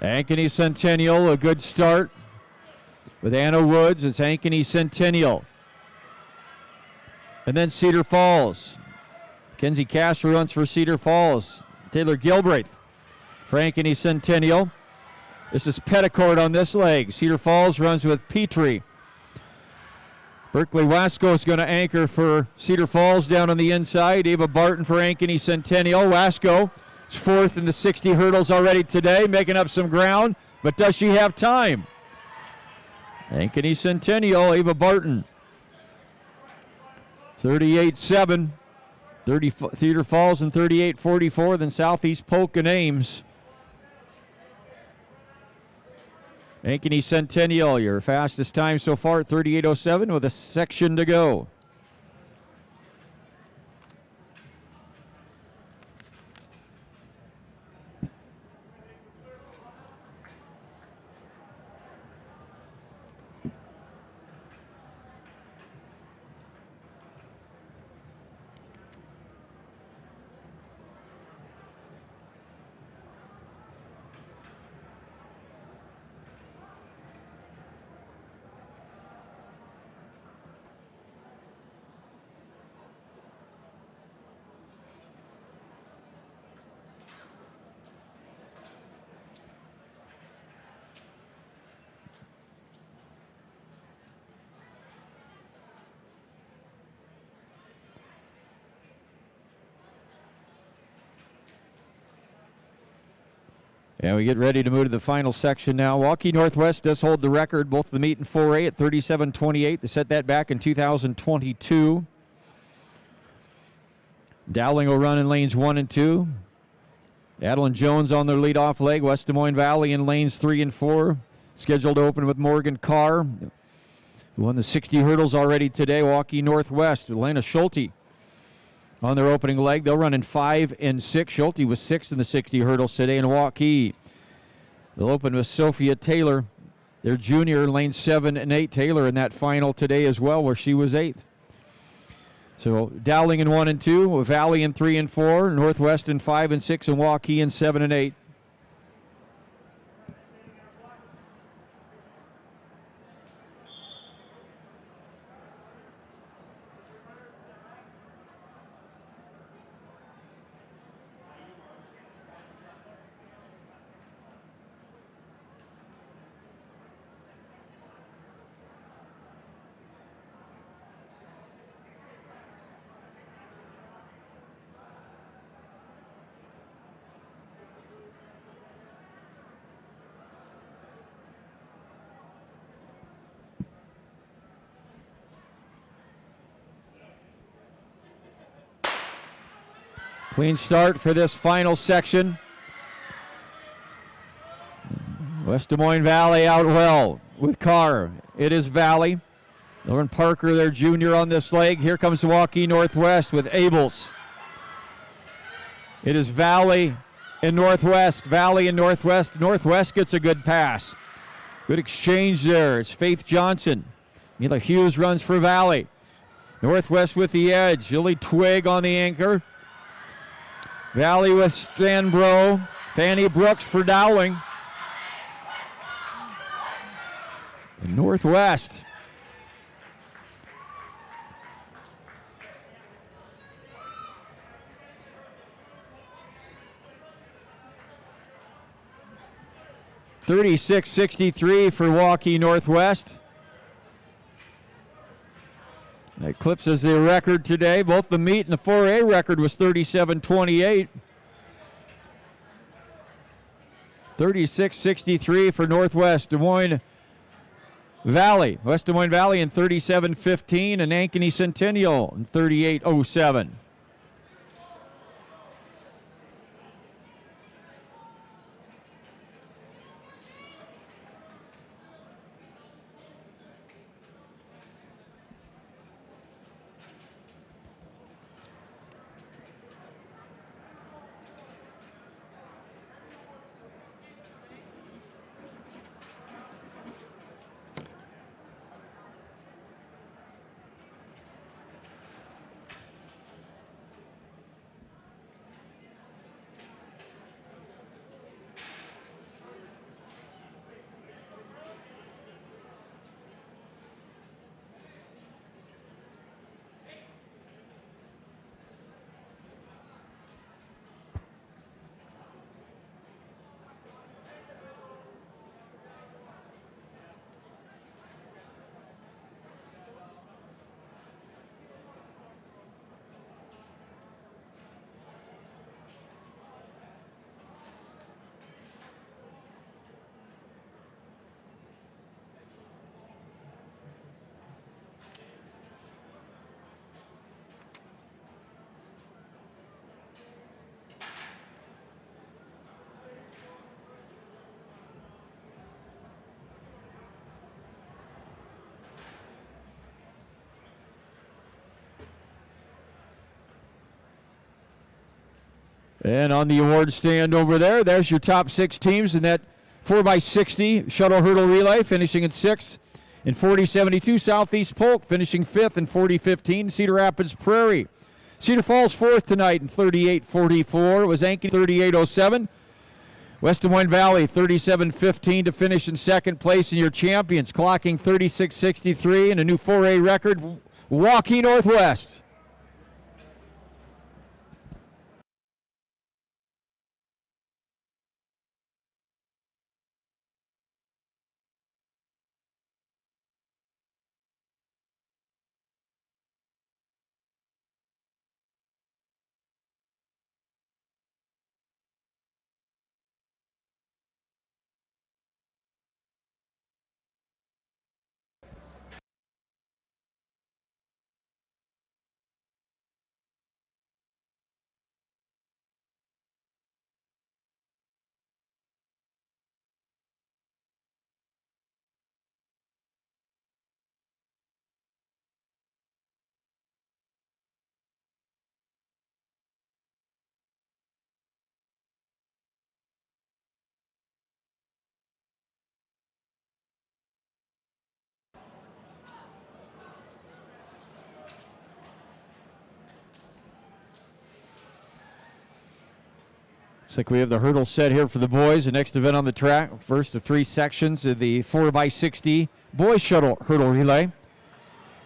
Ankeny Centennial, a good start with Anna Woods. It's Ankeny Centennial. And then Cedar Falls. Kenzie Castro runs for Cedar Falls. Taylor Gilbraith for Ankeny Centennial. This is Petticourt on this leg. Cedar Falls runs with Petrie. Berkeley Wasco is going to anchor for Cedar Falls down on the inside. Eva Barton for Ankeny Centennial. Wasco is 4th in the 60 hurdles already today, making up some ground, but does she have time? Ankeny Centennial, Eva Barton. 38-7. Cedar Falls in 38-44, then Southeast Polk and Ames. Ankeny Centennial, your fastest time so far at 38:07 with a section to go. And we get ready to move to the final section now. Waukee Northwest does hold the record, both the meet and 4A at 37:28. They set that back in 2022. Dowling will run in lanes 1 and 2. Adeline Jones on their leadoff leg. West Des Moines Valley in lanes 3 and 4. Scheduled to open with Morgan Carr, who won the 60 hurdles already today. Waukee Northwest, Elena Schulte on their opening leg. They'll run in 5 and 6. Schulte was 6th in the 60 hurdles today in Waukee. They'll open with Sophia Taylor, their junior, in lanes 7 and 8. Taylor in that final today as well, where she was 8th. So Dowling in 1 and 2, Valley in 3 and 4, Northwest in 5 and 6, and Waukee in 7 and 8. Clean start for this final section. West Des Moines Valley out well with Carr. It is Valley. Lauren Parker, their junior, on this leg. Here comes Waukee Northwest with Abels. It is Valley and Northwest. Valley and Northwest. Northwest gets a good pass. Good exchange there. It's Faith Johnson. Mila Hughes runs for Valley. Northwest with the edge. Lily Twig on the anchor. Valley with Stanbro. Fanny Brooks for Dowling. And Northwest. $36-63 for Waukee Northwest. That eclipses the record today. Both the meet and the 4A record was 37-28. 36-63 for Northwest Des Moines Valley. West Des Moines Valley in 37-15 and Ankeny Centennial in 38-07. And on the award stand over there, there's your top 6 teams in that 4x60 shuttle hurdle relay, finishing in 6th. In 40-72, Southeast Polk finishing 5th in 40-15. Cedar Rapids Prairie. Cedar Falls 4th tonight in 38-44. It was Ankeny 38-07. West Des Moines Valley 37-15 to finish in 2nd place, in your champions, clocking 36-63 and a new 4A record, Waukee Northwest. Looks like we have the hurdle set here for the boys. The next event on the track, first of 3 sections of the 4x60 boys shuttle hurdle relay.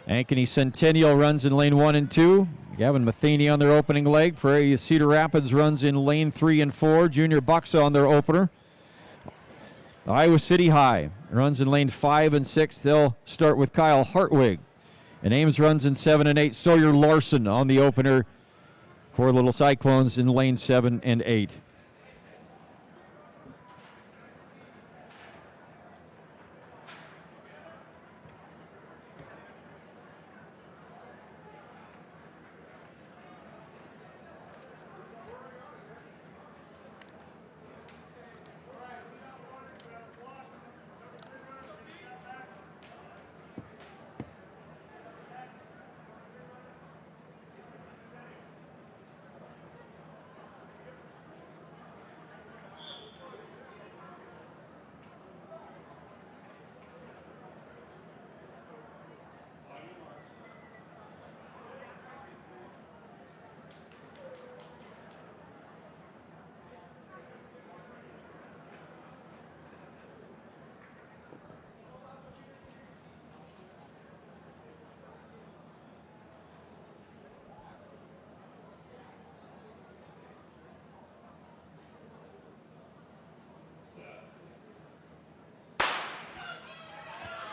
Ankeny Centennial runs in lane 1 and 2. Gavin Matheny on their opening leg. Prairie Cedar Rapids runs in lane 3 and 4. Junior Buxa on their opener. Iowa City High runs in lane 5 and 6. They'll start with Kyle Hartwig. And Ames runs in 7 and 8. Sawyer Larson on the opener for Little Cyclones in lane 7 and 8.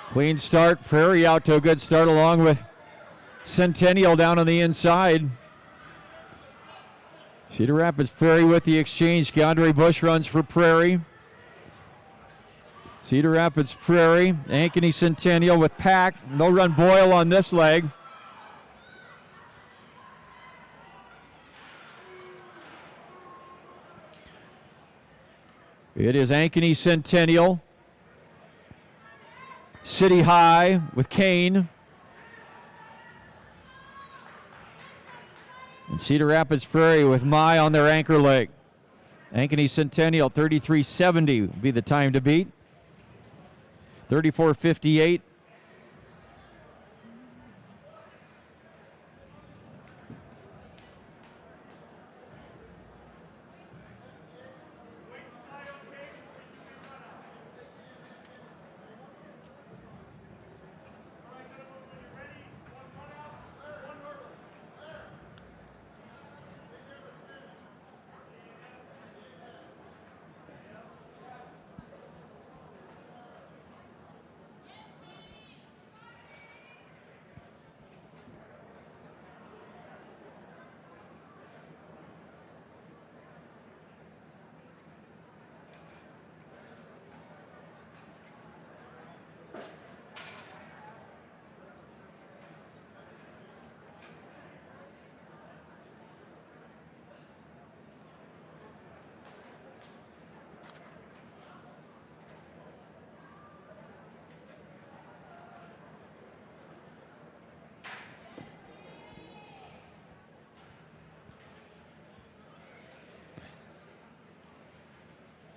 Clean start. Prairie out to a good start along with Centennial down on the inside. Cedar Rapids Prairie with the exchange. Keandre Bush runs for Prairie. Cedar Rapids Prairie. Ankeny Centennial with Pack. No run Boyle on this leg. It is Ankeny Centennial. City High with Kane. And Cedar Rapids Prairie with Mai on their anchor leg. Ankeny Centennial 33:70 will be the time to beat. 34:58.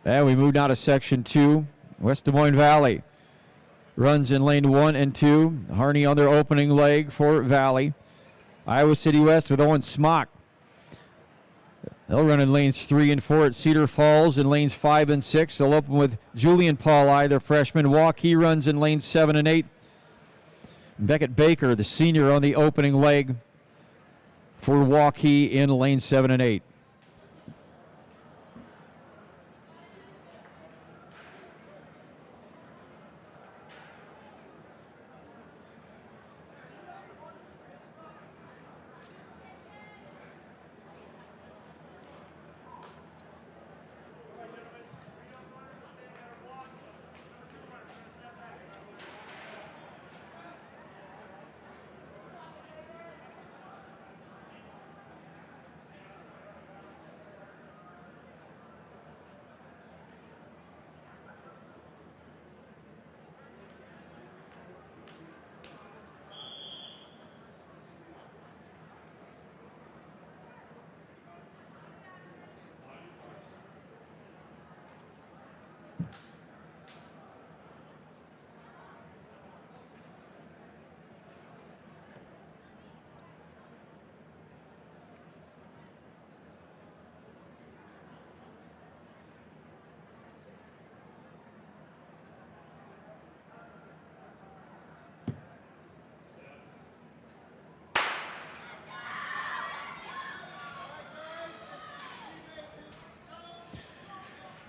And we move now to Section 2. West Des Moines Valley runs in lane 1 and 2. Harney on their opening leg for Valley. Iowa City West with Owen Smock. They'll run in lanes 3 and 4 at Cedar Falls. In lanes 5 and 6, they'll open with Julian Pauli, their freshman. Waukee runs in lanes 7 and 8. Beckett Baker, the senior, on the opening leg for Waukee in lanes 7 and 8.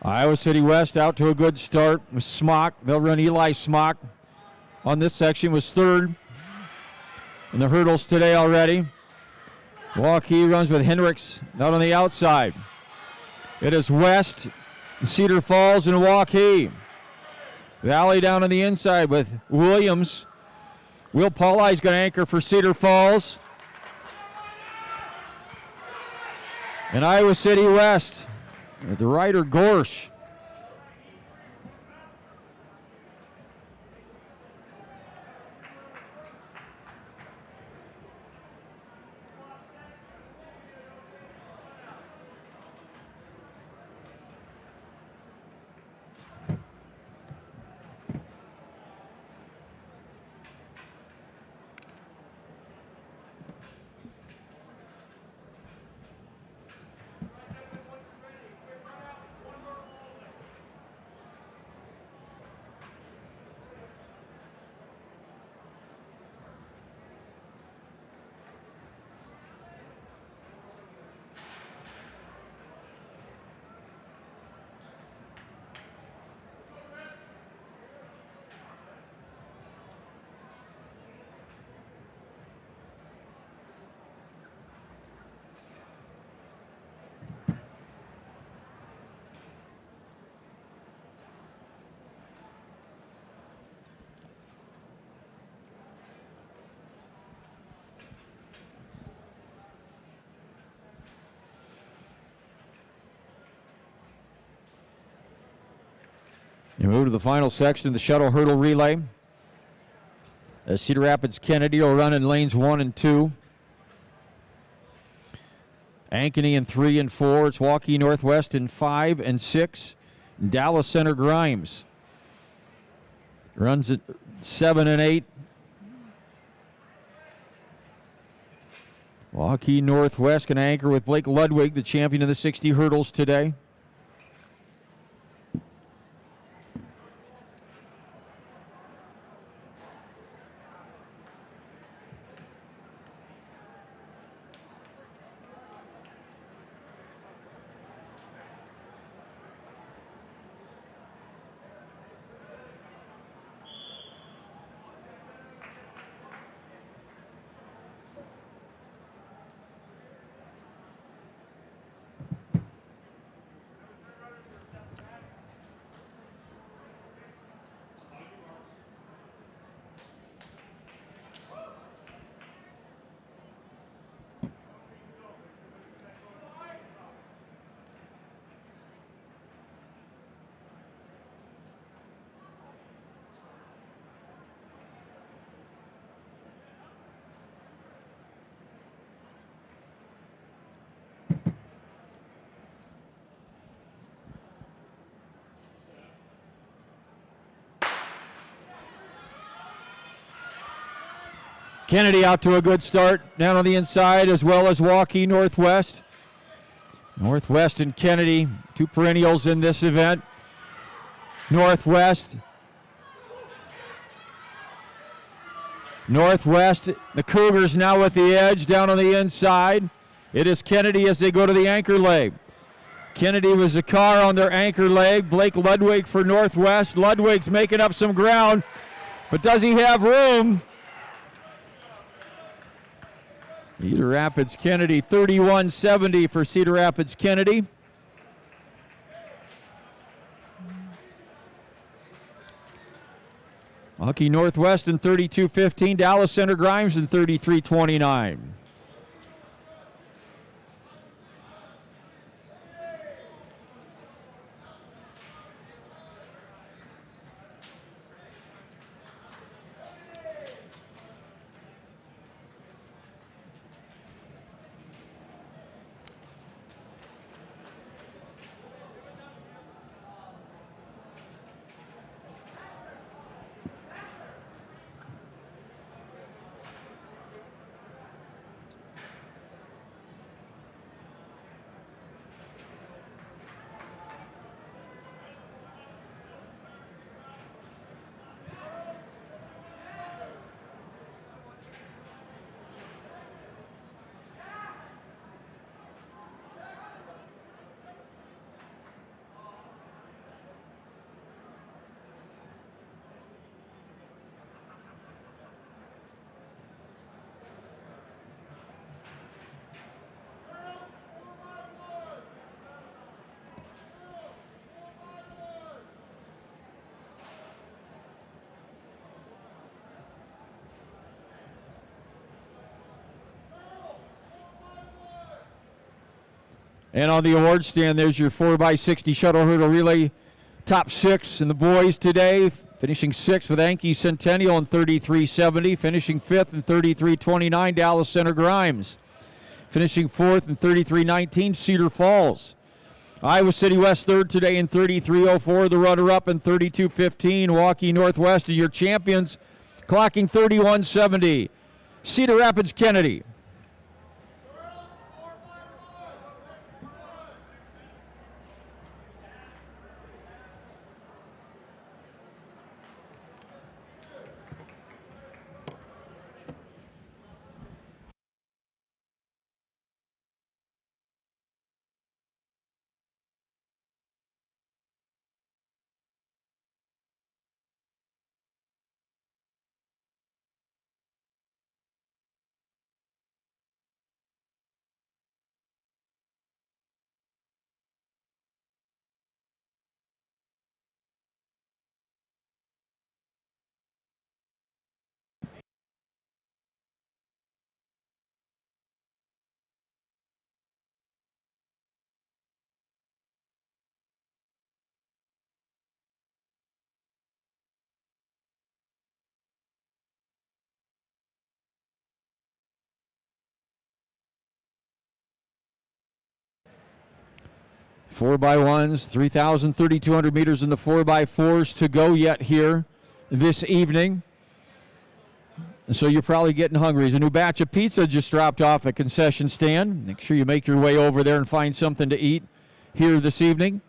Iowa City West out to a good start with Smock. They'll run Eli Smock on this section, was third in the hurdles today already. Waukee runs with Hendricks out on the outside. It is West, Cedar Falls, and Waukee. Valley down on the inside with Williams. Will Pauli's going to anchor for Cedar Falls. And Iowa City West, the rider Gorsh. You move to the final section of the shuttle hurdle relay. Cedar Rapids Kennedy will run in lanes 1 and 2. Ankeny in 3 and 4. It's Waukee Northwest in 5 and 6. Dallas Center Grimes runs at 7 and 8. Waukee Northwest can anchor with Blake Ludwig, the champion of the 60 hurdles today. Kennedy out to a good start down on the inside, as well as Waukee Northwest. Northwest and Kennedy, two perennials in this event. Northwest, the Cougars now with the edge down on the inside. It is Kennedy as they go to the anchor leg. Kennedy was a car on their anchor leg. Blake Ludwig for Northwest. Ludwig's making up some ground, but does he have room? Cedar Rapids Kennedy, 31-70 for Cedar Rapids Kennedy. Waukee Northwest in 32-15. Dallas Center Grimes in 33-29. And on the award stand, there's your 4x60 shuttle hurdle relay top 6 in the boys today. Finishing 6th with Yankee Centennial in 33-70. Finishing 5th in 33-29, Dallas Center Grimes. Finishing 4th in 33-19, Cedar Falls. Iowa City West 3rd today in 33-04. The runner-up in 32-15, Waukee Northwest. And your champions clocking 31-70, Cedar Rapids Kennedy. 4x1s, 3,000, 3,200 meters in the 4x4s to go yet here this evening. So you're probably getting hungry. There's a new batch of pizza just dropped off the concession stand. Make sure you make your way over there and find something to eat here this evening.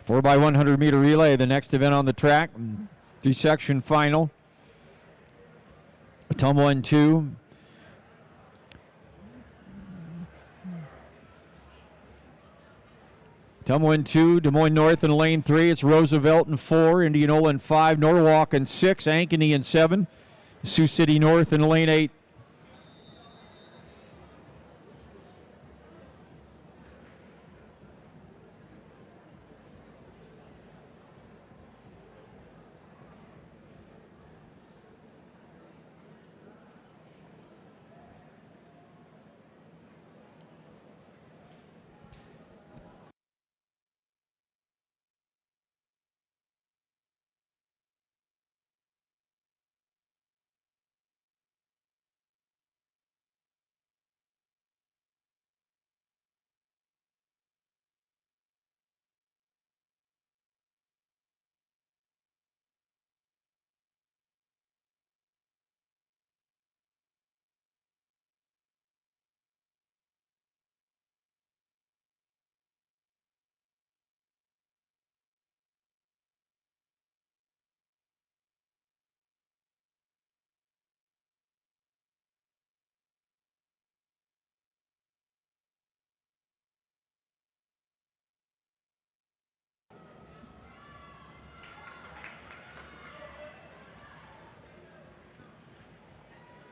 Four by 100 meter relay, the next event on the track. 3-section final. Tum 1-2. Tum 1-2, Des Moines North in lane 3. It's Roosevelt in 4, Indianola in 5, Norwalk in 6, Ankeny in 7, Sioux City North in lane 8.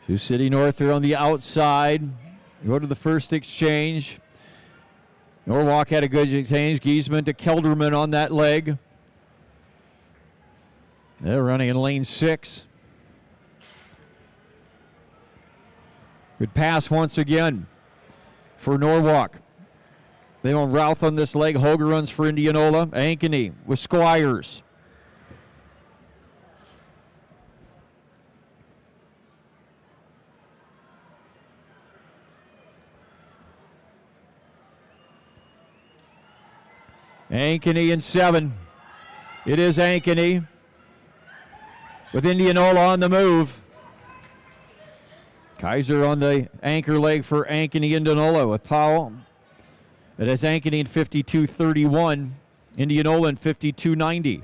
Sioux City North are on the outside. Go to the first exchange. Norwalk had a good exchange. Giesman to Kelderman on that leg. They're running in lane 6. Good pass once again for Norwalk. They own Routh on this leg. Hoger runs for Indianola. Ankeny with Squires. Ankeny in 7. It is Ankeny with Indianola on the move. Kaiser on the anchor leg for Ankeny Indianola with Powell. It has Ankeny in 52.31, Indianola in 52.90.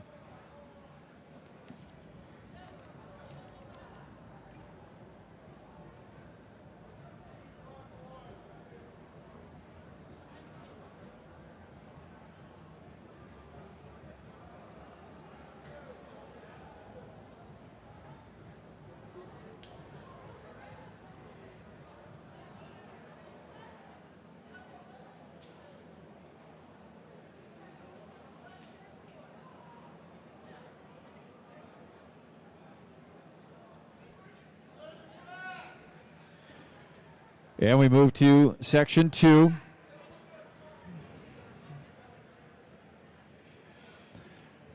And we move to section 2.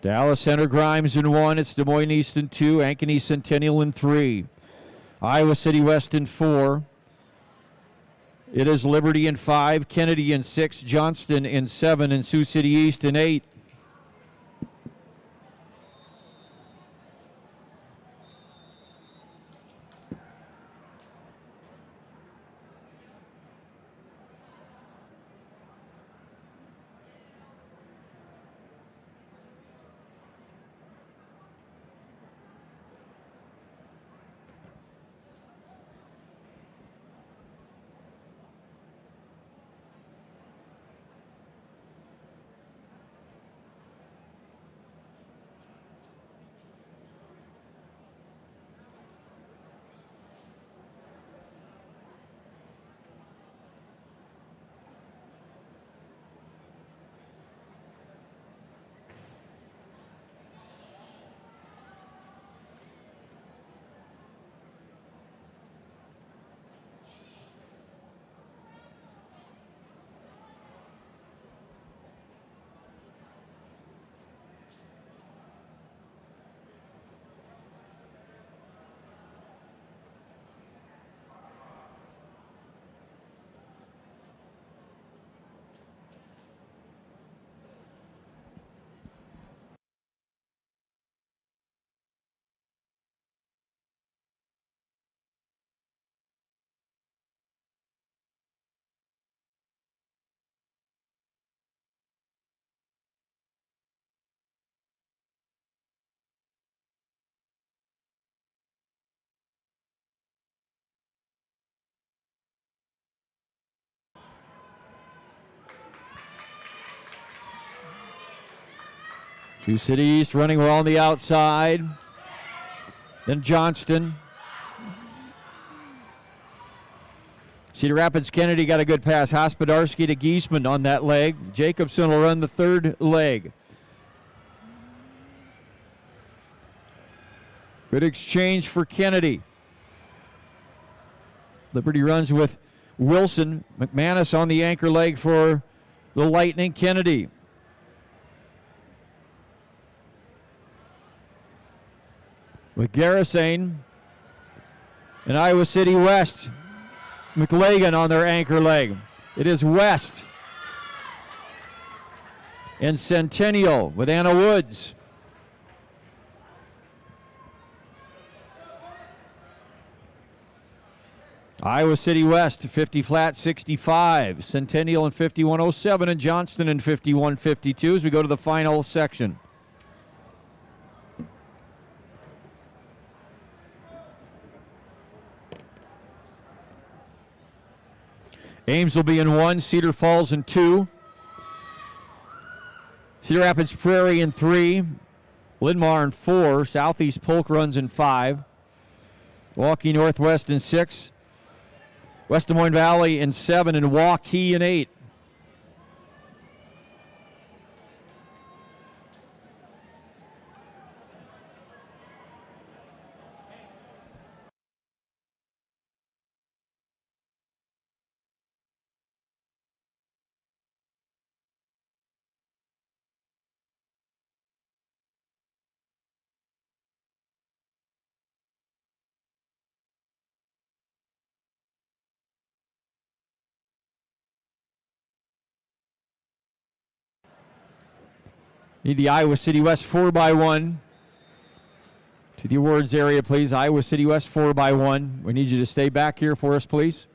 Dallas Center Grimes in 1. It's Des Moines East in 2. Ankeny Centennial in 3. Iowa City West in 4. It is Liberty in 5. Kennedy in 6. Johnston in 7. And Sioux City East in 8. Sioux City East running well on the outside. Then Johnston. Cedar Rapids Kennedy got a good pass. Hospodarski to Giesman on that leg. Jacobson will run the third leg. Good exchange for Kennedy. Liberty runs with Wilson. McManus on the anchor leg for the Lightning. Kennedy. With Garrisane and Iowa City West. McLagan on their anchor leg. It is West and Centennial with Anna Woods. Iowa City West 50 flat 65. Centennial in 5107 and Johnston in 5152 as we go to the final section. Ames will be in 1, Cedar Falls in 2. Cedar Rapids Prairie in 3. Linn-Mar in 4. Southeast Polk runs in 5. Waukee Northwest in 6. West Des Moines Valley in 7 and Waukee in 8. Need the Iowa City West 4x1 to the awards area, please. Iowa City West 4x1. We need you to stay back here for us, please.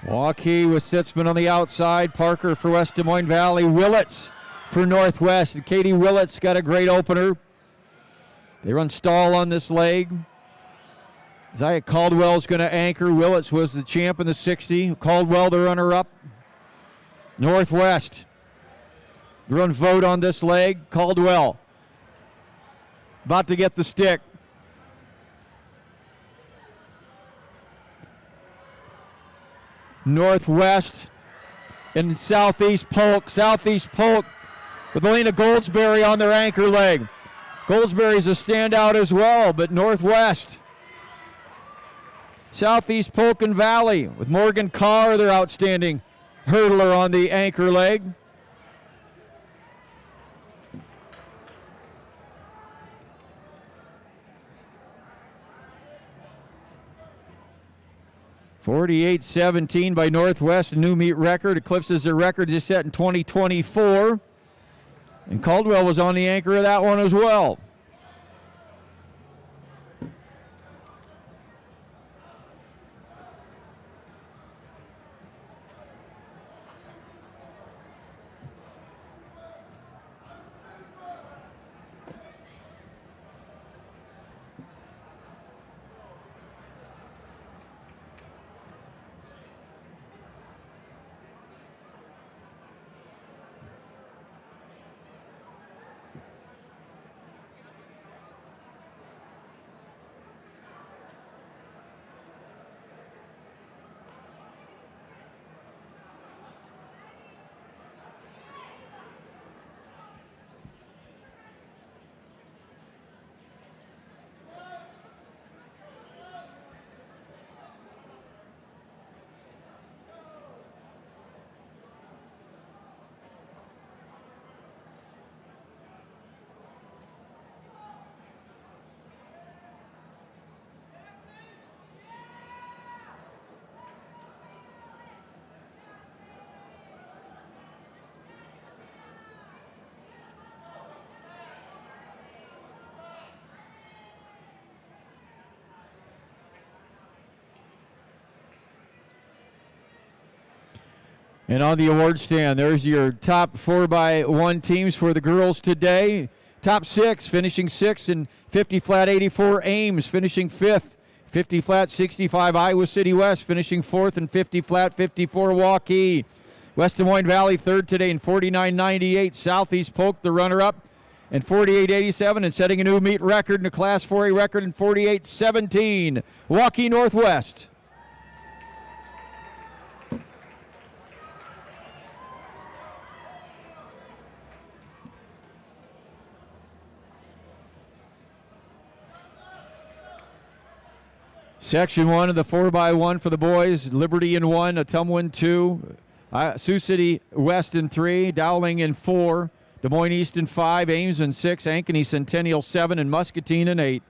Waukee with Sitzman on the outside. Parker for West Des Moines Valley. Willits for Northwest. And Katie Willits got a great opener. They run stall on this leg. Zia Caldwell's going to anchor. Willits was the champ in the 60. Caldwell the runner-up. Northwest. Run vote on this leg. Caldwell about to get the stick. Northwest and Southeast Polk. Southeast Polk with Elena Goldsberry on their anchor leg. Goldsberry's a standout as well, but Northwest. Southeast Polk and Valley with Morgan Carr, their outstanding hurdler on the anchor leg. .48-17 by Northwest, a new meet record. Eclipses their record just set in 2024. And Caldwell was on the anchor of that one as well. And on the award stand, there's your top 4x1 teams for the girls today. Top 6, finishing 6th in 50 flat 84, Ames finishing 5th. 50 flat 65, Iowa City West finishing 4th, and 50 flat 54, Waukee. West Des Moines Valley 3rd today in 49.98. Southeast Polk the runner-up in 48.87, and setting a new meet record in a Class 4A record in 48.17. Waukee Northwest. Section 1 of the 4x1 for the boys. Liberty in 1, Ottumwa in 2, Sioux City West in 3, Dowling in 4, Des Moines East in 5, Ames in 6, Ankeny Centennial 7, and Muscatine in 8.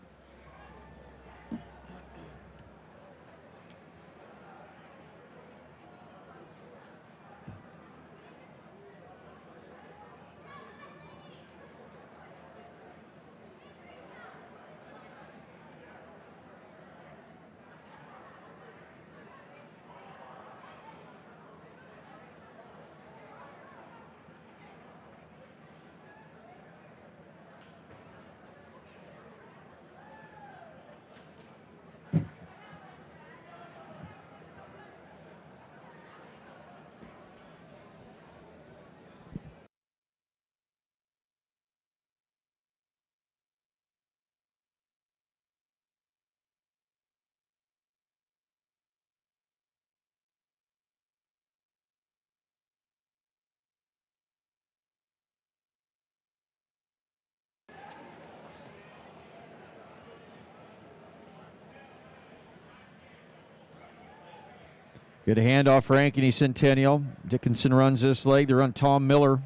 Good handoff for Ankeny Centennial. Dickinson runs this leg. They run Tom Miller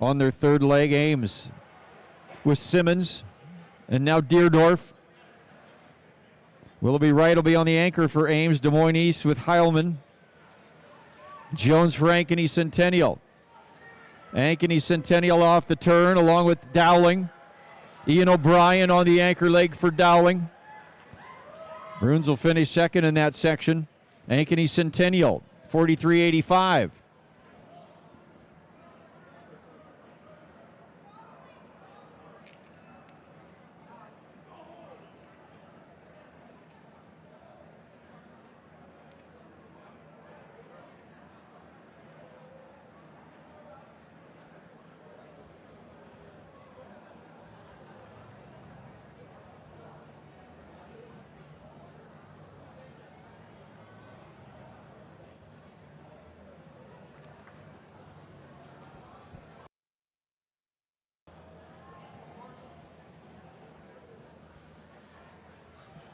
on their third leg. Ames with Simmons. And now Deerdorf. Willoughby Wright will be on the anchor for Ames. Des Moines East with Heilman. Jones for Ankeny Centennial. Ankeny Centennial off the turn along with Dowling. Ian O'Brien on the anchor leg for Dowling. Bruins will finish second in that section. Ankeny Centennial, 43.85.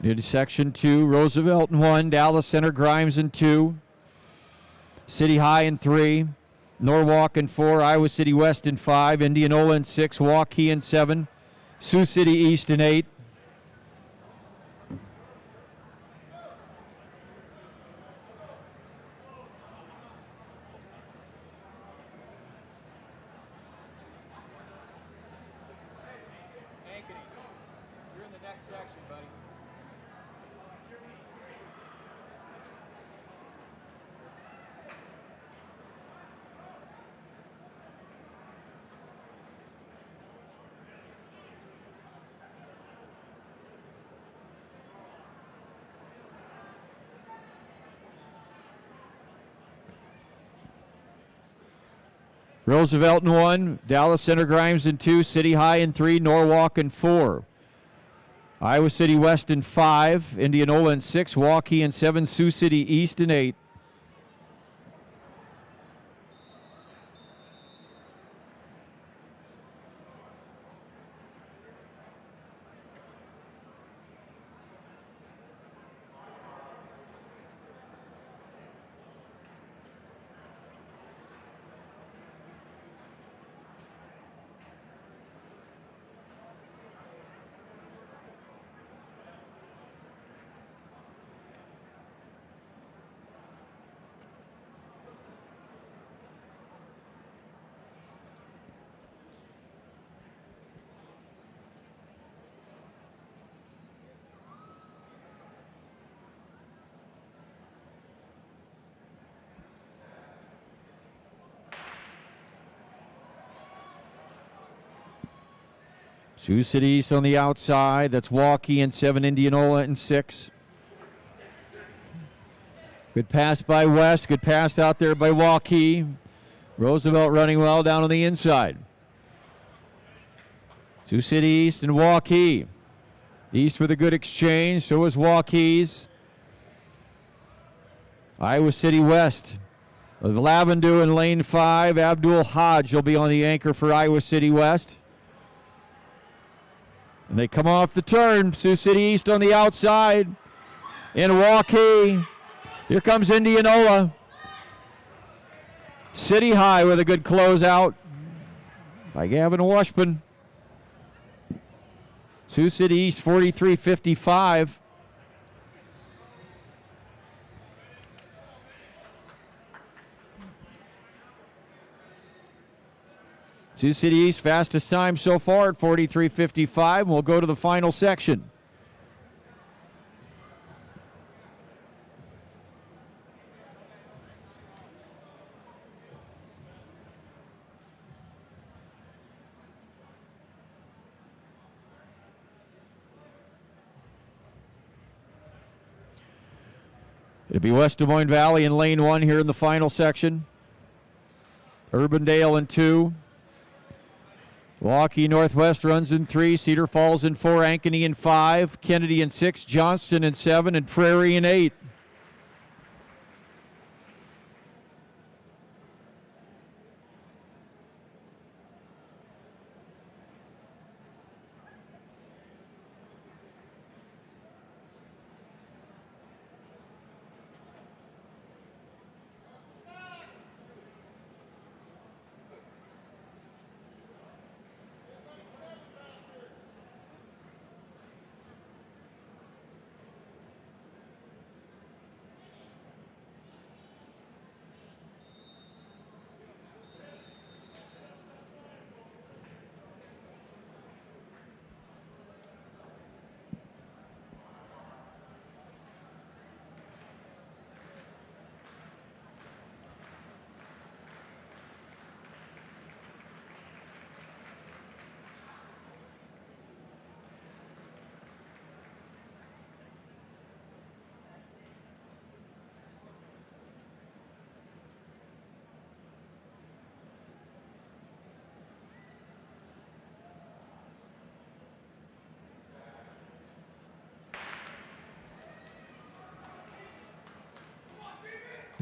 Into section 2, Roosevelt in 1, Dallas Center Grimes in 2, City High in 3, Norwalk in 4, Iowa City West in 5, Indianola in 6, Waukee in 7, Sioux City East in 8. Ankeny, you're in the next section, buddy. Roosevelt in 1, Dallas Center Grimes in 2, City High in 3, Norwalk in 4. Iowa City West in 5, Indianola in 6, Waukee in 7, Sioux City East in 8. Sioux City East on the outside. That's Waukee in 7, Indianola in 6. Good pass by West. Good pass out there by Waukee. Roosevelt running well down on the inside. Sioux City East and Waukee. East with a good exchange. So is Waukee's. Iowa City West. Lavendu in lane 5. Abdul Hodge will be on the anchor for Iowa City West. And they come off the turn. Sioux City East on the outside. In Waukee. Here comes Indianola. City High with a good closeout by Gavin Washburn. Sioux City East 43-55. Sioux City East fastest time so far at 43:55. We'll go to the final section. It'll be West Des Moines Valley in lane 1 here in the final section. Urbandale in 2. Waukee Northwest runs in 3. Cedar Falls in 4. Ankeny in 5. Kennedy in 6. Johnston in 7. And Prairie in 8.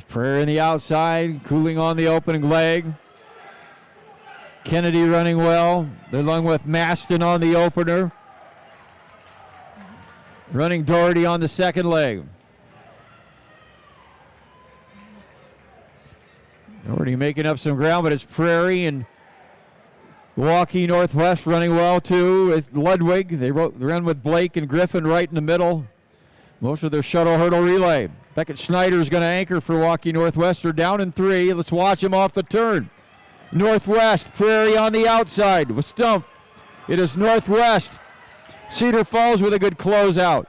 Prairie on the outside, cooling on the opening leg. Kennedy running well, along with Maston on the opener. Running Doherty on the second leg. Doherty making up some ground, but it's Prairie and Waukee Northwest running well too. It's Ludwig. They run with Blake and Griffin right in the middle. Most of their shuttle hurdle relay. Beckett Schneider is going to anchor for Waukee Northwest. They're down in 3. Let's watch him off the turn. Northwest, Prairie on the outside with Stumpf. It is Northwest. Cedar Falls with a good closeout.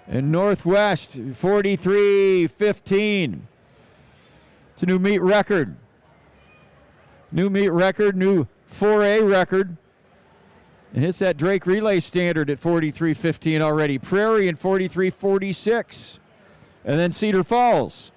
And Northwest, 43-15. It's a new meet record. New meet record, new 4A record. And hits that Drake relay standard at 43-15 already. Prairie in 43-46. And then Cedar Falls.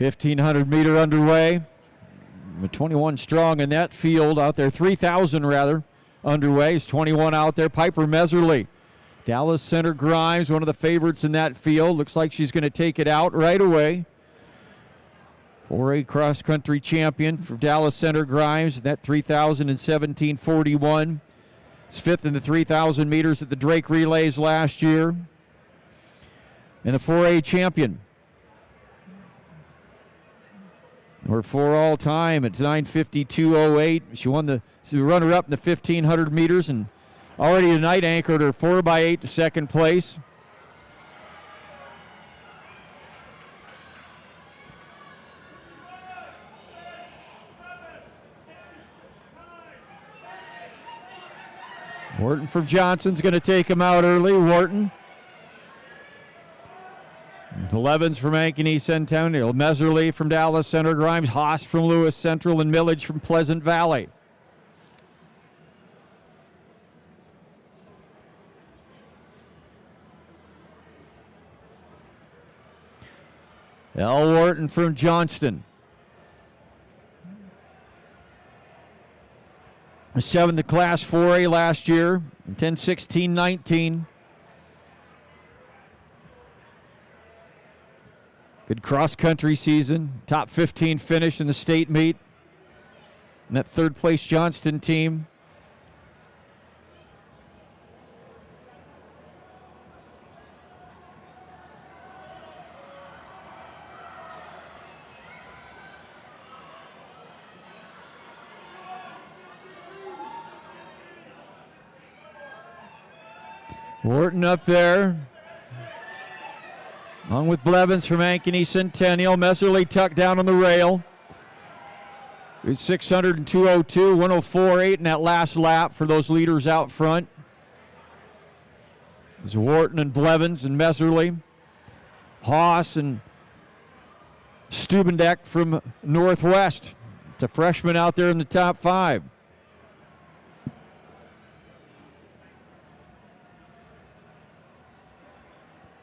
1,500 meter underway. 21 strong in that field out there. 3,000 rather underway. Is 21 out there. Piper Meserly. Dallas Center Grimes, one of the favorites in that field. Looks like she's going to take it out right away. 4A cross-country champion for Dallas Center Grimes. That 3,017.41. Is fifth in the 3,000 meters at the Drake Relays last year. And the 4A champion. Number 4 all time at 9:52.08. She won the runner-up in the 1,500 meters and already tonight anchored her 4x8 to second place. Wharton from Johnson's going to take him out early. Wharton. Blevins from Ankeny Centennial. Meserly from Dallas Center Grimes. Haas from Lewis Central. And Millage from Pleasant Valley. L. Wharton from Johnston. Seventh in Class 4A last year. 10:16.19. Good cross-country season. Top 15 finish in the state meet. And that third-place Johnston team. Wharton up there. Along with Blevins from Ankeny Centennial. Meserly tucked down on the rail. It's 602.02, 104.8 in that last lap for those leaders out front. There's Wharton and Blevins and Meserly. Haas and Stubendeck from Northwest. It's a freshman out there in the top 5.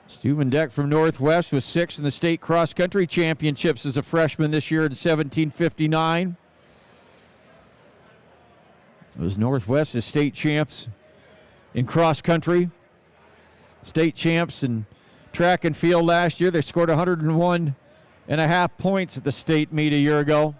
Stubendeck from Northwest was 6th in the state cross-country championships as a freshman this year in 17:59. It was Northwest as state champs in cross-country. State champs in track and field last year. They scored 101.5 points at the state meet a year ago.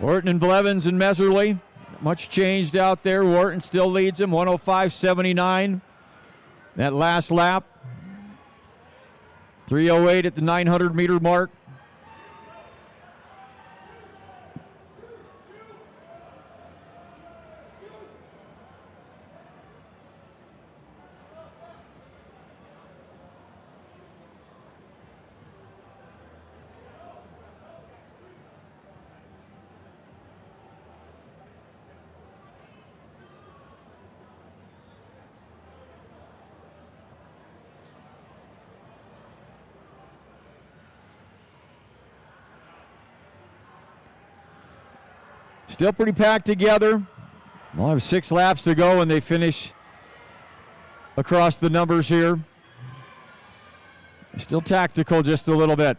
Wharton and Blevins and Meserly. Much changed out there. Wharton still leads him, 105.79. That last lap. 3:08 at the 900-meter mark. Still pretty packed together. We'll have 6 laps to go and they finish across the numbers here. Still tactical just a little bit.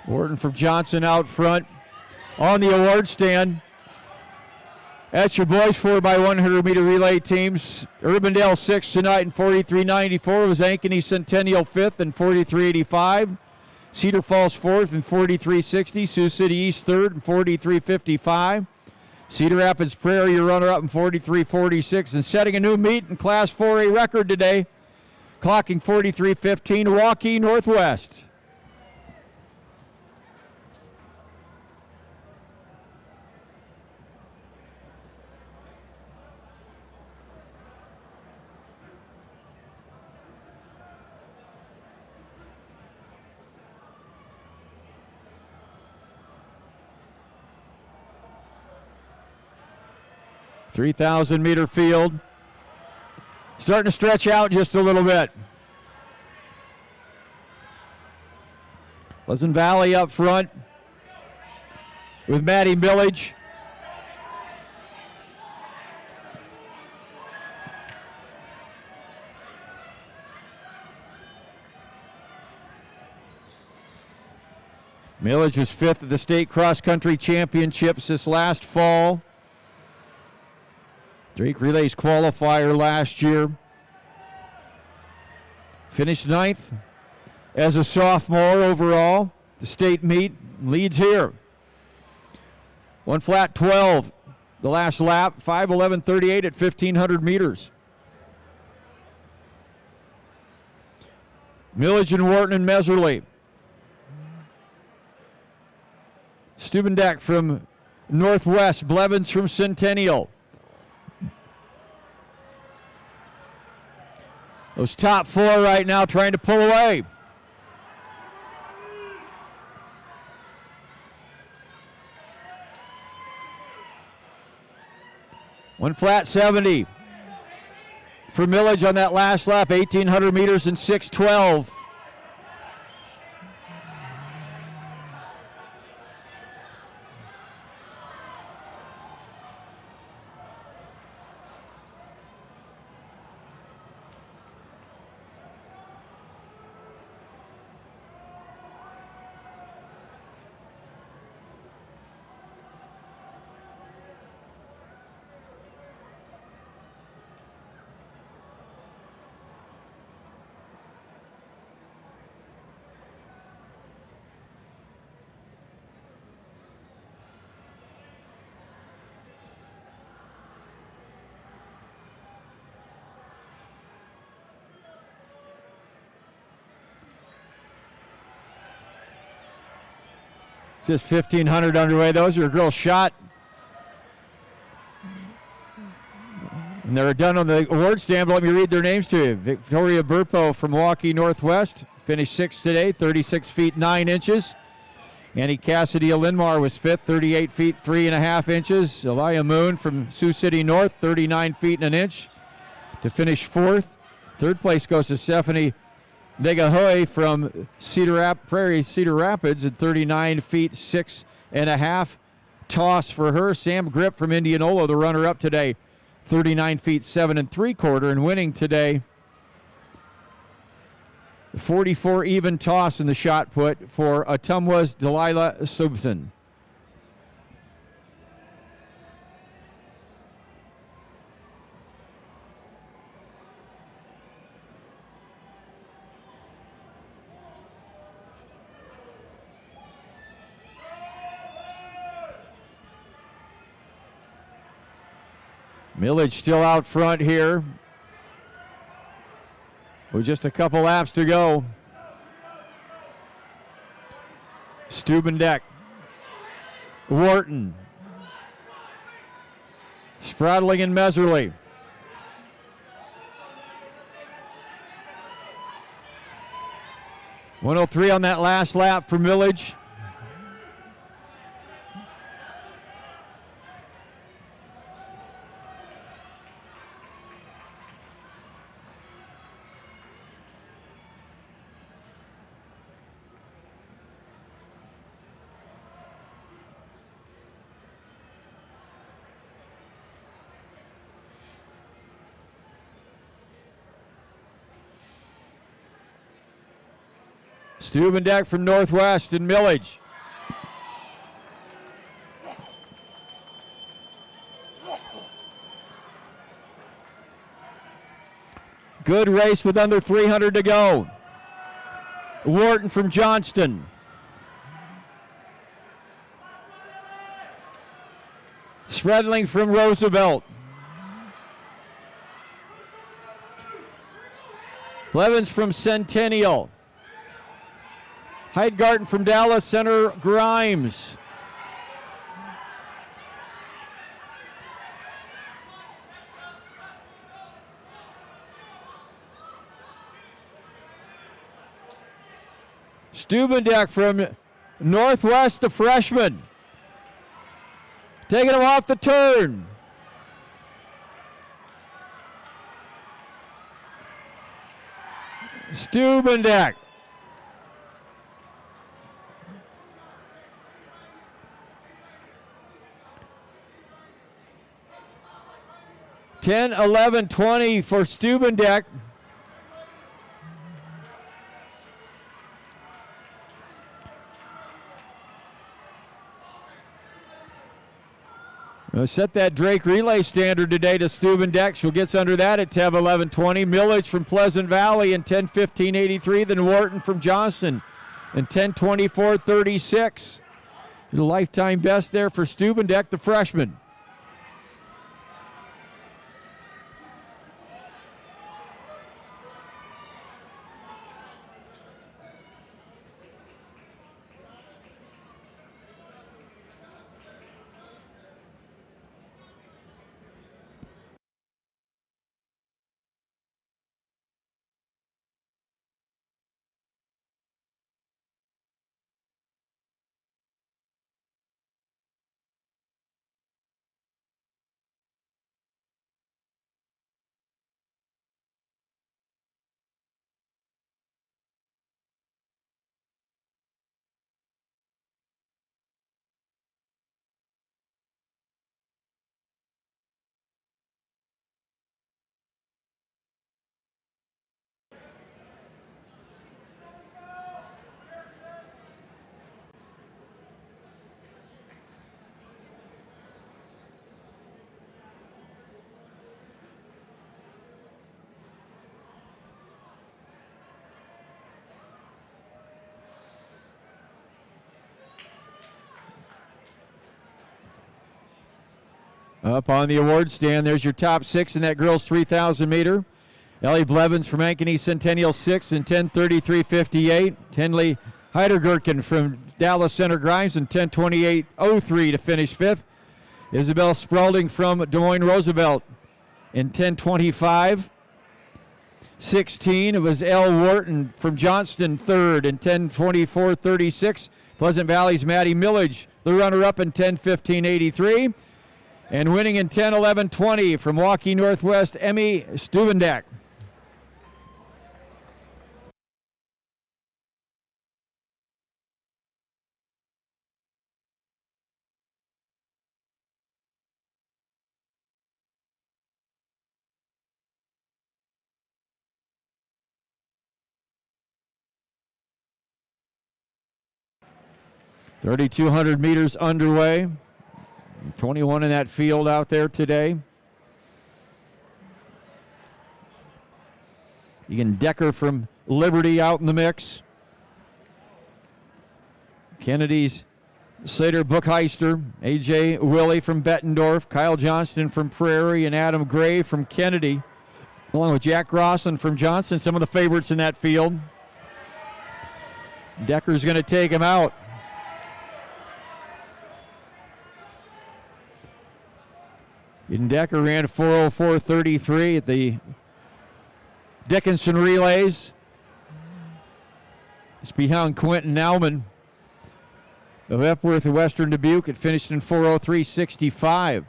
Wharton from Johnson out front. On the award stand. That's your boys 4x100 meter relay teams. Urbandale 6th tonight in 43.94. Was Ankeny Centennial 5th in 43.85. Cedar Falls 4th in 43.60. Sioux City East 3rd in 43.55. Cedar Rapids Prairie, your runner-up in 43.46. And setting a new meet in Class 4A record today, clocking 43.15, Waukee Northwest. (3,000-meter field. Starting to stretch out just a little bit. Pleasant Valley up front with Maddie Millage. Millage was 5th at the state cross-country championships this last fall. Drake Relays qualifier last year. Finished 9th as a sophomore overall. The state meet leads here. 1 flat 12. The last lap, 5:11:38 at 1,500 meters. Millage and Wharton and Meserly. Stubendek from Northwest, Blevins from Centennial. Those top 4 right now trying to pull away. One flat 70 for Millage on that last lap, 1,800 meters in 6:12. It says 1,500 underway. Those are a girl shot. And they're done on the award stand, but let me read their names to you. Victoria Burpo from Milwaukee Northwest finished 6th today, 36 feet 9 inches. Annie Cassidy of Linmar was 5th, 38 feet 3.5 inches. Elia Moon from Sioux City North, 39 feet and an inch to finish 4th. 3rd place goes to Stephanie Negahoy from Prairie Cedar Rapids at 39 feet 6.5. Toss for her. Sam Grip from Indianola, the runner-up today, 39 feet 7 3/4, and winning today. 44 even toss in the shot put for Atumwa's Delilah Subson. Millage still out front here with just a couple laps to go. Stubendek, Wharton, Spradling and Meserly. .103 on that last lap for Millage. Stubendek from Northwest and Millage. Good race with under 300 to go. Wharton from Johnston. Spredling from Roosevelt. Blevins from Centennial. Heidgarten from Dallas, Center Grimes. Stubendek from Northwest, the freshman. Taking him off the turn. Stubendek. 10-11-20 for Stubendek. Set that Drake relay standard today to Stubendek. She gets under that at 10-11-20. Millage from Pleasant Valley in 10-15-83. Then Wharton from Johnston in 10-24-36. The lifetime best there for Stubendek, the freshman. Up on the award stand, there's your top 6 in that girls 3,000 meter. Ellie Blevins from Ankeny Centennial 6 in 10:33.58. Tenley Heidergurken from Dallas Center Grimes in 10:28.03 to finish 5th. Isabel Spaulding from Des Moines Roosevelt in 10:25.16. It was Elle Wharton from Johnston 3rd in 10:24.36. Pleasant Valley's Maddie Millage, the runner-up in 10:15.83. And winning in 10-11-20 from Waukee Northwest, Emmy Stubendek. .3,200 meters underway. 21 in that field out there today. Egan Decker from Liberty out in the mix. Kennedy's Slater Buchheister, A.J. Willie from Bettendorf, Kyle Johnston from Prairie, and Adam Gray from Kennedy, along with Jack Grosson from Johnson, some of the favorites in that field. Decker's going to take him out. Decker ran 4:04.33 at the Dickinson Relays. It's behind Quentin Nauman of Epworth and Western Dubuque. It finished in 4:03.65.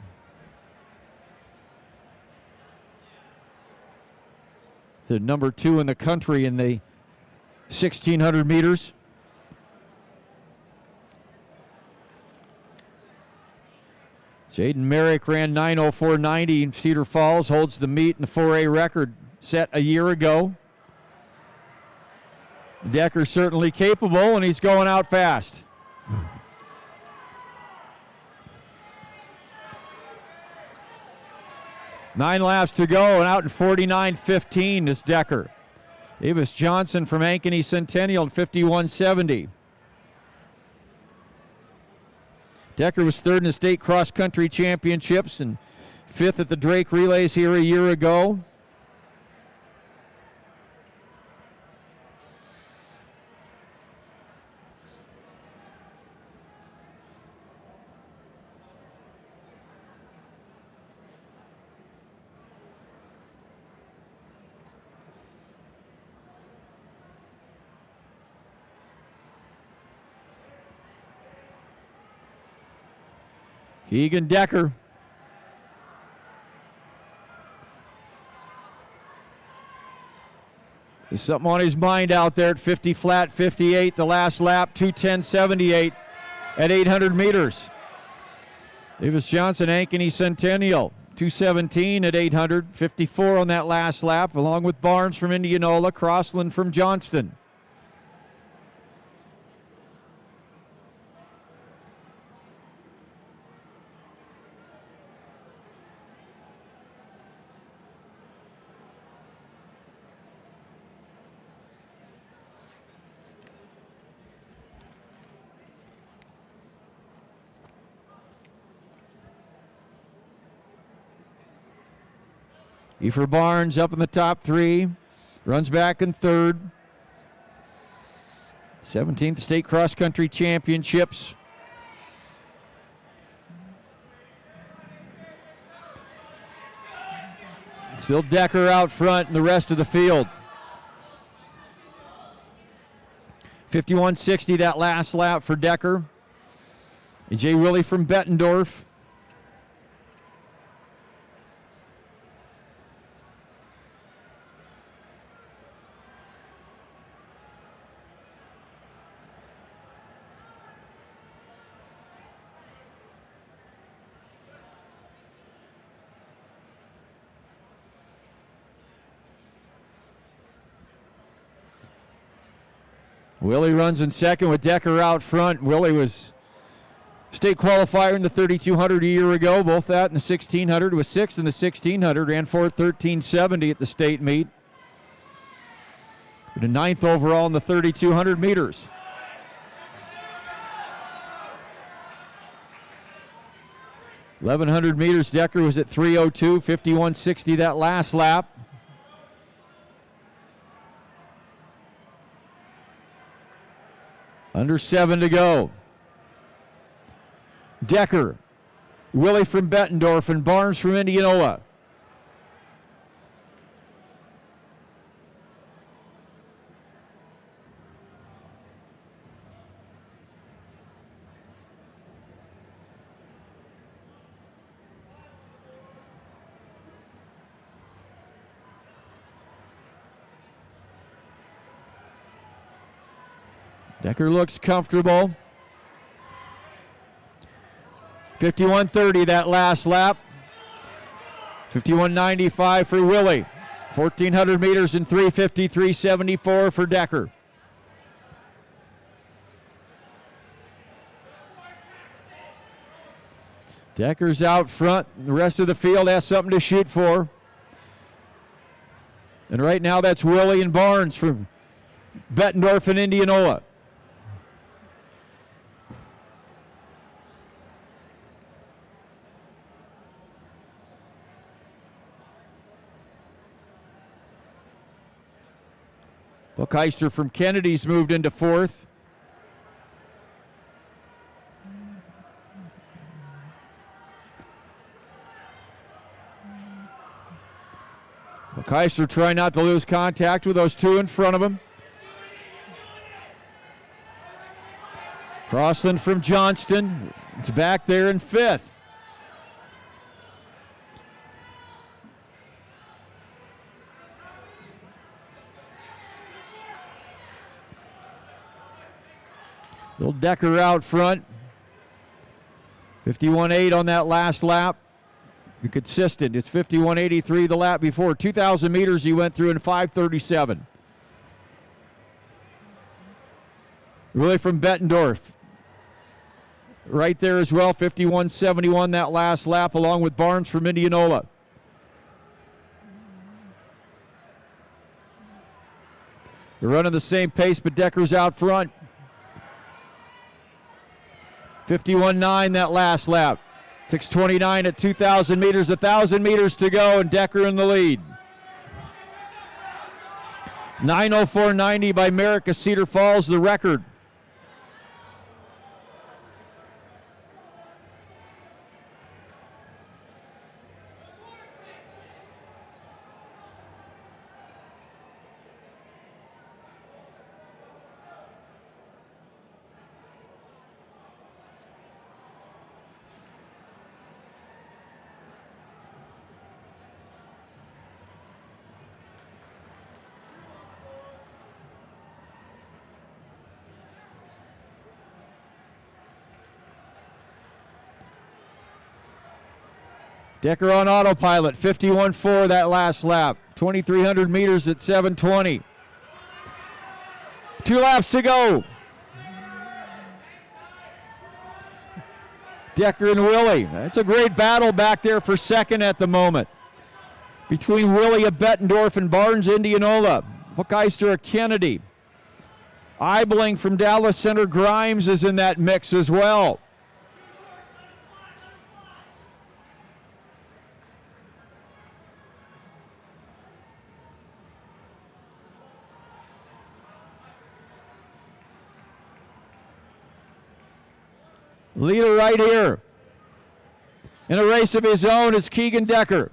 The number 2 in the country in the 1,600 meters. Jaden Merrick ran 9:04.90 in Cedar Falls, holds the meet and the 4A record set a year ago. Decker's certainly capable, and he's going out fast. Nine laps to go, and out in 49.15 is Decker. Davis Johnson from Ankeny Centennial in 51.70. Decker was 3rd in the state cross-country championships and 5th at the Drake Relays here a year ago. Keegan Decker. There's something on his mind out there at 50 flat, 58 the last lap, 2:10.78 at 800 meters. Davis Johnson, Ankeny Centennial. 2:17 at 800, 54 on that last lap, along with Barnes from Indianola, Crossland from Johnston. Kiefer Barnes up in the top three, runs back in third. 17th State Cross Country Championships. Still Decker out front and the rest of the field. 51.60 that last lap for Decker. Jay Willie from Bettendorf. Willie runs in second with Decker out front. Willie was state qualifier in the 3200 a year ago, both that and the 1600. Was sixth in the 1600, ran 4:13.70 at the state meet. The ninth overall in the 3200 meters. (1100 meters, Decker was at 3:02, 51.60 that last lap. Under 7 to go. Decker, Willie from Bettendorf, and Barnes from Indianola. Decker looks comfortable. 51.30 that last lap. 51.95 for Willie. 1,400 meters in 3:53.74 for Decker. Decker's out front. The rest of the field has something to shoot for. And right now that's Willie and Barnes from Bettendorf and Indianola. Buckheister from Kennedy's moved into fourth. Buckheister trying not to lose contact with those two in front of him. Crossland from Johnston. It's back there in fifth. Little Decker out front. 51.8 on that last lap. Consistent. It's 51.83 the lap before. 2,000 meters he went through in 5:37. Really from Bettendorf. Right there as well. 51.71 that last lap, along with Barnes from Indianola. They're running the same pace, but Decker's out front. 51.9 that last lap. 6:29 at 2,000 meters. 1,000 meters to go, and Decker in the lead. 9:04.90 by Merrick of Cedar Falls, the record. Decker on autopilot, 51.4 that last lap. 2,300 meters at 7:20. 2 laps to go. Decker and Willie. That's a great battle back there for second at the moment. Between Willie of Bettendorf and Barnes, Indianola. Bookeister of Kennedy. Eibling from Dallas Center Grimes is in that mix as well. Leader right here. In a race of his own is Keegan Decker.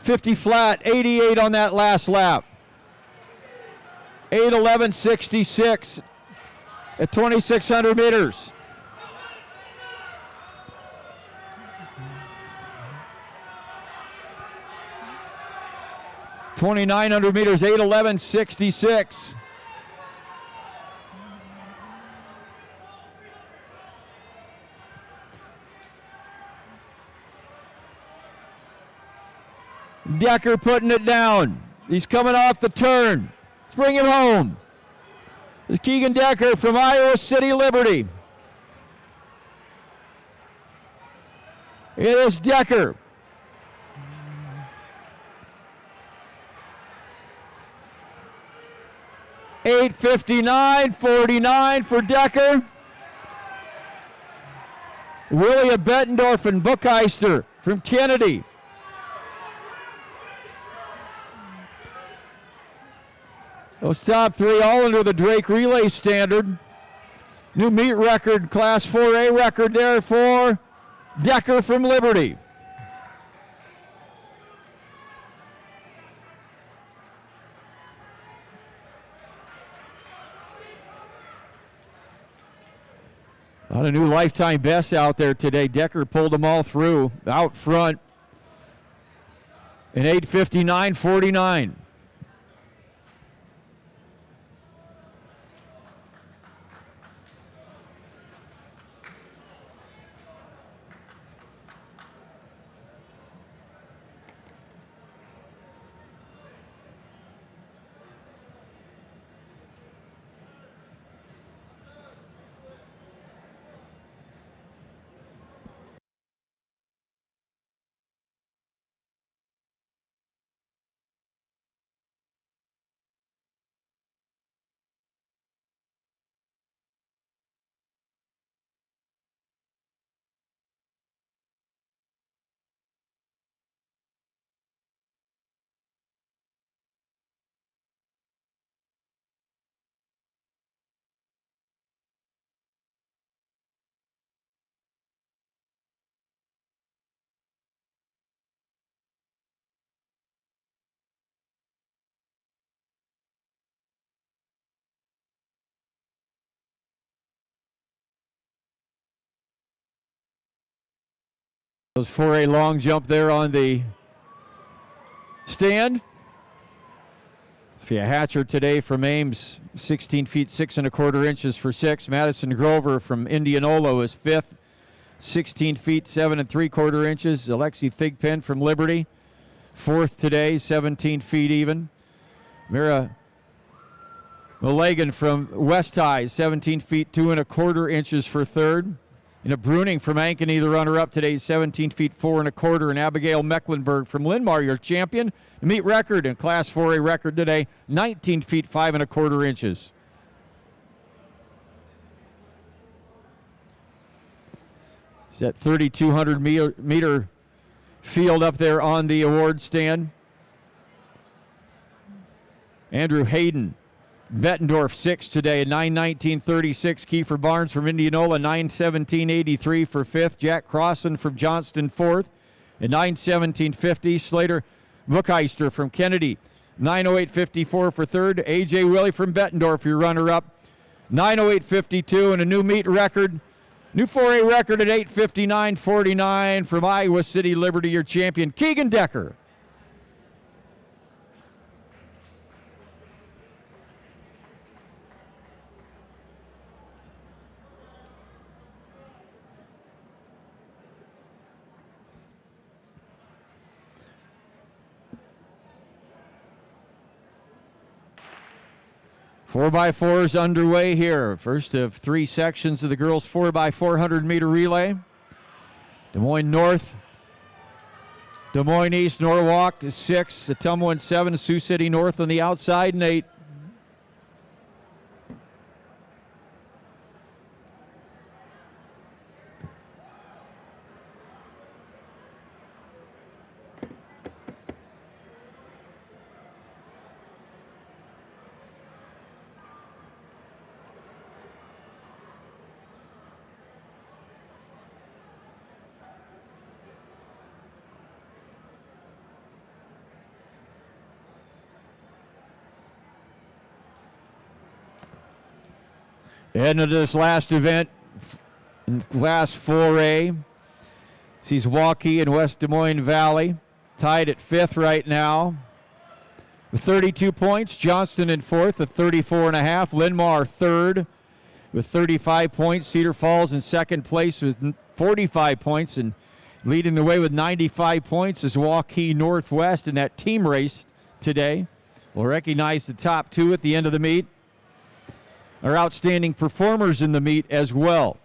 .50 flat, 88 on that last lap. 8:11.66 at 2,600 meters. .2,900 meters, 8:11.66. Decker putting it down. He's coming off the turn. Let's bring him home. This is Keegan Decker from Iowa City Liberty. It is Decker. $8:59.49 for Decker. Willie of Bettendorf and Bookeister from Kennedy. Those top three all under the Drake Relay standard. New meet record, Class 4A record there for Decker from Liberty. A lot of new lifetime bests out there today. Decker pulled them all through out front in 8:59.49. For a long jump there on the stand. Hatcher today from Ames, 16 feet 6 1/4 inches for 6. Madison Grover from Indianola is 5th, 16 feet 7 3/4 inches. Alexi Thigpen from Liberty, 4th today, 17 feet even. Mira Mulligan from West High, 17 feet 2 1/4 inches for 3rd. Bruning from Ankeny, the runner-up today, 17 feet 4 1/4. And Abigail Mecklenburg from Linmar, your champion. Meet record and Class 4A record today, 19 feet 5 1/4 inches. Is that 3,200 meter field up there on the award stand? Andrew Hayden, Bettendorf 6th today, 9:19.36. Kiefer Barnes from Indianola, 9:17.83 for 5th. Jack Crossan from Johnston 4th at 9:17.50. Slater Bookeister from Kennedy, 9:08.54 for 3rd. A.J. Willie from Bettendorf, your runner-up, 9:08.52, and a new meet record, new 4A record at 8:59.49 from Iowa City Liberty, your champion, Keegan Decker. 4x4s underway here. First of 3 sections of the girls' 4x400 meter relay. Des Moines North, Des Moines East, Norwalk is 6, Ottumwa in 7, Sioux City North on the outside in 8. Heading into this last event, in Class 4A, sees Waukee and West Des Moines Valley tied at 5th right now with 32 points. Johnston in 4th at 34.5. Linn-Mar 3rd with 35 points. Cedar Falls in 2nd place with 45 points, and leading the way with 95 points is Waukee Northwest in that team race today. We'll recognize the top 2 at the end of the meet. Our outstanding performers in the meet as well.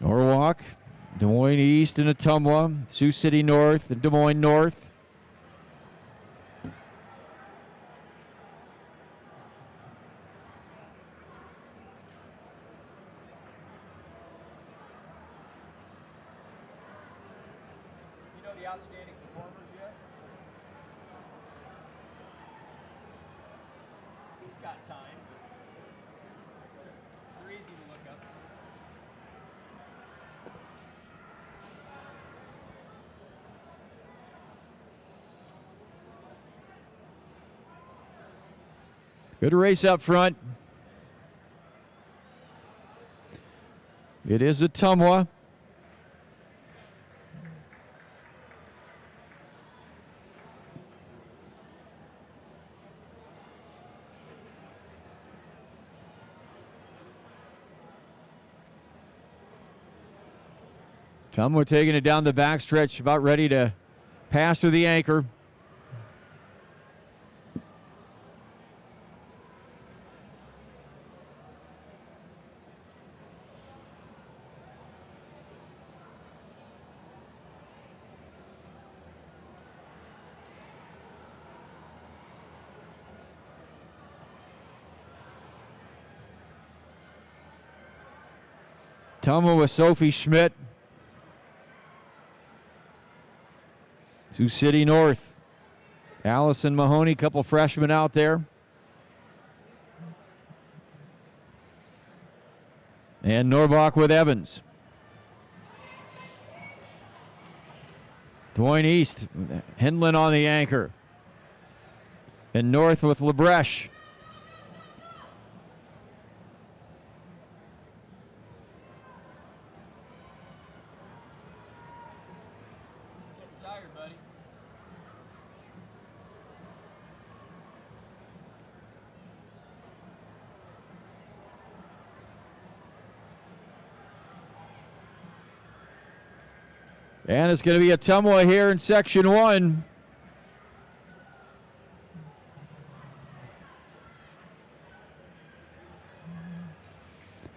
Norwalk, Des Moines East and Ottumwa, Sioux City North and Des Moines North. You know the outstanding performers yet? He's got time. They're easy to look up. Good race up front. It is Ottumwa. Ottumwa taking it down the backstretch, about ready to pass through the anchor. Ottumwa with Sophie Schmidt. Sioux City North, Allison Mahoney, couple freshmen out there. And Norwalk with Evans. Des Moines East, Hindlin on the anchor. And North with LaBreche. Getting tired, buddy. And it's going to be Ottumwa here in Section 1.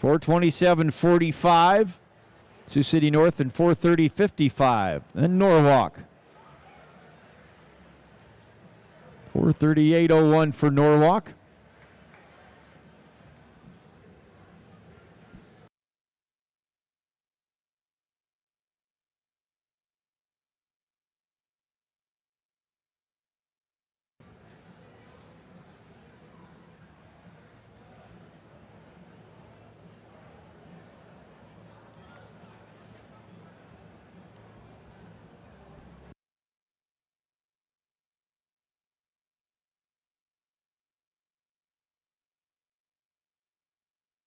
.427.45. Sioux City North and 4:30.55. And Norwalk. 4:38.01 for Norwalk.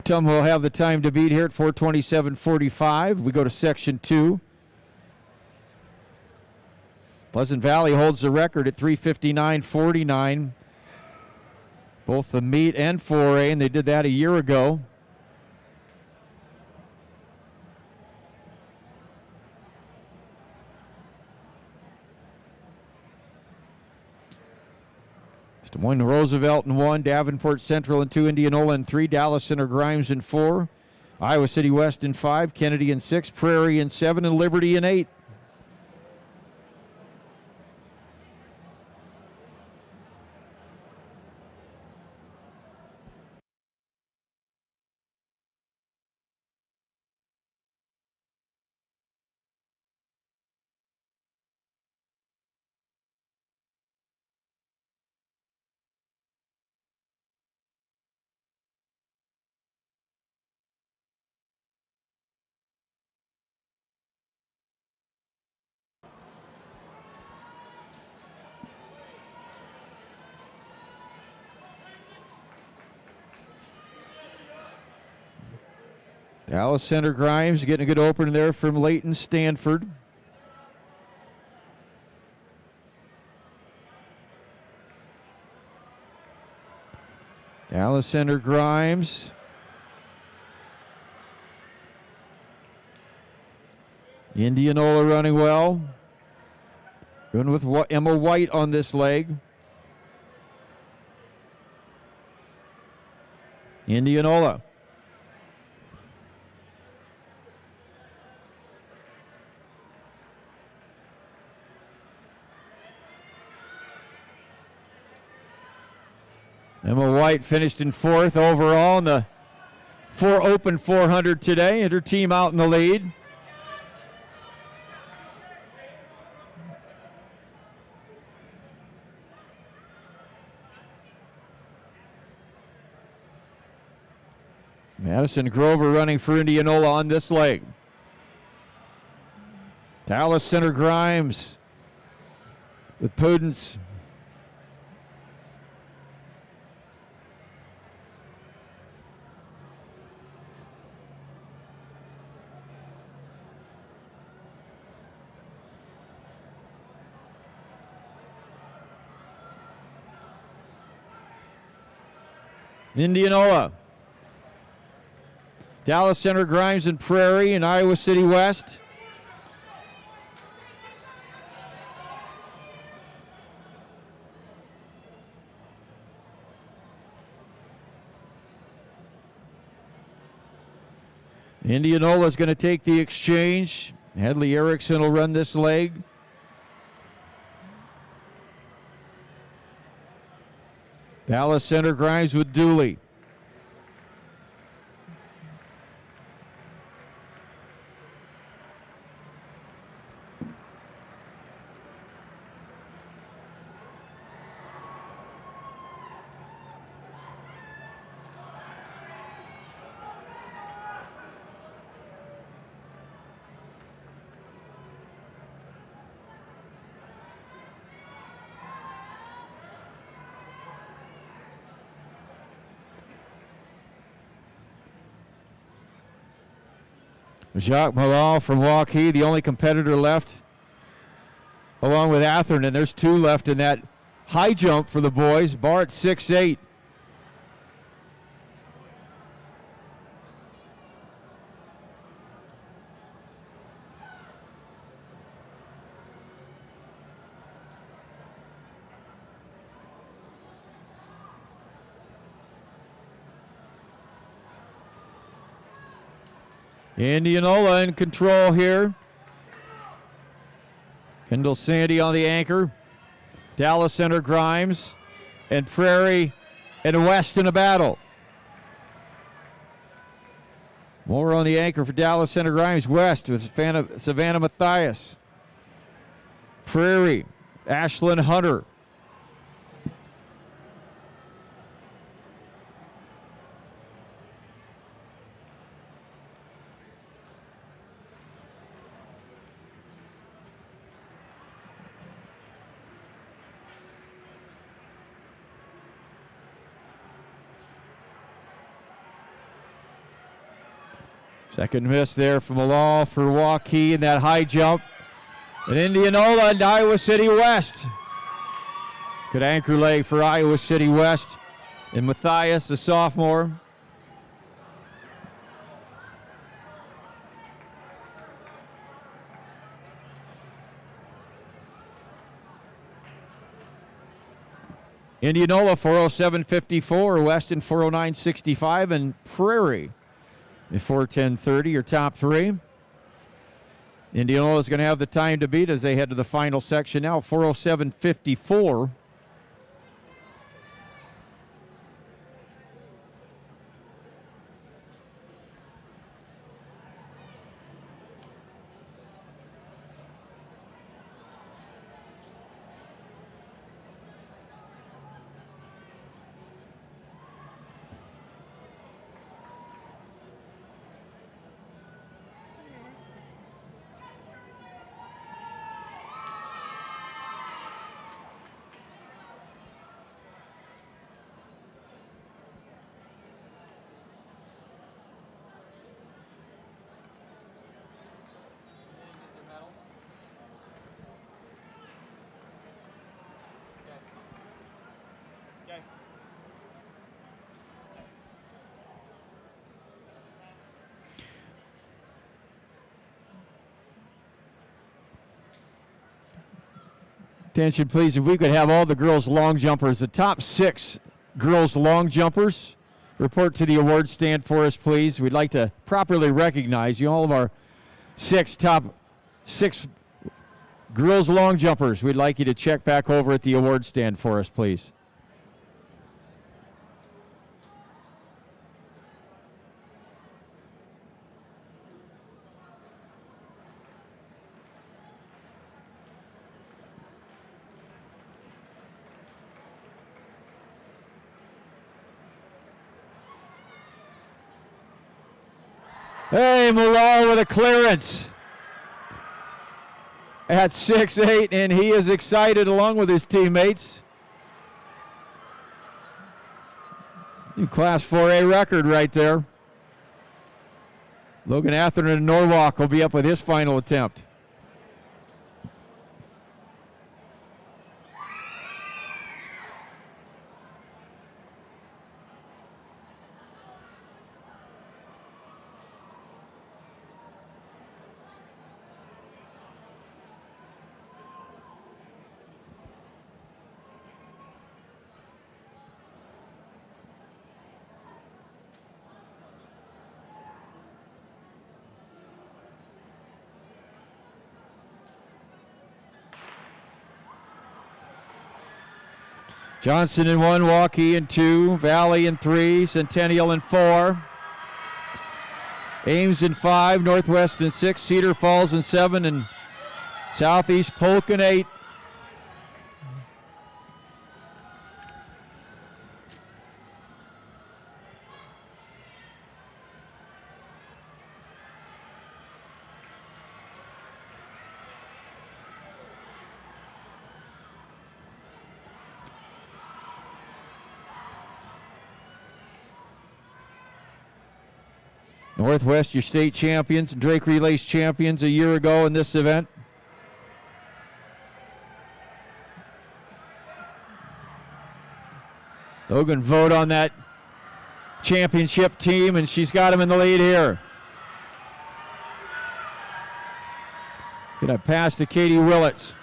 Tum will have the time to beat here at 4:27:45. We go to section 2. Pleasant Valley holds the record at 3:59:49. Both the meet and 4A, and they did that a year ago. Des Moines Roosevelt in 1, Davenport Central in 2, Indianola in 3, Dallas Center Grimes in 4, Iowa City West in 5, Kennedy in 6, Prairie in 7, and Liberty in 8. Dallas Center Grimes getting a good opener there from Leighton Stanford. Dallas Center Grimes. Indianola running well. Going with Emma White on this leg. Indianola. Emma White finished in 4th overall in the Open 400 today, and her team out in the lead. Madison Grover running for Indianola on this leg. Dallas Center Grimes with Pudence. Indianola. Dallas Center Grimes and Prairie and Iowa City West. Indianola is going to take the exchange. Hadley Erickson will run this leg. Dallas Center Grimes with Dooley. Jacques Malal from Waukee, the only competitor left, along with Atherton. There's 2 left in that high jump for the boys. Bar at 6'8". Indianola in control here. Kendall Sandy on the anchor. Dallas Center Grimes and Prairie and West in a battle. More on the anchor for Dallas Center Grimes. West with Savannah Mathias. Prairie, Ashlyn Hunter. Second miss there from Malal for Waukee in that high jump. And Indianola and Iowa City West. Good anchor leg for Iowa City West. And Matthias, the sophomore. Indianola 407.54, Weston 409.65, and Prairie at 410.30, your top three. Indianola is going to have the time to beat as they head to the final section now, 407.54. Okay. Attention, please, if we could have all the girls' long jumpers, the top 6 girls' long jumpers, report to the award stand for us, please. We'd like to properly recognize you, all of our top 6 girls' long jumpers. We'd like you to check back over at the award stand for us, please. Hey, Malal with a clearance at 6'8", and he is excited along with his teammates. New Class 4A record right there. Logan Atherton and Norwalk will be up with his final attempt. Johnson in 1, Waukee in 2, Valley in 3, Centennial in 4, Ames in 5, Northwest in 6, Cedar Falls in 7, and Southeast Polk in 8. Northwest, your state champions, Drake Relays champions a year ago in this event. Logan vote on that championship team, and she's got him in the lead here. Gonna pass to Katie Willits.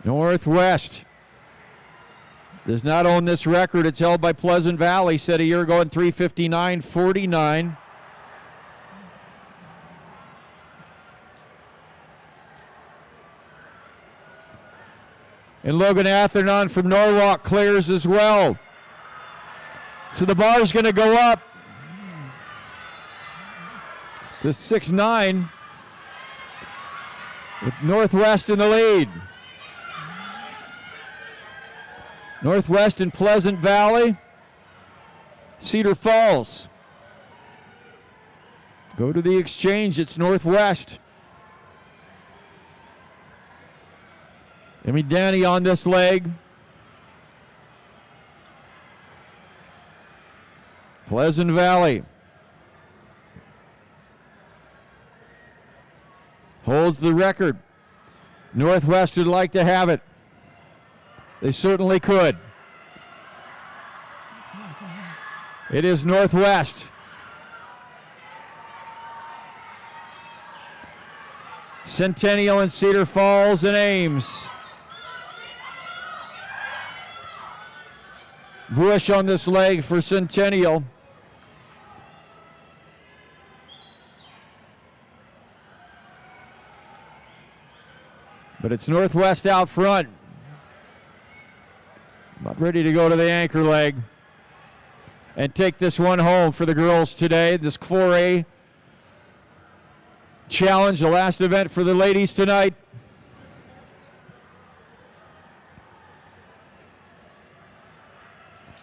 Northwest does not own this record. It's held by Pleasant Valley, set a year ago in 3:59.49. And Logan Atherton from Norwalk clears as well. So the bar is going to go up to 6'9", with Northwest in the lead. Northwest and Pleasant Valley, Cedar Falls. Go to the exchange. It's Northwest. Danny on this leg. Pleasant Valley holds the record. Northwest would like to have it. They certainly could. It is Northwest. Centennial and Cedar Falls and Ames. Bush on this leg for Centennial. But it's Northwest out front. About ready to go to the anchor leg and take this one home for the girls today. This 4A challenge, the last event for the ladies tonight.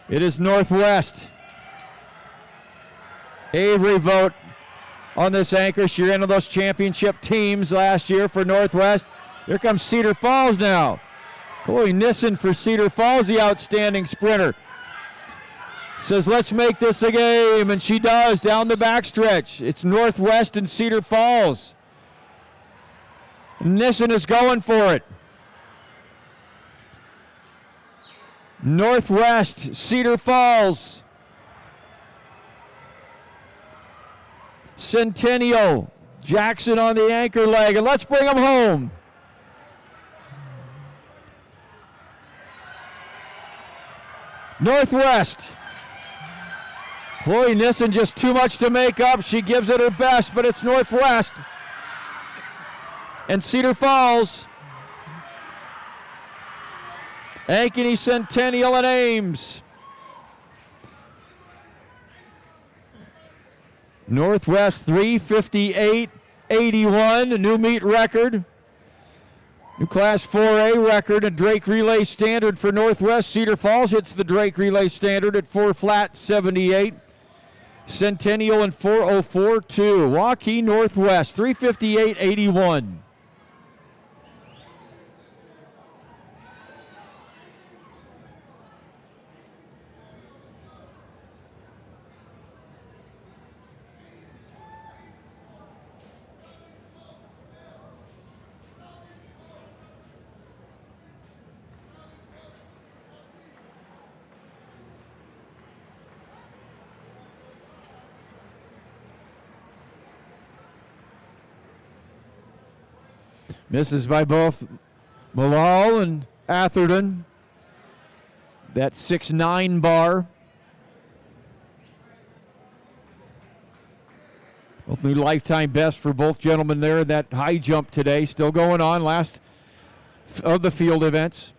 It is Northwest. Avery vote on this anchor. She ran one of those championship teams last year for Northwest. Here comes Cedar Falls now. Chloe Nissen for Cedar Falls, the outstanding sprinter. Says, let's make this a game, and she does down the backstretch. It's Northwest and Cedar Falls. Nissen is going for it. Northwest, Cedar Falls. Centennial, Jackson on the anchor leg, and let's bring them home. Northwest. Chloe Nissen just too much to make up. She gives it her best, but it's Northwest. And Cedar Falls. Ankeny, Centennial, and Ames. Northwest 3:58.81, new meet record. New Class 4A record, a Drake Relay standard for Northwest. Cedar Falls hits the Drake Relay standard at 4:78. Centennial and 4:04.2. Waukee Northwest 3:58.81. Misses by both Malal and Atherton. That 6'9" bar. Both new lifetime best for both gentlemen there. That high jump today still going on, last of the field events.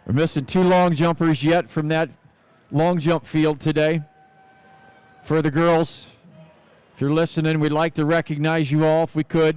We're missing two long jumpers yet from that long jump field today. For the girls, if you're listening, we'd like to recognize you all if we could.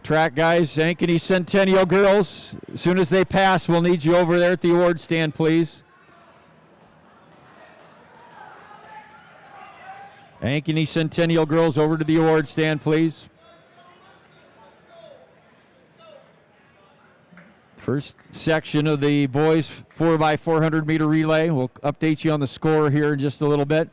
Track guys, Ankeny Centennial girls, as soon as they pass, we'll need you over there at the award stand, please. Ankeny Centennial girls over to the award stand, please. First section of the boys 4x400 meter relay. We'll update you on the score here in just a little bit.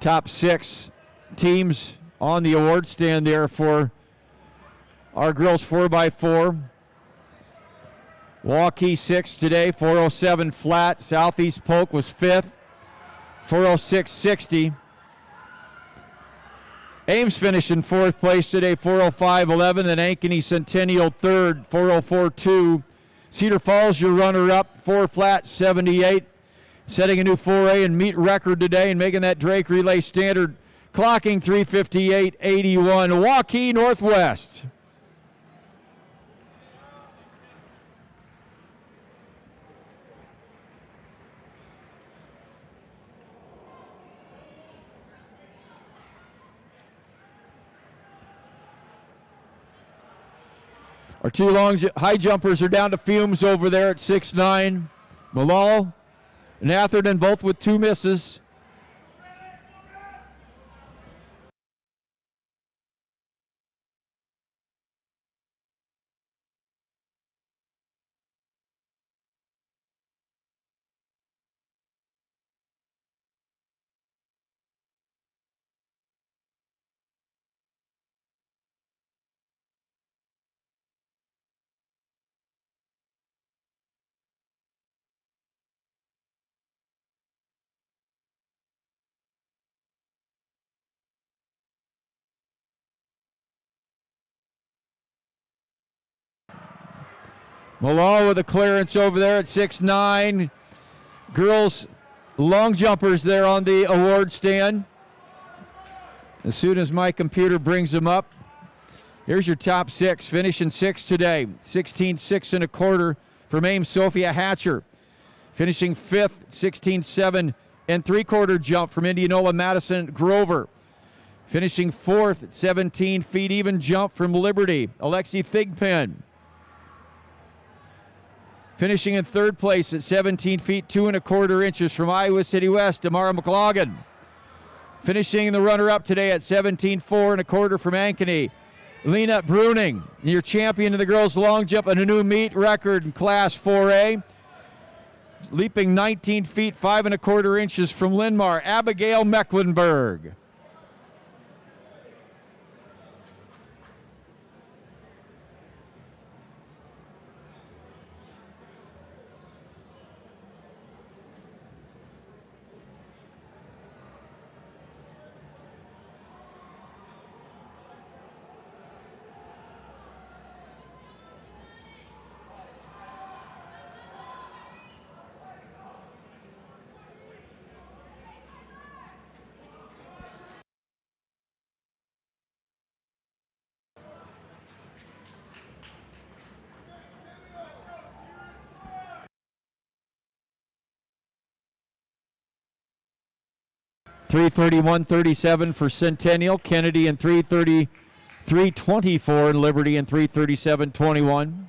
top 6 teams on the award stand there for our girls 4x4. Waukee 6 today, 407 flat. Southeast Polk was 5th, 406.60. Ames finished in 4th place today, 405.11. And Ankeny Centennial 3rd, 404.2. Cedar Falls, your runner-up, 4 flat, 78. Setting a new 4A and meet record today and making that Drake Relay Standard, clocking 358.81. Waukee Northwest. Our 2 high jumpers are down to fumes over there at 6'9". Malal and Atherton both with 2 misses. Malal with a clearance over there at 6'9". Girls long jumpers there on the award stand. As soon as my computer brings them up, here's your top 6. Finishing 6th today, 16.6 and a quarter from Ames Sophia Hatcher. Finishing 5th, 16.7 and 3/4 jump from Indianola Madison Grover. Finishing 4th, 17 feet even jump from Liberty, Alexi Thigpen. Finishing in 3rd place at 17 feet 2 1/4 inches from Iowa City West, Amara McLaughlin. Finishing the runner-up today at 17 4 1/4 from Ankeny, Lena Bruning, your champion of the girls' long jump and a new meet record in Class 4A. Leaping 19 feet 5 1/4 inches from Linmar, Abigail Mecklenburg. .331.37 for Centennial, Kennedy in 3:33.24, and Liberty in 3:37.21.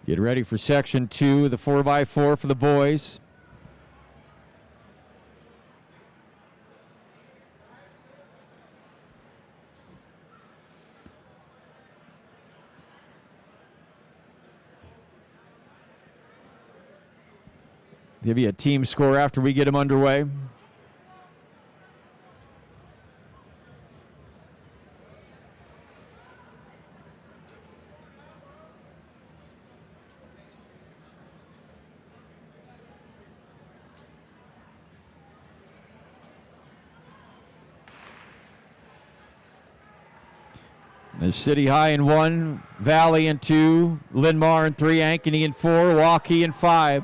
Get ready for section 2, the 4x4 for the boys. Give you a team score after we get them underway. The City High in 1, Valley in 2, Linmar in 3, Ankeny in 4, Waukee in 5.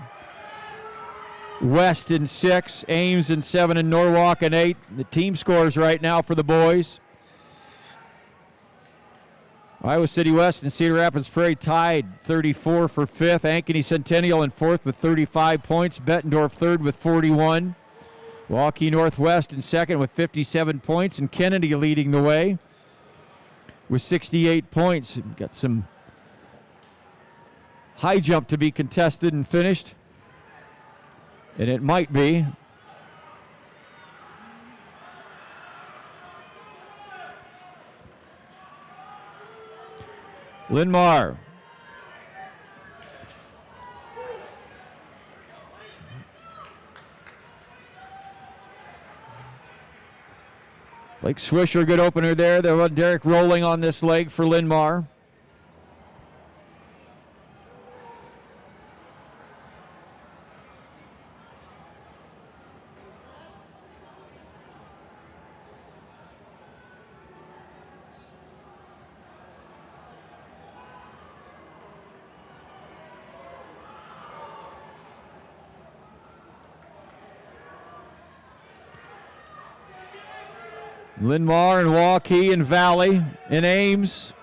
West in 6, Ames in 7, and Norwalk in 8. The team scores right now for the boys. Iowa City West and Cedar Rapids Prairie tied 34 for 5th. Ankeny Centennial in 4th with 35 points. Bettendorf 3rd with 41. Waukee Northwest in 2nd with 57 points. And Kennedy leading the way with 68 points. Got some high jump to be contested and finished. And it might be. Linmar. Blake Swisher, good opener there. They'll let Derek rolling on this leg for Linmar. Linmar and Waukee and Valley and Ames.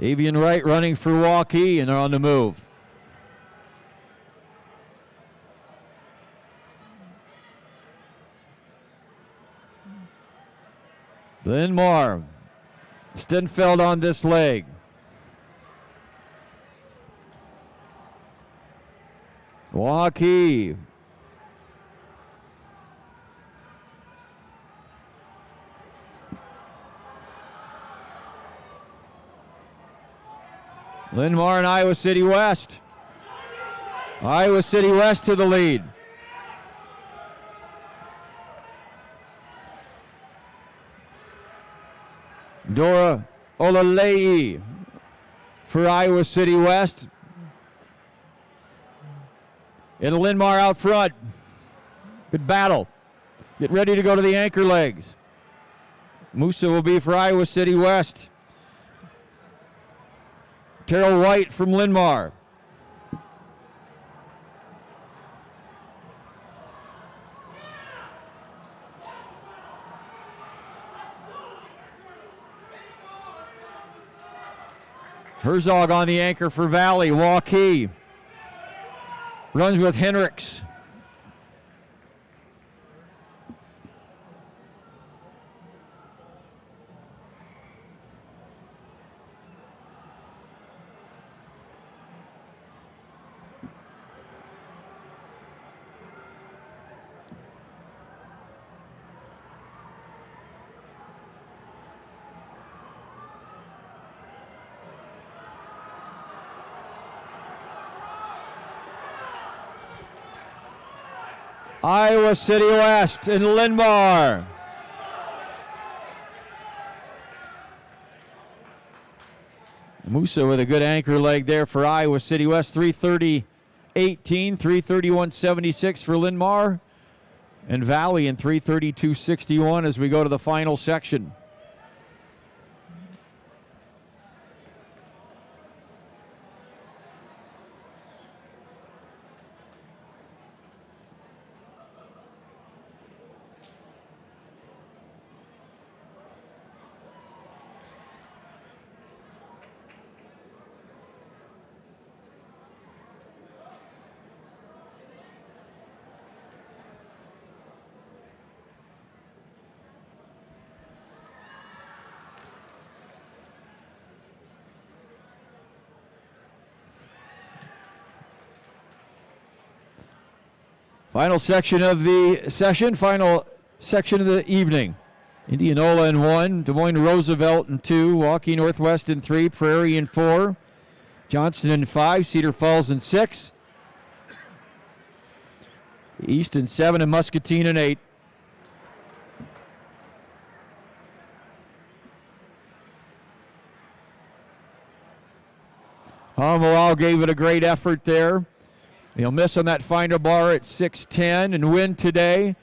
Avian Wright running for Waukee, and they're on the move. Linmar. Stenfeld on this leg. Waukee. Linmar and Iowa City West. Iowa City West to the lead. Dora Olalei for Iowa City West. And Linmar out front. Good battle. Get ready to go to the anchor legs. Musa will be for Iowa City West. Terrell White from Linmar. Herzog on the anchor for Valley. Waukee runs with Hendricks. Iowa City West and Linmar. Musa with a good anchor leg there for Iowa City West. 3:30-18, 3:31-76 for Linmar. And Valley in 3:32-61 as we go to the final section. Final section of the session, final section of the evening. Indianola in 1, Des Moines Roosevelt in 2, Waukee Northwest in 3, Prairie in 4, Johnston in 5, Cedar Falls in 6, East in 7, and Muscatine in 8. Humboldt gave it a great effort there. He'll miss on that final bar at 6'10" and win today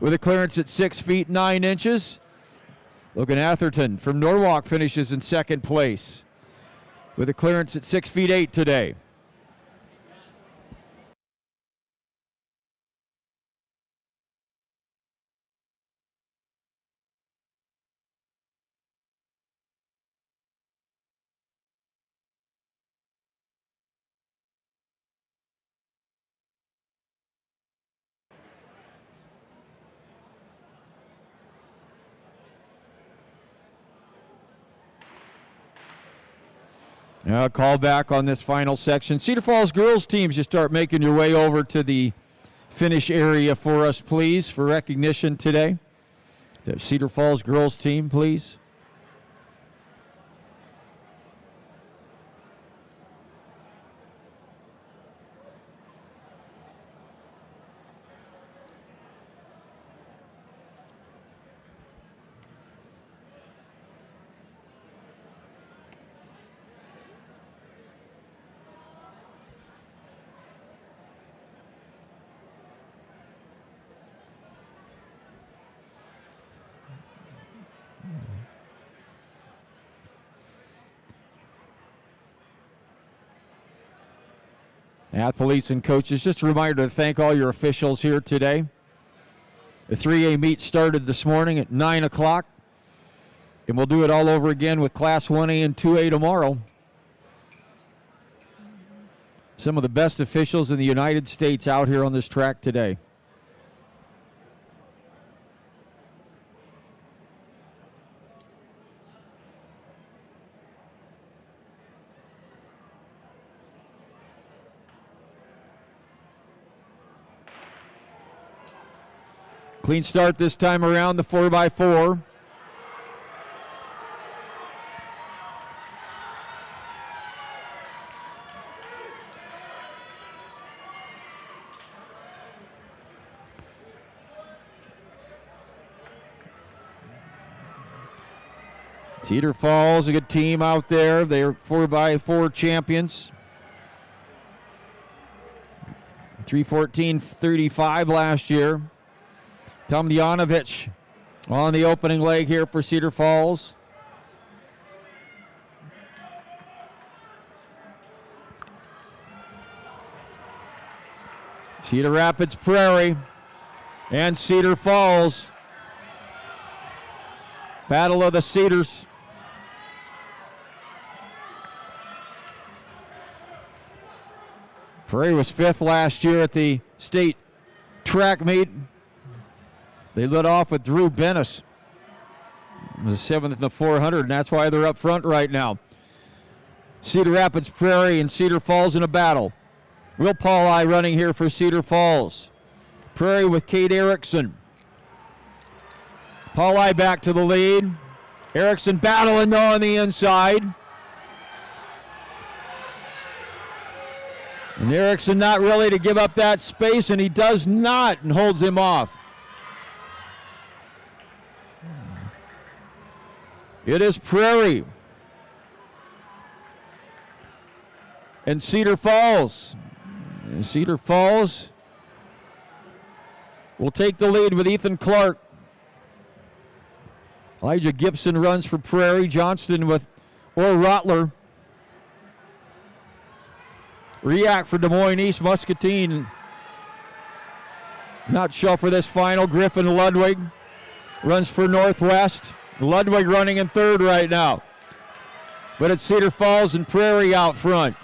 with a clearance at 6 feet 9 inches. Logan Atherton from Norwalk finishes in second place with a clearance at 6 feet 8 today. Now, call back on this final section. Cedar Falls girls teams, you start making your way over to the finish area for us, please, for recognition today. The Cedar Falls girls team, please. Athletes and coaches, just a reminder to thank all your officials here today. The 3A meet started this morning at 9 o'clock, and we'll do it all over again with Class 1A and 2A tomorrow. Some of the best officials in the United States out here on this track today. Clean start this time around, the 4x4. Cedar Falls, a good team out there. They're 4x4 champions. 3:14.35 last year. Tomljanovic on the opening leg here for Cedar Falls. Cedar Rapids Prairie and Cedar Falls. Battle of the Cedars. Prairie was 5th last year at the state track meet. They led off with Drew Bennis. It was 7th in the 400, and that's why they're up front right now. Cedar Rapids Prairie and Cedar Falls in a battle. Will Paulai running here for Cedar Falls. Prairie with Kate Erickson. Paulai back to the lead. Erickson battling though on the inside. And Erickson not really to give up that space, and he does not, and holds him off. It is Prairie and Cedar Falls. And Cedar Falls will take the lead with Ethan Clark. Elijah Gibson runs for Prairie. Johnston with Orr Rotler. React for Des Moines East. Muscatine not sure for this final. Griffin Ludwig runs for Northwest. Ludwig running in 3rd right now. But it's Cedar Falls and Prairie out front.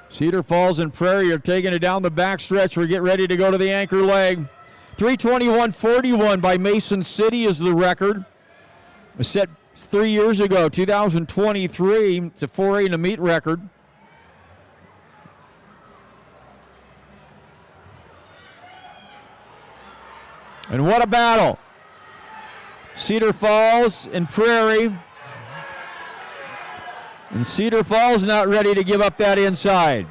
Cedar Falls and Prairie are taking it down the backstretch. We get ready to go to the anchor leg. 3:21.41 by Mason City is the record. It was set 3 years ago, 2023. It's a 4A and a meet record. And what a battle. Cedar Falls and Prairie. And Cedar Falls not ready to give up that inside.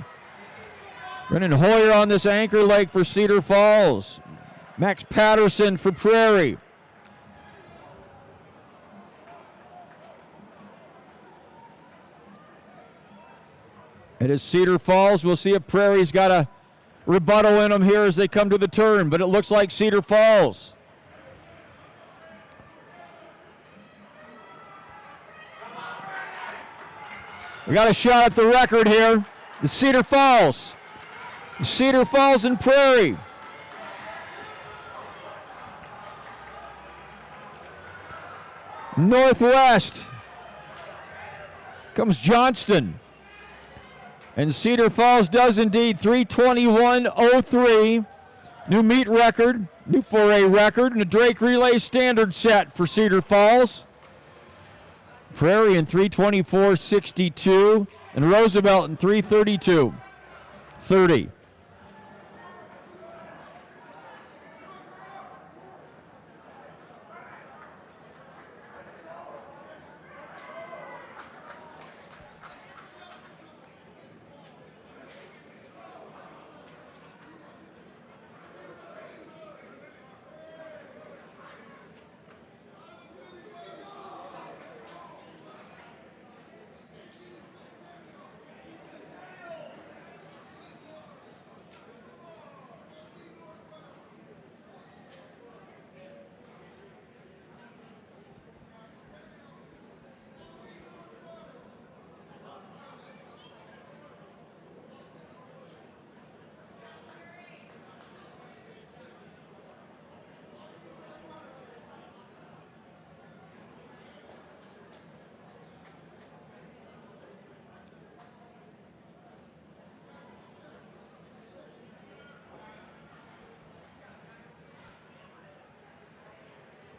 Brennan Hoyer on this anchor leg for Cedar Falls. Max Patterson for Prairie. It is Cedar Falls. We'll see if Prairie's got a rebuttal in them here as they come to the turn, but it looks like Cedar Falls. We got a shot at the record here. The Cedar Falls. Cedar Falls and Prairie. Northwest comes Johnston. And Cedar Falls does indeed 3:21:03. New meet record, new 4A record, and a Drake Relay standard set for Cedar Falls. Prairie in 3:24:62, and Roosevelt in 3:32:30.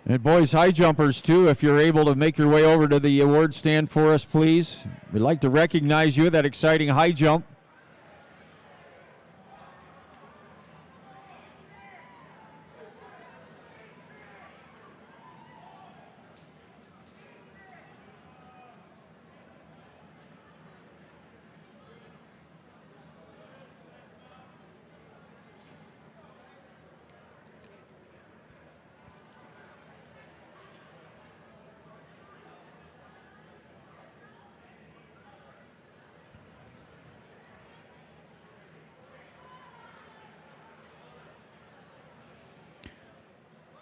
And boys high jumpers too, if you're able to make your way over to the award stand for us, please. We'd like to recognize you, that exciting high jump.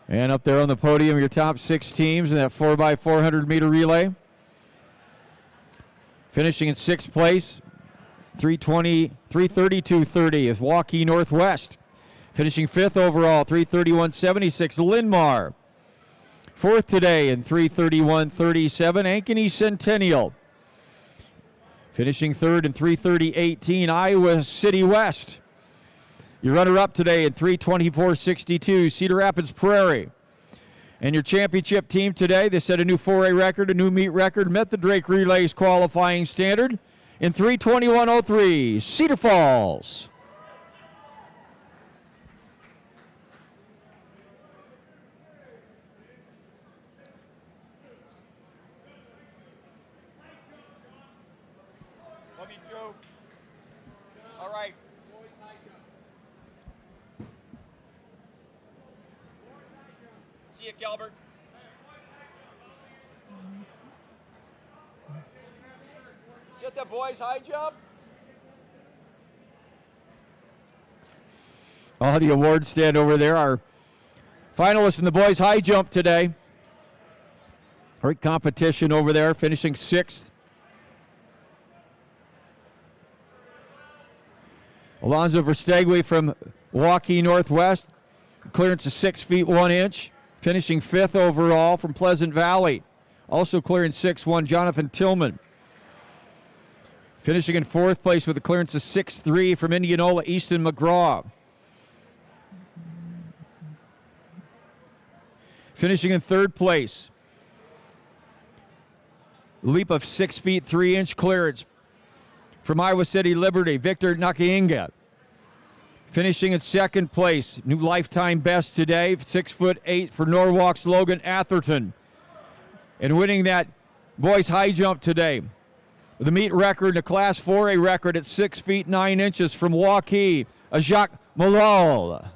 And up there on the podium, your top 6 teams in that 4x400 meter relay. Finishing in 6th place, 3:32:30 is Waukee Northwest. Finishing 5th overall, 3:31:76, Linmar. 4th today in 3:31:37, Ankeny Centennial. Finishing 3rd in 3:30:18, Iowa City West. Your runner-up today in 3:24:62, Cedar Rapids Prairie. And your championship team today, they set a new 4A record, a new meet record, met the Drake Relays qualifying standard in 3:21:03, Cedar Falls. Love you, Joe. All right. See you, Gilbert. Is that the boys' high jump? Oh, the award stand over there. Our finalists in the boys' high jump today. Great competition over there, finishing 6th. Alonzo Verstegue from Waukee Northwest. Clearance is 6 feet 1 inch. Finishing 5th overall from Pleasant Valley. Also clearing 6'1", Jonathan Tillman. Finishing in 4th place with a clearance of 6'3" from Indianola, Easton McGraw. Finishing in 3rd place. Leap of 6 feet 3 inch clearance from Iowa City Liberty, Victor Nakainga. Finishing in 2nd place, new lifetime best today, 6'8" for Norwalk's Logan Atherton. And winning that boys high jump today with a meet record and a Class 4A record at 6 feet 9 inches from Waukee, Jacques Malal.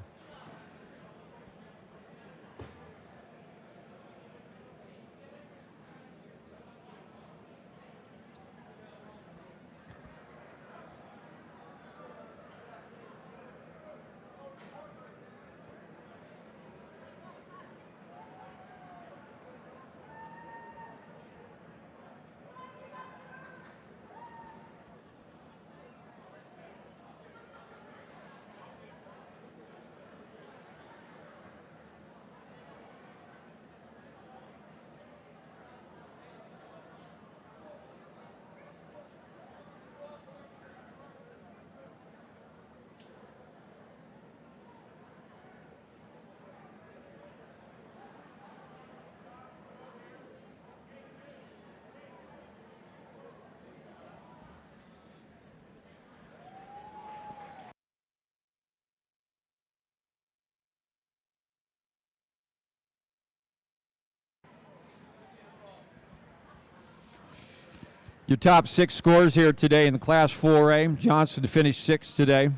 Your top 6 scores here today in the Class 4A. Johnson finished 6th today,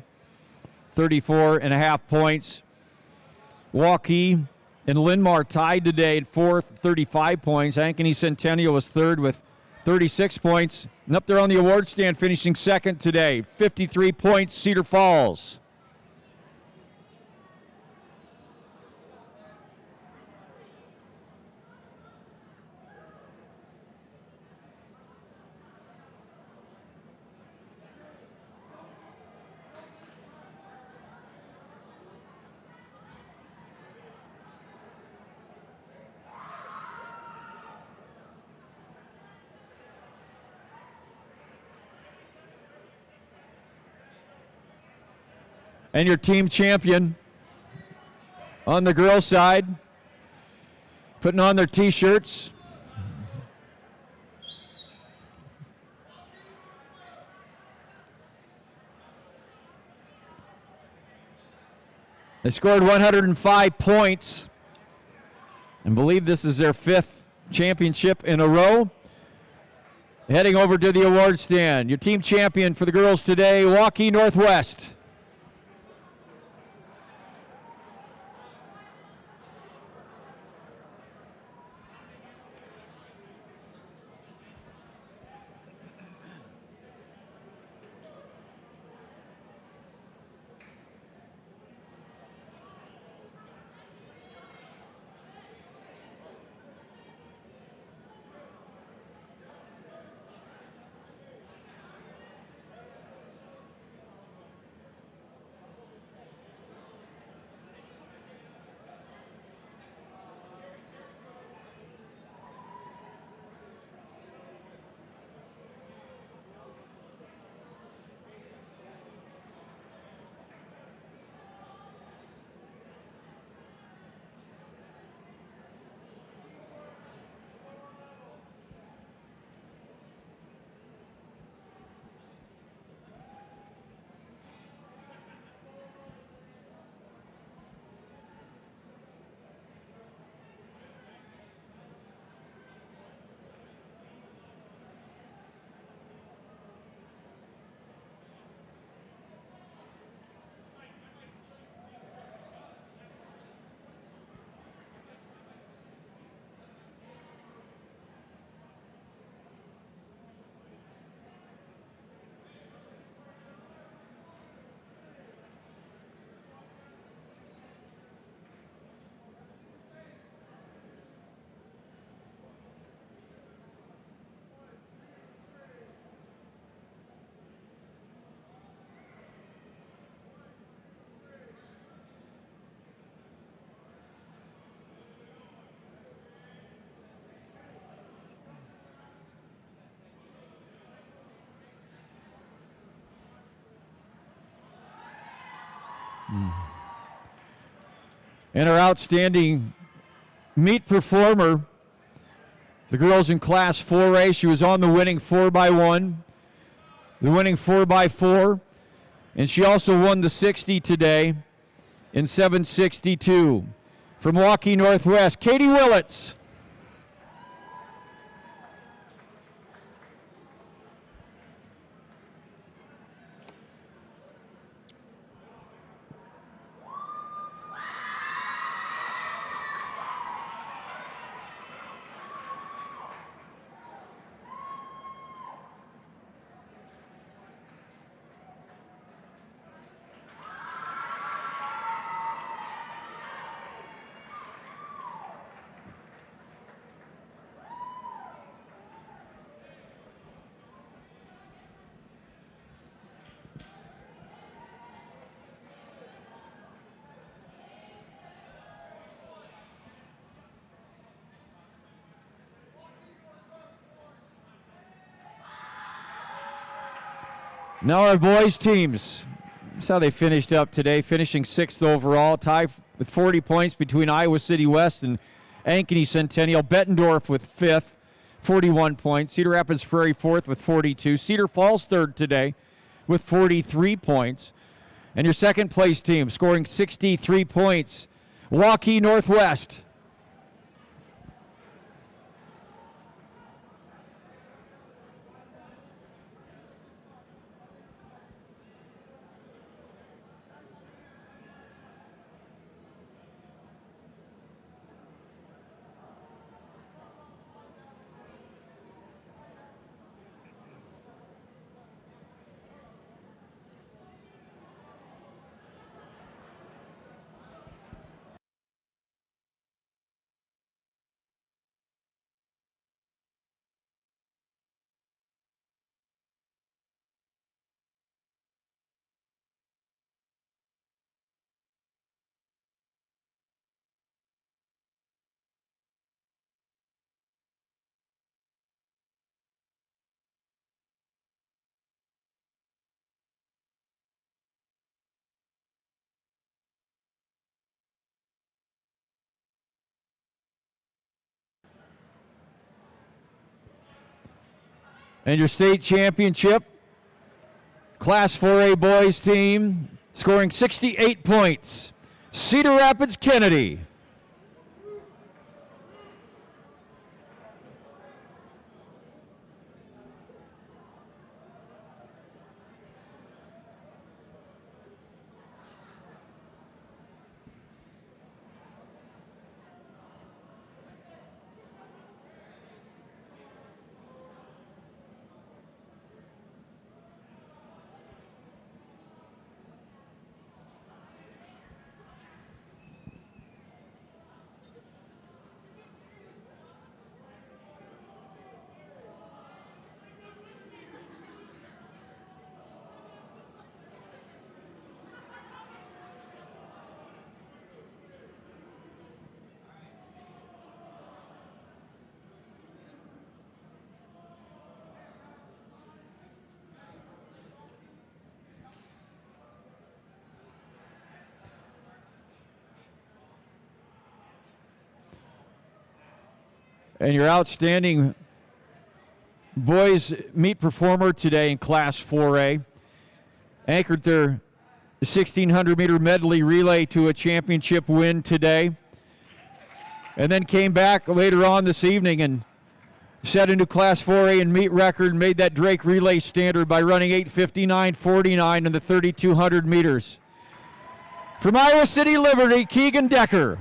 34.5 points. Waukee and Linmar tied today at 4th, 35 points. Ankeny Centennial was 3rd with 36 points. And up there on the award stand, finishing 2nd today, 53 points, Cedar Falls. And your team champion on the girls' side, putting on their T-shirts. They scored 105 points and believe this is their 5th championship in a row. Heading over to the award stand, your team champion for the girls today, Waukee Northwest. And our outstanding meet performer, the girls in Class 4A, she was on the winning 4x1, the winning 4x4, and she also won the 60 today in 7:62. From Waukee Northwest, Katie Willits. Now our boys teams. That's how they finished up today, finishing 6th overall, tie with 40 points between Iowa City West and Ankeny Centennial. Bettendorf with 5th, 41 points. Cedar Rapids Prairie 4th with 42. Cedar Falls 3rd today with 43 points. And your second place team scoring 63 points, Waukee Northwest. And your state championship, Class 4A boys team, scoring 68 points, Cedar Rapids Kennedy. And your outstanding boys meet performer today in Class 4A anchored their 1,600-meter medley relay to a championship win today, and then came back later on this evening and set a new Class 4A and meet record and made that Drake relay standard by running 8:59.49 in the 3,200 meters. From Iowa City Liberty, Keegan Decker.